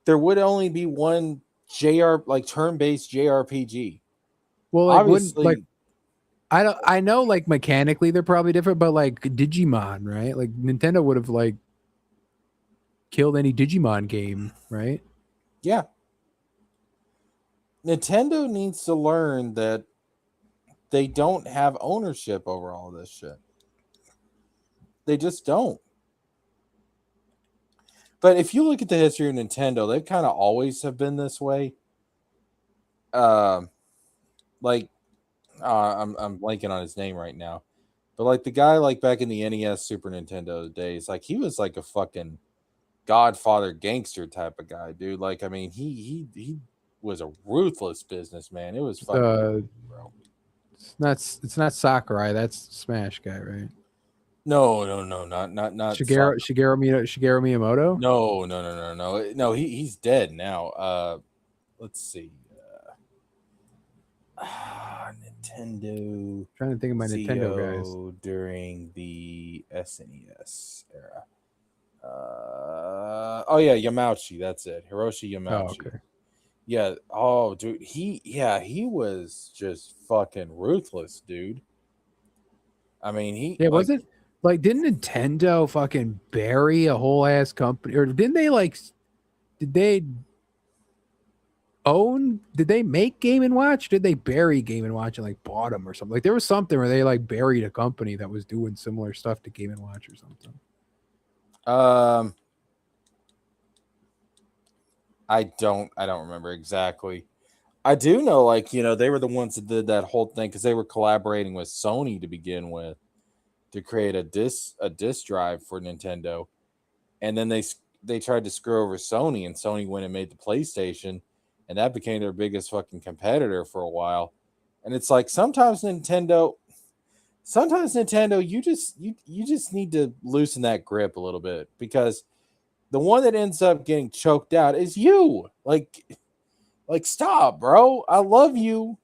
S2: there would only be one turn-based JRPG.
S1: Well, like, obviously, I know like mechanically they're probably different, but like Digimon, right? Like Nintendo would have like killed any Digimon game, right?
S2: Yeah. Nintendo needs to learn that they don't have ownership over all this shit. They just don't. But if you look at the history of Nintendo, they kind of always have been this way. Like I'm blanking on his name right now, but like the guy like back in the NES Super Nintendo days, like he was like a fucking Godfather gangster type of guy, dude. Like I mean, he was a ruthless businessman. It was fucking bro.
S1: It's not Sakurai. That's Smash guy, right?
S2: No, not
S1: Shigeru Miyamoto.
S2: No. He's dead now. Let's see. Nintendo.
S1: Trying to think of my Nintendo guys
S2: CEO during the SNES era. Yamauchi. That's it. Hiroshi Yamauchi.
S1: Oh, okay.
S2: Yeah. Oh, dude. He was just fucking ruthless, dude. I mean,
S1: wasn't like didn't Nintendo fucking bury a whole ass company, or didn't they did they make Game & Watch? Did they bury Game & Watch and like bought them or something? Like there was something where they like buried a company that was doing similar stuff to Game & Watch or something.
S2: I don't remember exactly. I do know, like, they were the ones that did that whole thing because they were collaborating with Sony to begin with to create a disc drive for Nintendo, and then they tried to screw over Sony, and Sony went and made the PlayStation, and that became their biggest fucking competitor for a while. And it's like sometimes Nintendo, you just need to loosen that grip a little bit, because the one that ends up getting choked out is you. Like stop, bro. I love you,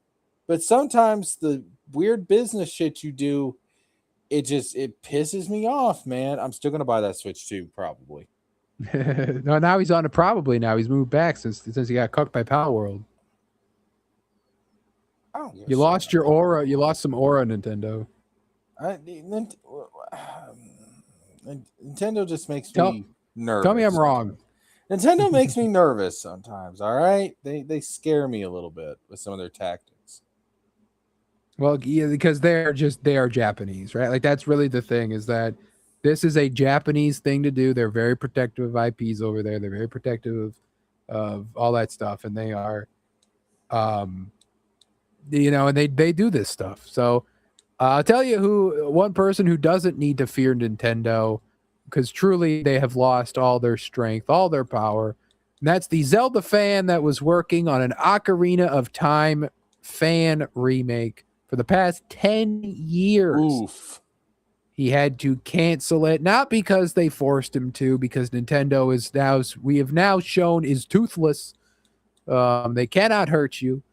S2: but sometimes the weird business shit you do, it pisses me off, man. I'm still gonna buy that Switch 2 probably.
S1: No, now he's on it. Probably now he's moved back since he got cucked by Pal World. You lost your aura. You lost some aura, Nintendo.
S2: Nintendo just makes me nervous.
S1: Tell me I'm wrong.
S2: Nintendo makes me nervous sometimes. All right, they scare me a little bit with some of their tactics.
S1: Well, yeah, because they are Japanese, right? Like that's really the thing, is that this is a Japanese thing to do. They're very protective of IPs over there. They're very protective of all that stuff, and they are, and they do this stuff. So I'll tell you one person who doesn't need to fear Nintendo, because truly they have lost all their strength, all their power. And that's the Zelda fan that was working on an Ocarina of Time fan remake for the past 10 years.
S2: Oof.
S1: He had to cancel it, not because they forced him to, because Nintendo we have now shown is toothless. They cannot hurt you.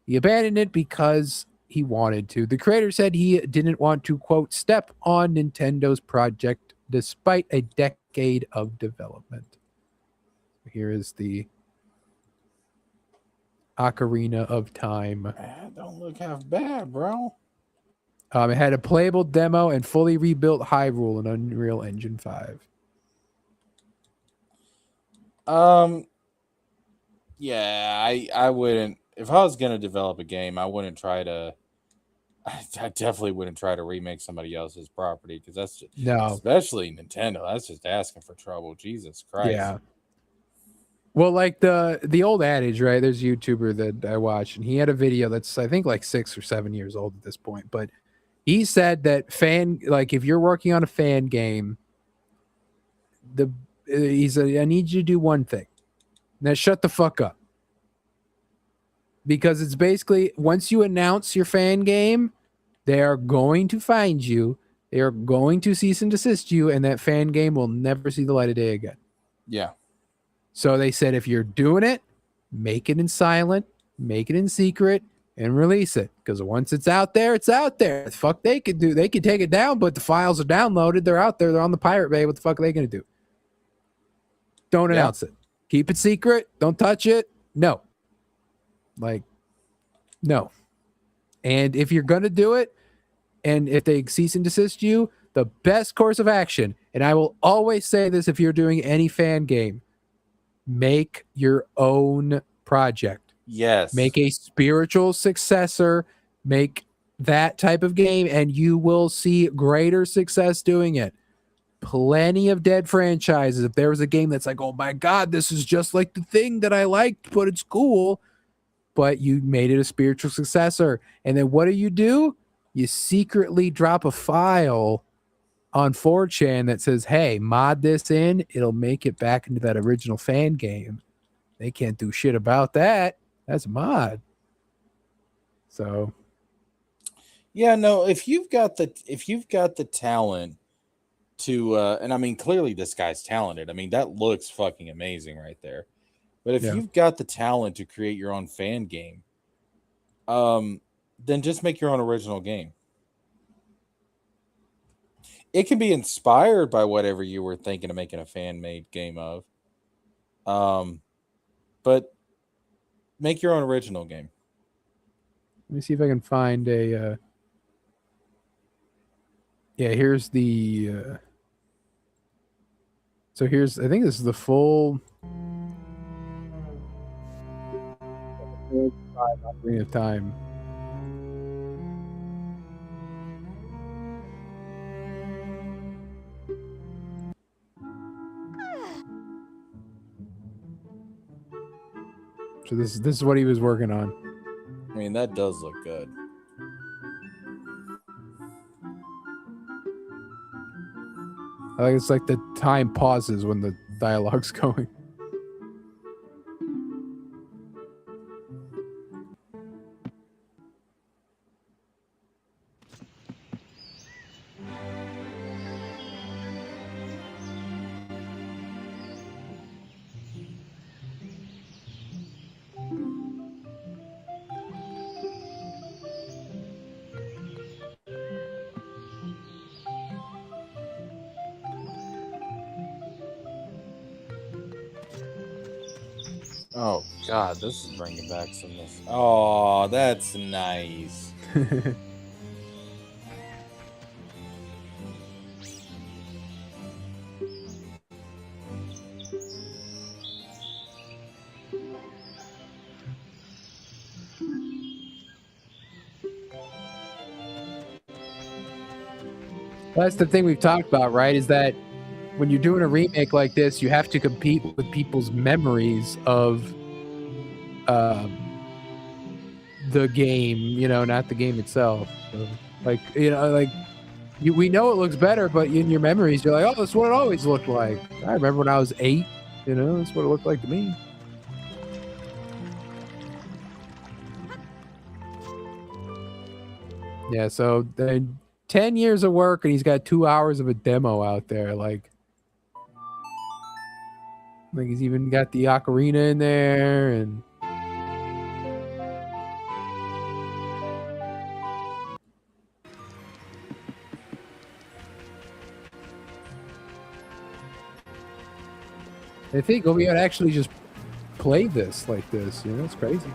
S1: He abandoned it because he wanted to. The creator said he didn't want to, quote, step on Nintendo's project despite a decade of development. Here is the Ocarina of Time.
S2: That don't look half bad, bro.
S1: It had a playable demo and fully rebuilt Hyrule in Unreal Engine 5.
S2: Yeah, I wouldn't. If I was gonna develop a game, I definitely wouldn't try to remake somebody else's property, because that's just, especially Nintendo. That's just asking for trouble. Jesus Christ.
S1: Yeah. Well, like the old adage, right? There's a YouTuber that I watched, and he had a video that's I think like 6 or 7 years old at this point, but he said that if you're working on a fan game, he said, I need you to do one thing. Now shut the fuck up. Because it's basically, once you announce your fan game, they are going to find you. They are going to cease and desist you, and that fan game will never see the light of day again.
S2: Yeah.
S1: So they said, if you're doing it, make it in silent, make it in secret, and release it. Because once it's out there, it's out there. The fuck they could do? They could take it down, but the files are downloaded. They're out there. They're on the Pirate Bay. What the fuck are they going to do? Don't announce it. Keep it secret. Don't touch it. No. No. And if you're going to do it, and if they cease and desist you, the best course of action, and I will always say this if you're doing any fan game, make your own project.
S2: Yes.
S1: Make a spiritual successor. Make that type of game, and you will see greater success doing it. plenty of dead franchises. If there was a game that's like, oh my God, this is just like the thing that I liked, but it's cool, but you made it a spiritual successor. And then what do? You secretly drop a file on 4chan that says, hey, mod this in, it'll make it back into that original fan game. They can't do shit about that. That's a mod. So
S2: yeah, no, if you've got the talent to and I mean clearly this guy's talented. I mean, that looks fucking amazing right there. But if you've got the talent to create your own fan game, then just make your own original game. It can be inspired by whatever you were thinking of making a fan-made game of. But make your own original game.
S1: let me see if I can find a yeah, here's the so here's, I think this is the full Ocarina of Time. So this is what he was working on.
S2: I mean, that does look good.
S1: I think it's like the time pauses when the dialogue's going.
S2: Oh God, this is bringing back some of this. Oh, that's nice.
S1: That's the thing we've talked about, right? Is that when you're doing a remake like this, you have to compete with people's memories of the game, you know, not the game itself. So, like, you know, like we know it looks better, but in your memories, you're like, oh, that's what it always looked like. I remember when I was 8, you know, that's what it looked like to me. Yeah, so then 10 years of work and he's got 2 hours of a demo out there. Like he's even got the ocarina in there, and I think we would actually just play this like this, you know, it's crazy.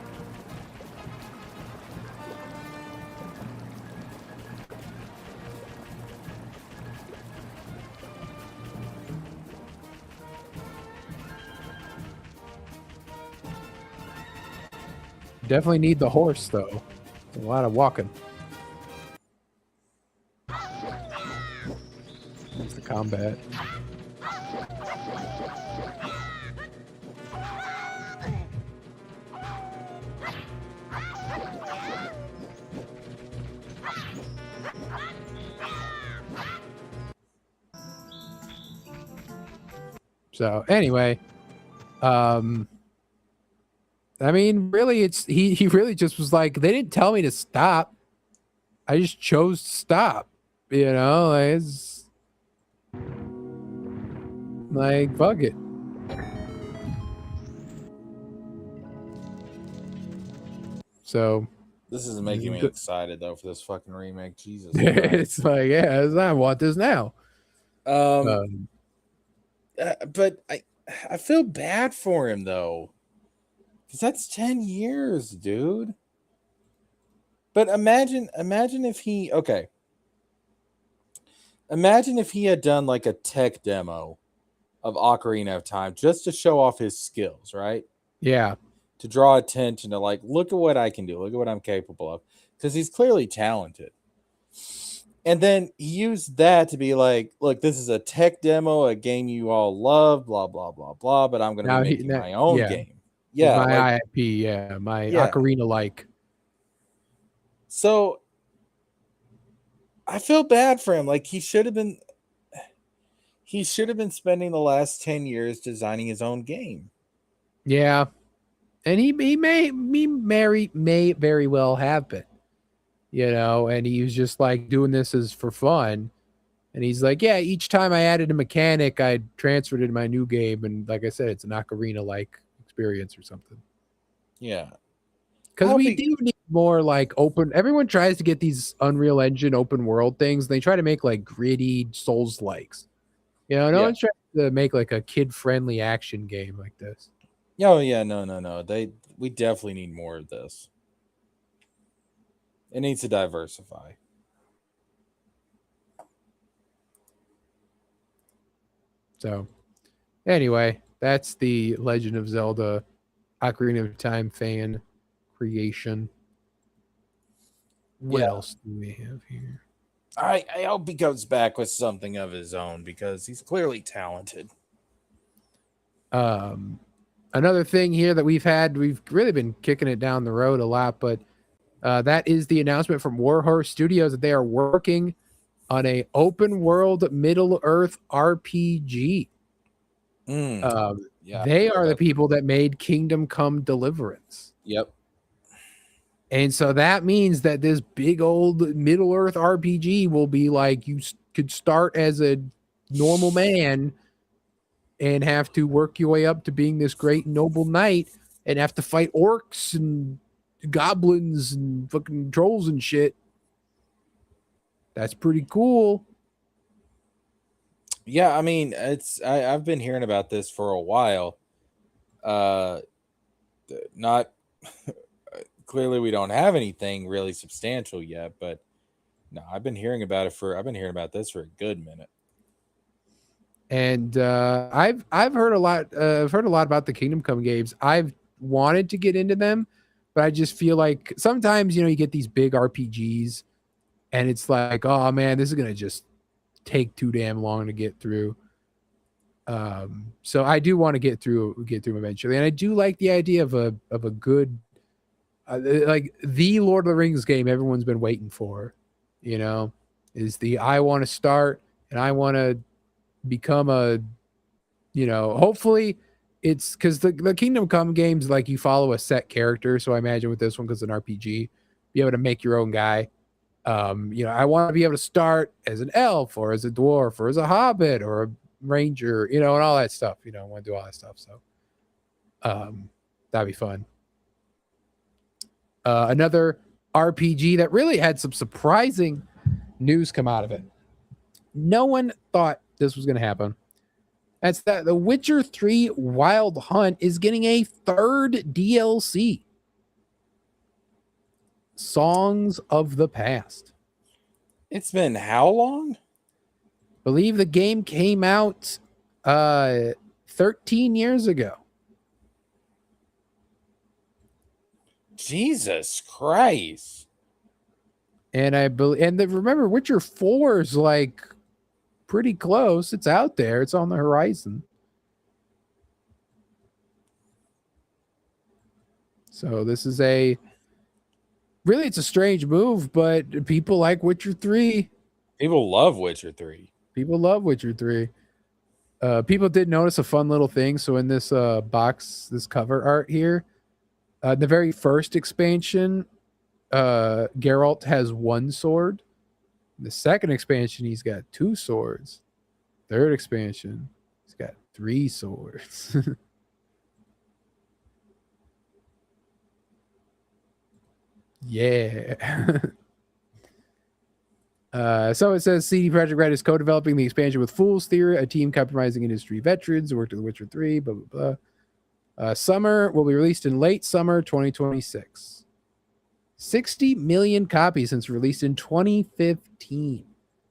S1: Definitely need the horse, though. It's a lot of walking. That's the combat. So anyway, I mean, really, it's he really just was like, they didn't tell me to stop. I just chose to stop. You know, like, it's like, fuck it. So
S2: This is making me excited though for this fucking remake. Jesus.
S1: it's like, yeah, I want this now.
S2: But I feel bad for him though. Because that's 10 years, dude. But imagine if he, okay. Imagine if he had done like a tech demo of Ocarina of Time just to show off his skills, right?
S1: Yeah.
S2: To draw attention to like, look at what I can do. Look at what I'm capable of. Because he's clearly talented. And then he used that to be like, look, this is a tech demo, a game you all love, blah, blah, blah, blah, but I'm going to be making my own game. Yeah.
S1: My
S2: Like,
S1: IIP, my
S2: Yeah.
S1: Ocarina like.
S2: so I feel bad for him. Like he should have been spending the last 10 years designing his own game.
S1: Yeah. And he may very well have been, and he was just like doing this as for fun. And he's like, yeah, each time I added a mechanic, I transferred it to my new game. And like I said, it's an Ocarina like experience or something.
S2: Yeah.
S1: Because we do need more like open. Everyone tries to get these Unreal Engine open world things. They try to make like gritty Souls likes. No one's trying to make like a kid friendly action game like this.
S2: Oh yeah, no. We definitely need more of this. It needs to diversify.
S1: So, anyway, that's the Legend of Zelda Ocarina of Time fan creation. What else do we have here?
S2: I hope he comes back with something of his own because he's clearly talented.
S1: Another thing here that we've really been kicking it down the road a lot, but that is the announcement from Warhorse Studios that they are working on a open world Middle-earth RPG. They are the people that made Kingdom Come Deliverance.
S2: Yep.
S1: And so that means that this big old Middle-earth RPG will be like you could start as a normal man and have to work your way up to being this great noble knight and have to fight orcs and goblins and fucking trolls and shit. That's pretty cool.
S2: Yeah, I mean, I've been hearing about this for a while. Not clearly we don't have anything really substantial yet, but no, I've been hearing about this for a good minute.
S1: And I've heard a lot. I've heard a lot about the Kingdom Come games. I've wanted to get into them, but I just feel like sometimes you get these big RPGs, and it's like, oh man, this is gonna just take too damn long to get through. So I do want to get through them eventually, and I do like the idea of a good, like the Lord of the Rings game everyone's been waiting for. Is the I want to start and I want to become a, hopefully it's because the Kingdom Come games, like you follow a set character. So I imagine with this one, because it's an RPG, be able to make your own guy. I want to be able to start as an elf or as a dwarf or as a hobbit or a ranger, and all that stuff. I want to do all that stuff. So that'd be fun. Another RPG that really had some surprising news come out of it. No one thought this was going to happen. That's that The Witcher 3 Wild Hunt is getting a third DLC. Songs of the Past.
S2: It's been how long?
S1: I believe the game came out 13 years ago.
S2: Jesus Christ.
S1: And remember, Witcher 4 is like pretty close. It's out there. It's on the horizon. So this is it's a strange move, but people like Witcher 3.
S2: People love Witcher 3.
S1: People love Witcher 3. People did notice a fun little thing. So in this box, this cover art here, the very first expansion, Geralt has one sword. The second expansion, he's got two swords. Third expansion, he's got three swords. Yeah. So it says CD Projekt Red is co-developing the expansion with Fool's Theory, a team comprising industry veterans who worked on The Witcher 3, blah, blah, blah. Summer will be released in late summer 2026. 60 million copies since released in 2015.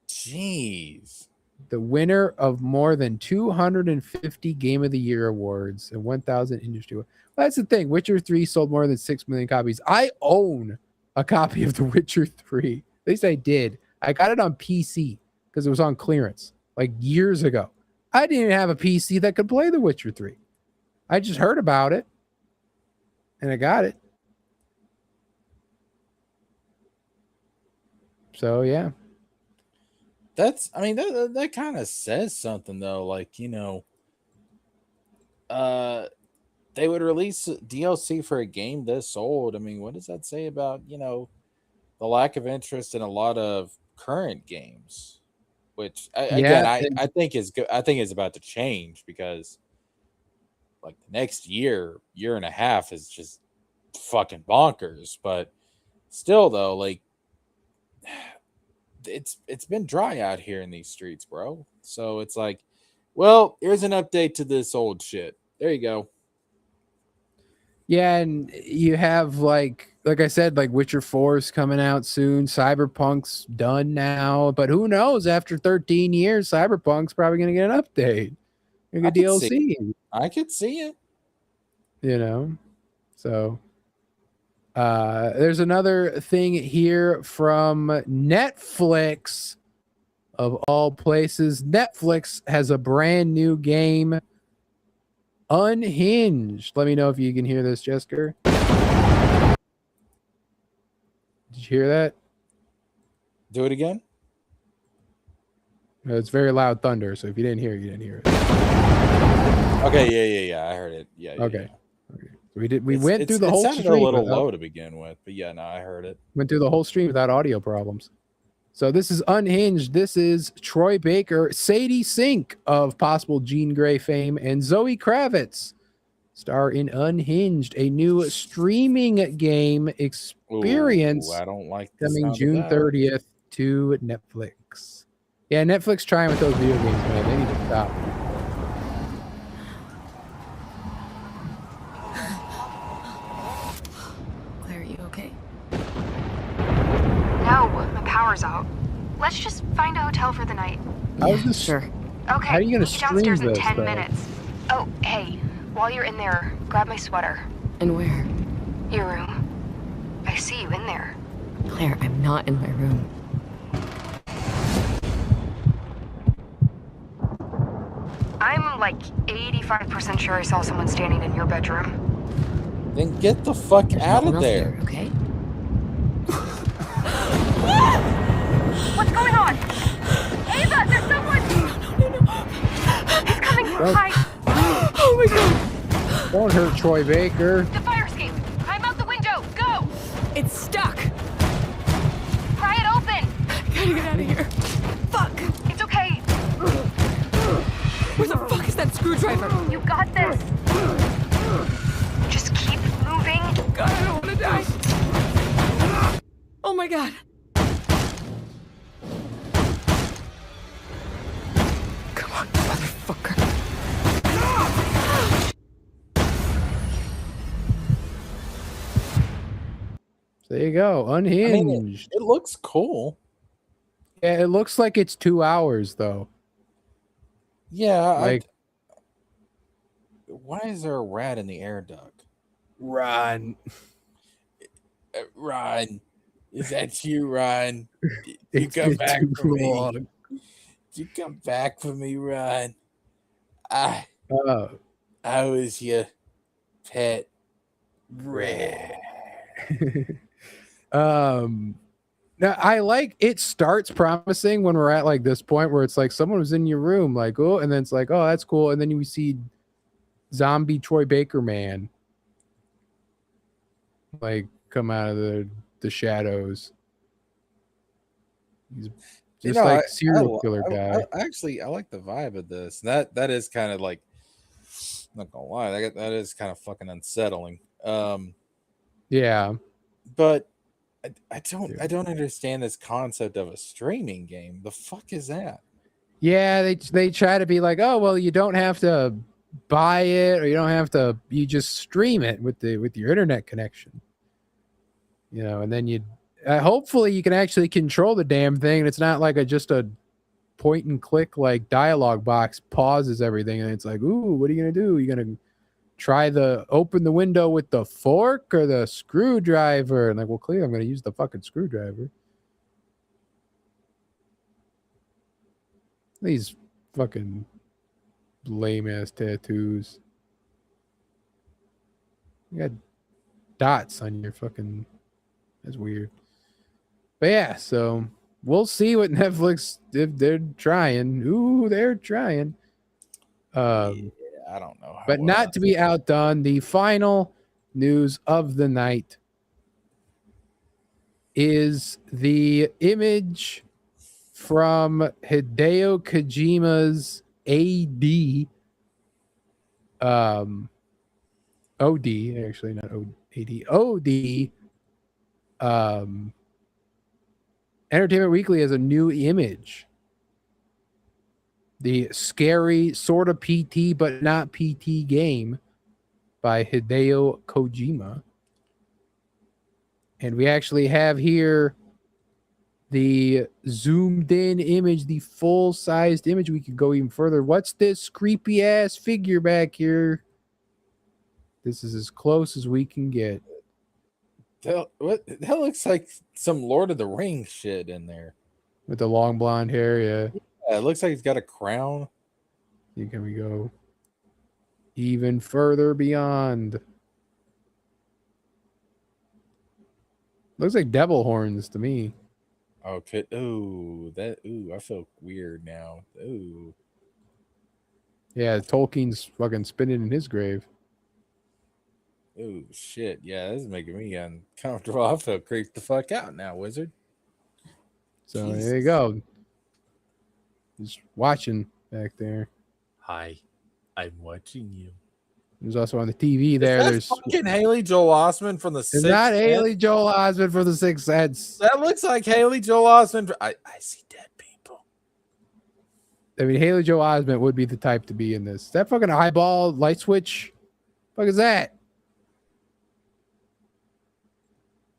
S2: Jeez.
S1: The winner of more than 250 Game of the Year awards and 1,000 industry awards. Well, that's the thing. Witcher 3 sold more than 6 million copies. I own a copy of The Witcher 3. At least I did. I got it on PC because it was on clearance like years ago. I didn't even have a PC that could play The Witcher 3. I just heard about it and I got it. So yeah.
S2: That kind of says something though. Like, they would release DLC for a game this old. I mean, what does that say about, the lack of interest in a lot of current games? Which I think is good. I think is about to change because like the next year and a half is just fucking bonkers. But still though, like it's been dry out here in these streets, bro. So it's like, well, here's an update to this old shit. There you go.
S1: Yeah, and you have like I said, like Witcher 4 is coming out soon. Cyberpunk's done now, but who knows? After 13 years, Cyberpunk's probably going to get an update, like a DLC.
S2: I could see it.
S1: So there's another thing here from Netflix, of all places. Netflix has a brand new game, Unhinged. Let me know if you can hear this, Jessica. Did you hear that?
S2: Do it again.
S1: It's very loud thunder, so if you didn't hear it, you didn't hear it.
S2: Okay, yeah, I heard it. Yeah.
S1: Okay. We went through the whole stream.
S2: It sounded a little low to begin with, but yeah, no, I heard it.
S1: Went through the whole stream without audio problems. So this is Unhinged. This is Troy Baker, Sadie Sink of possible Jean Grey fame, and Zoe Kravitz star in Unhinged, a new streaming game experience.
S2: Ooh, I don't like
S1: coming June 30th to Netflix. Yeah, Netflix trying with those video games, man. They need to stop.
S4: Claire, are you okay?
S5: No, my power's out. Let's just find a hotel for the night.
S4: Sure.
S5: Okay.
S1: How are you gonna
S5: meet downstairs
S1: stream
S5: in
S1: this,
S5: 10
S1: though?
S5: minutes. Oh, hey, while you're in there, grab my sweater.
S4: And where?
S5: Your room. I see you in there.
S4: Claire, I'm not in my room.
S5: I'm like 85% sure I saw someone standing in your bedroom.
S2: Then get the fuck
S4: There's
S2: out
S4: no one
S2: of
S4: else
S2: there.
S4: here, okay?
S5: What's going on? Ava, there's someone! No. He's coming. Hide.
S4: Oh my god!
S1: Don't hurt Troy Baker.
S5: The fire escape. Climb out the window. Go!
S4: It's stuck!
S5: Pry it open.
S4: Gotta get out of here. Fuck!
S5: It's okay.
S4: Where the fuck is that screwdriver?
S5: You got this. Just keep moving.
S4: God, I don't wanna die. Oh my god. Come on, motherfucker.
S1: There you go. Unhinged.
S2: It looks cool.
S1: Yeah, it looks like it's 2 hours though.
S2: Yeah,
S1: Like,
S2: why is there a rat in the air duct?
S1: run.
S2: Ryan, is that you, Ryan? You
S1: It's
S2: come
S1: been
S2: back
S1: too
S2: for me.
S1: long.
S2: You come back for me, Ryan. I
S1: Oh.
S2: was your pet rat.
S1: Now I like it starts promising when we're at like this point where it's like someone was in your room, like, oh, and then it's like, oh, that's cool. And then we see zombie Troy Baker man like come out of the shadows. He's just like serial killer guy.
S2: I like the vibe of this. That is kind of like, I'm not gonna lie, that is kind of fucking unsettling.
S1: Yeah.
S2: But I don't understand this concept of a streaming game. The fuck is that?
S1: Yeah, they try to be like, oh well, you don't have to buy it or you don't have to, you just stream it with your internet connection. And then you hopefully you can actually control the damn thing and it's not like just a point and click like dialogue box pauses everything and it's like, ooh, what are you gonna do? You gonna try open the window with the fork or the screwdriver? And like, well, clearly I'm gonna use the fucking screwdriver. These fucking lame ass tattoos. You got dots on your fucking. That's weird. But yeah, so we'll see what Netflix if they're trying. Ooh, they're trying.
S2: Yeah, I don't know.
S1: But not to be outdone, the final news of the night is the image from Hideo Kojima's AD. OD, actually, not AD. OD. Entertainment Weekly has a new image. The scary sort of PT but not PT game by Hideo Kojima. And we actually have here the zoomed in image, the full-sized image. We could go even further. What's this creepy ass figure back here? This is as close as we can get.
S2: What? That looks like some Lord of the Rings shit in there.
S1: With the long blonde hair, yeah.
S2: Yeah, it looks like he's got a crown.
S1: See, can we go even further beyond? Looks like devil horns to me.
S2: Okay. Ooh, I feel weird now. Ooh.
S1: Yeah, Tolkien's fucking spinning in his grave.
S2: Ooh, shit. Yeah, this is making me uncomfortable. I feel creeped the fuck out now, wizard.
S1: So
S2: Jesus.
S1: there you go. Just watching back there.
S2: Hi, I'm watching you.
S1: There's also on the TV there.
S2: Is that
S1: There's
S2: fucking Haley Joel Osment from the
S1: it's
S2: Sixth
S1: not
S2: Sense?
S1: Haley Joel Osment for the Sixth Sense.
S2: That looks like Haley Joel Osment. I see dead people.
S1: I mean, Haley Joel Osment would be the type to be in this. That fucking eyeball light switch. Fuck is that?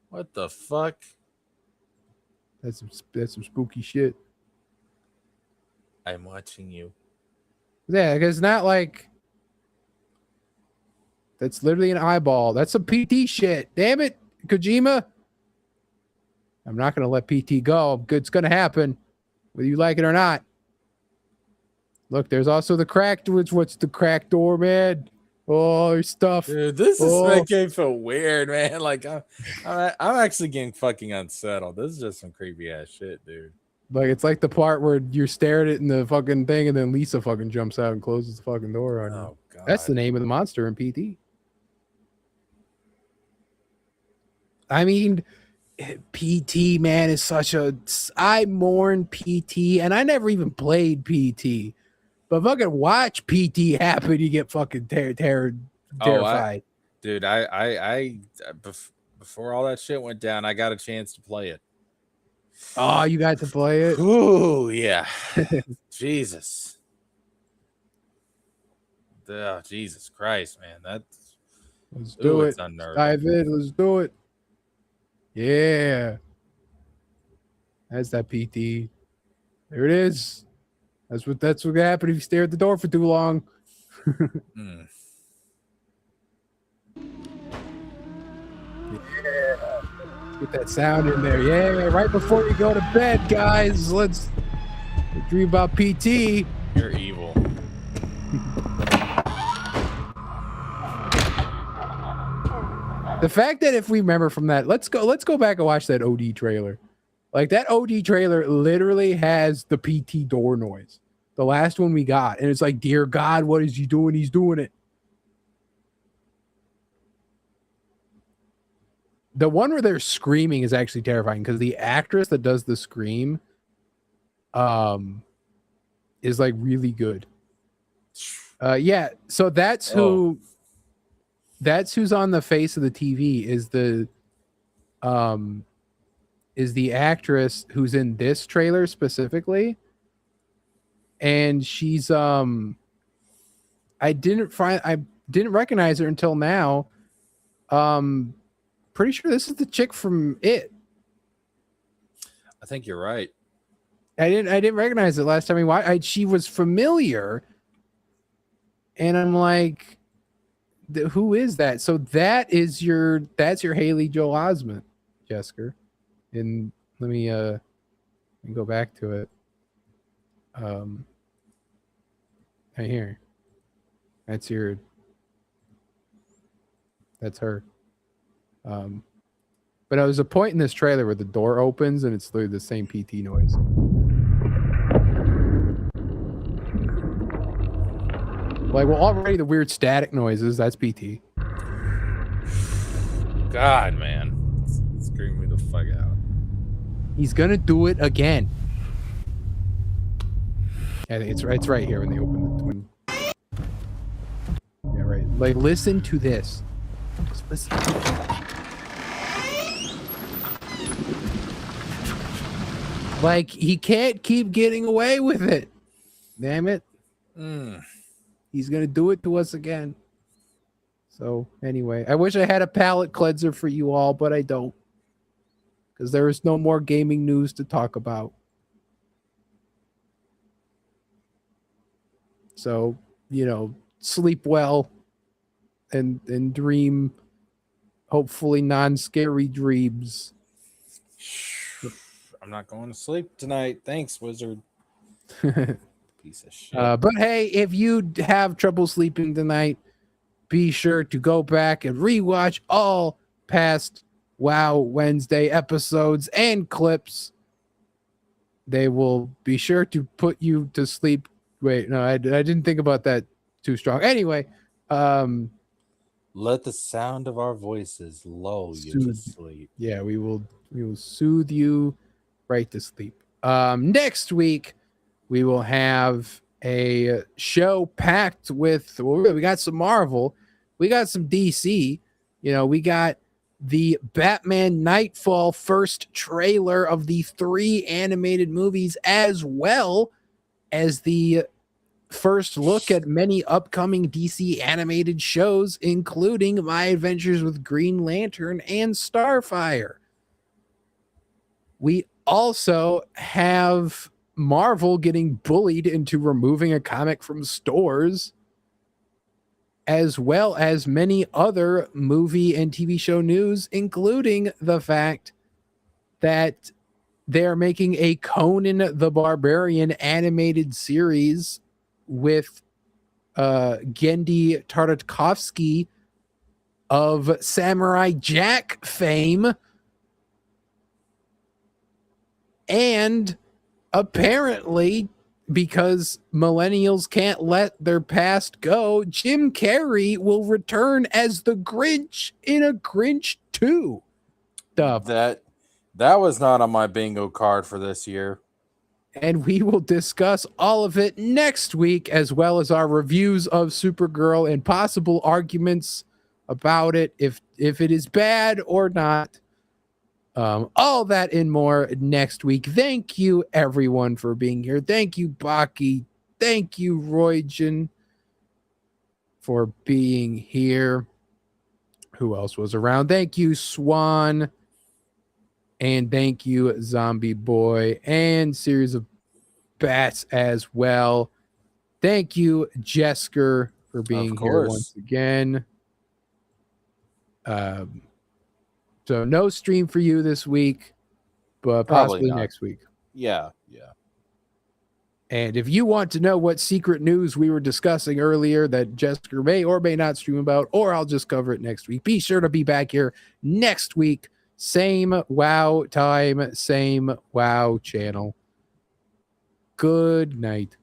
S2: What the fuck?
S1: That's some spooky shit.
S2: I'm watching you.
S1: Yeah, because it's not like that's literally an eyeball. That's some PT shit. Damn it, Kojima. I'm not gonna let PT go. It's gonna happen, whether you like it or not. Look, there's also the cracked. What's the cracked door, man? Oh, there's stuff.
S2: Dude, this is
S1: Oh.
S2: making me feel weird, man. Like I'm actually getting fucking unsettled. This is just some creepy ass shit, dude.
S1: Like it's like the part where you're staring at it in the fucking thing, and then Lisa fucking jumps out and closes the fucking door on you.
S2: Oh god,
S1: That's the name of the monster in PT. I mean, PT, man, is such a. I mourn PT, and I never even played PT, but fucking watch PT happen, you get fucking terrified.
S2: Dude, before all that shit went down, I got a chance to play it.
S1: Oh, you got to play it.
S2: Ooh, yeah. Jesus. Oh, Jesus Christ, man. That's
S1: Let's do it.
S2: it's unnerving.
S1: Dive in. Let's do it. Yeah. That's that PT. There it is. That's what happened if you stare at the door for too long.
S2: Mm.
S1: Get that sound in there. Yeah, right before you go to bed, guys. Let's dream about PT.
S2: You're evil.
S1: The fact that if we remember from that, let's go back and watch that OD trailer. Like that OD trailer literally has the PT door noise. The last one we got. And it's like, dear God, what is he doing? He's doing it. The one where they're screaming is actually terrifying because the actress that does the scream is like really good. Yeah, so that's who's on the face of the TV is the actress who's in this trailer specifically. And she's I didn't recognize her until now. Pretty sure this is the chick from It.
S2: I think you're right.
S1: I didn't recognize it last time we watched. She was familiar, and I'm like, who is that? So that's your Haley Joel Osment, Jessica. And let me go back to it. Right here. That's her. But there's a point in this trailer where the door opens and it's literally the same PT noise. Like, well, already the weird static noises, that's PT.
S2: God, man. It's screaming me the fuck out.
S1: He's gonna do it again. I think it's right here when they open the twin. Yeah, right. Like, listen to this. Just listen. Like, he can't keep getting away with it. Damn it. He's gonna do it to us again. So anyway, I wish I had a palate cleanser for you all, but I don't. Because there is no more gaming news to talk about. So, sleep well and dream hopefully non-scary dreams.
S2: I'm not going to sleep tonight. Thanks, wizard. Piece of shit.
S1: But hey, if you have trouble sleeping tonight, be sure to go back and rewatch all past Wow Wednesday episodes and clips. They will be sure to put you to sleep. Wait, no, I didn't think about that too strong. Anyway,
S2: let the sound of our voices lull you to sleep.
S1: Yeah, we will soothe you right to sleep. Next week we will have a show packed with, well, we got some Marvel, we got some DC, we got the Batman Nightfall first trailer of the 3 animated movies, as well as the first look at many upcoming DC animated shows, including My Adventures with Green Lantern and Starfire. We also have Marvel getting bullied into removing a comic from stores, as well as many other movie and TV show news, including the fact that they're making a Conan the Barbarian animated series with Genndy Tartakovsky of Samurai Jack fame. And apparently, because millennials can't let their past go, Jim Carrey will return as the Grinch in a Grinch 2 stuff.
S2: That was not on my bingo card for this year.
S1: And we will discuss all of it next week, as well as our reviews of Supergirl and possible arguments about it, if it is bad or not. All that and more next week. Thank you, everyone, for being here. Thank you, Baki. Thank you, Roygen, for being here. Who else was around? Thank you, Swan. And thank you, Zombie Boy, and Series of Bats as well. Thank you, Jesker, for being here once again. So no stream for you this week, but possibly next week.
S2: Yeah.
S1: And if you want to know what secret news we were discussing earlier that Jesker may or may not stream about, or I'll just cover it next week, be sure to be back here next week. Same WoW time, same WoW channel. Good night.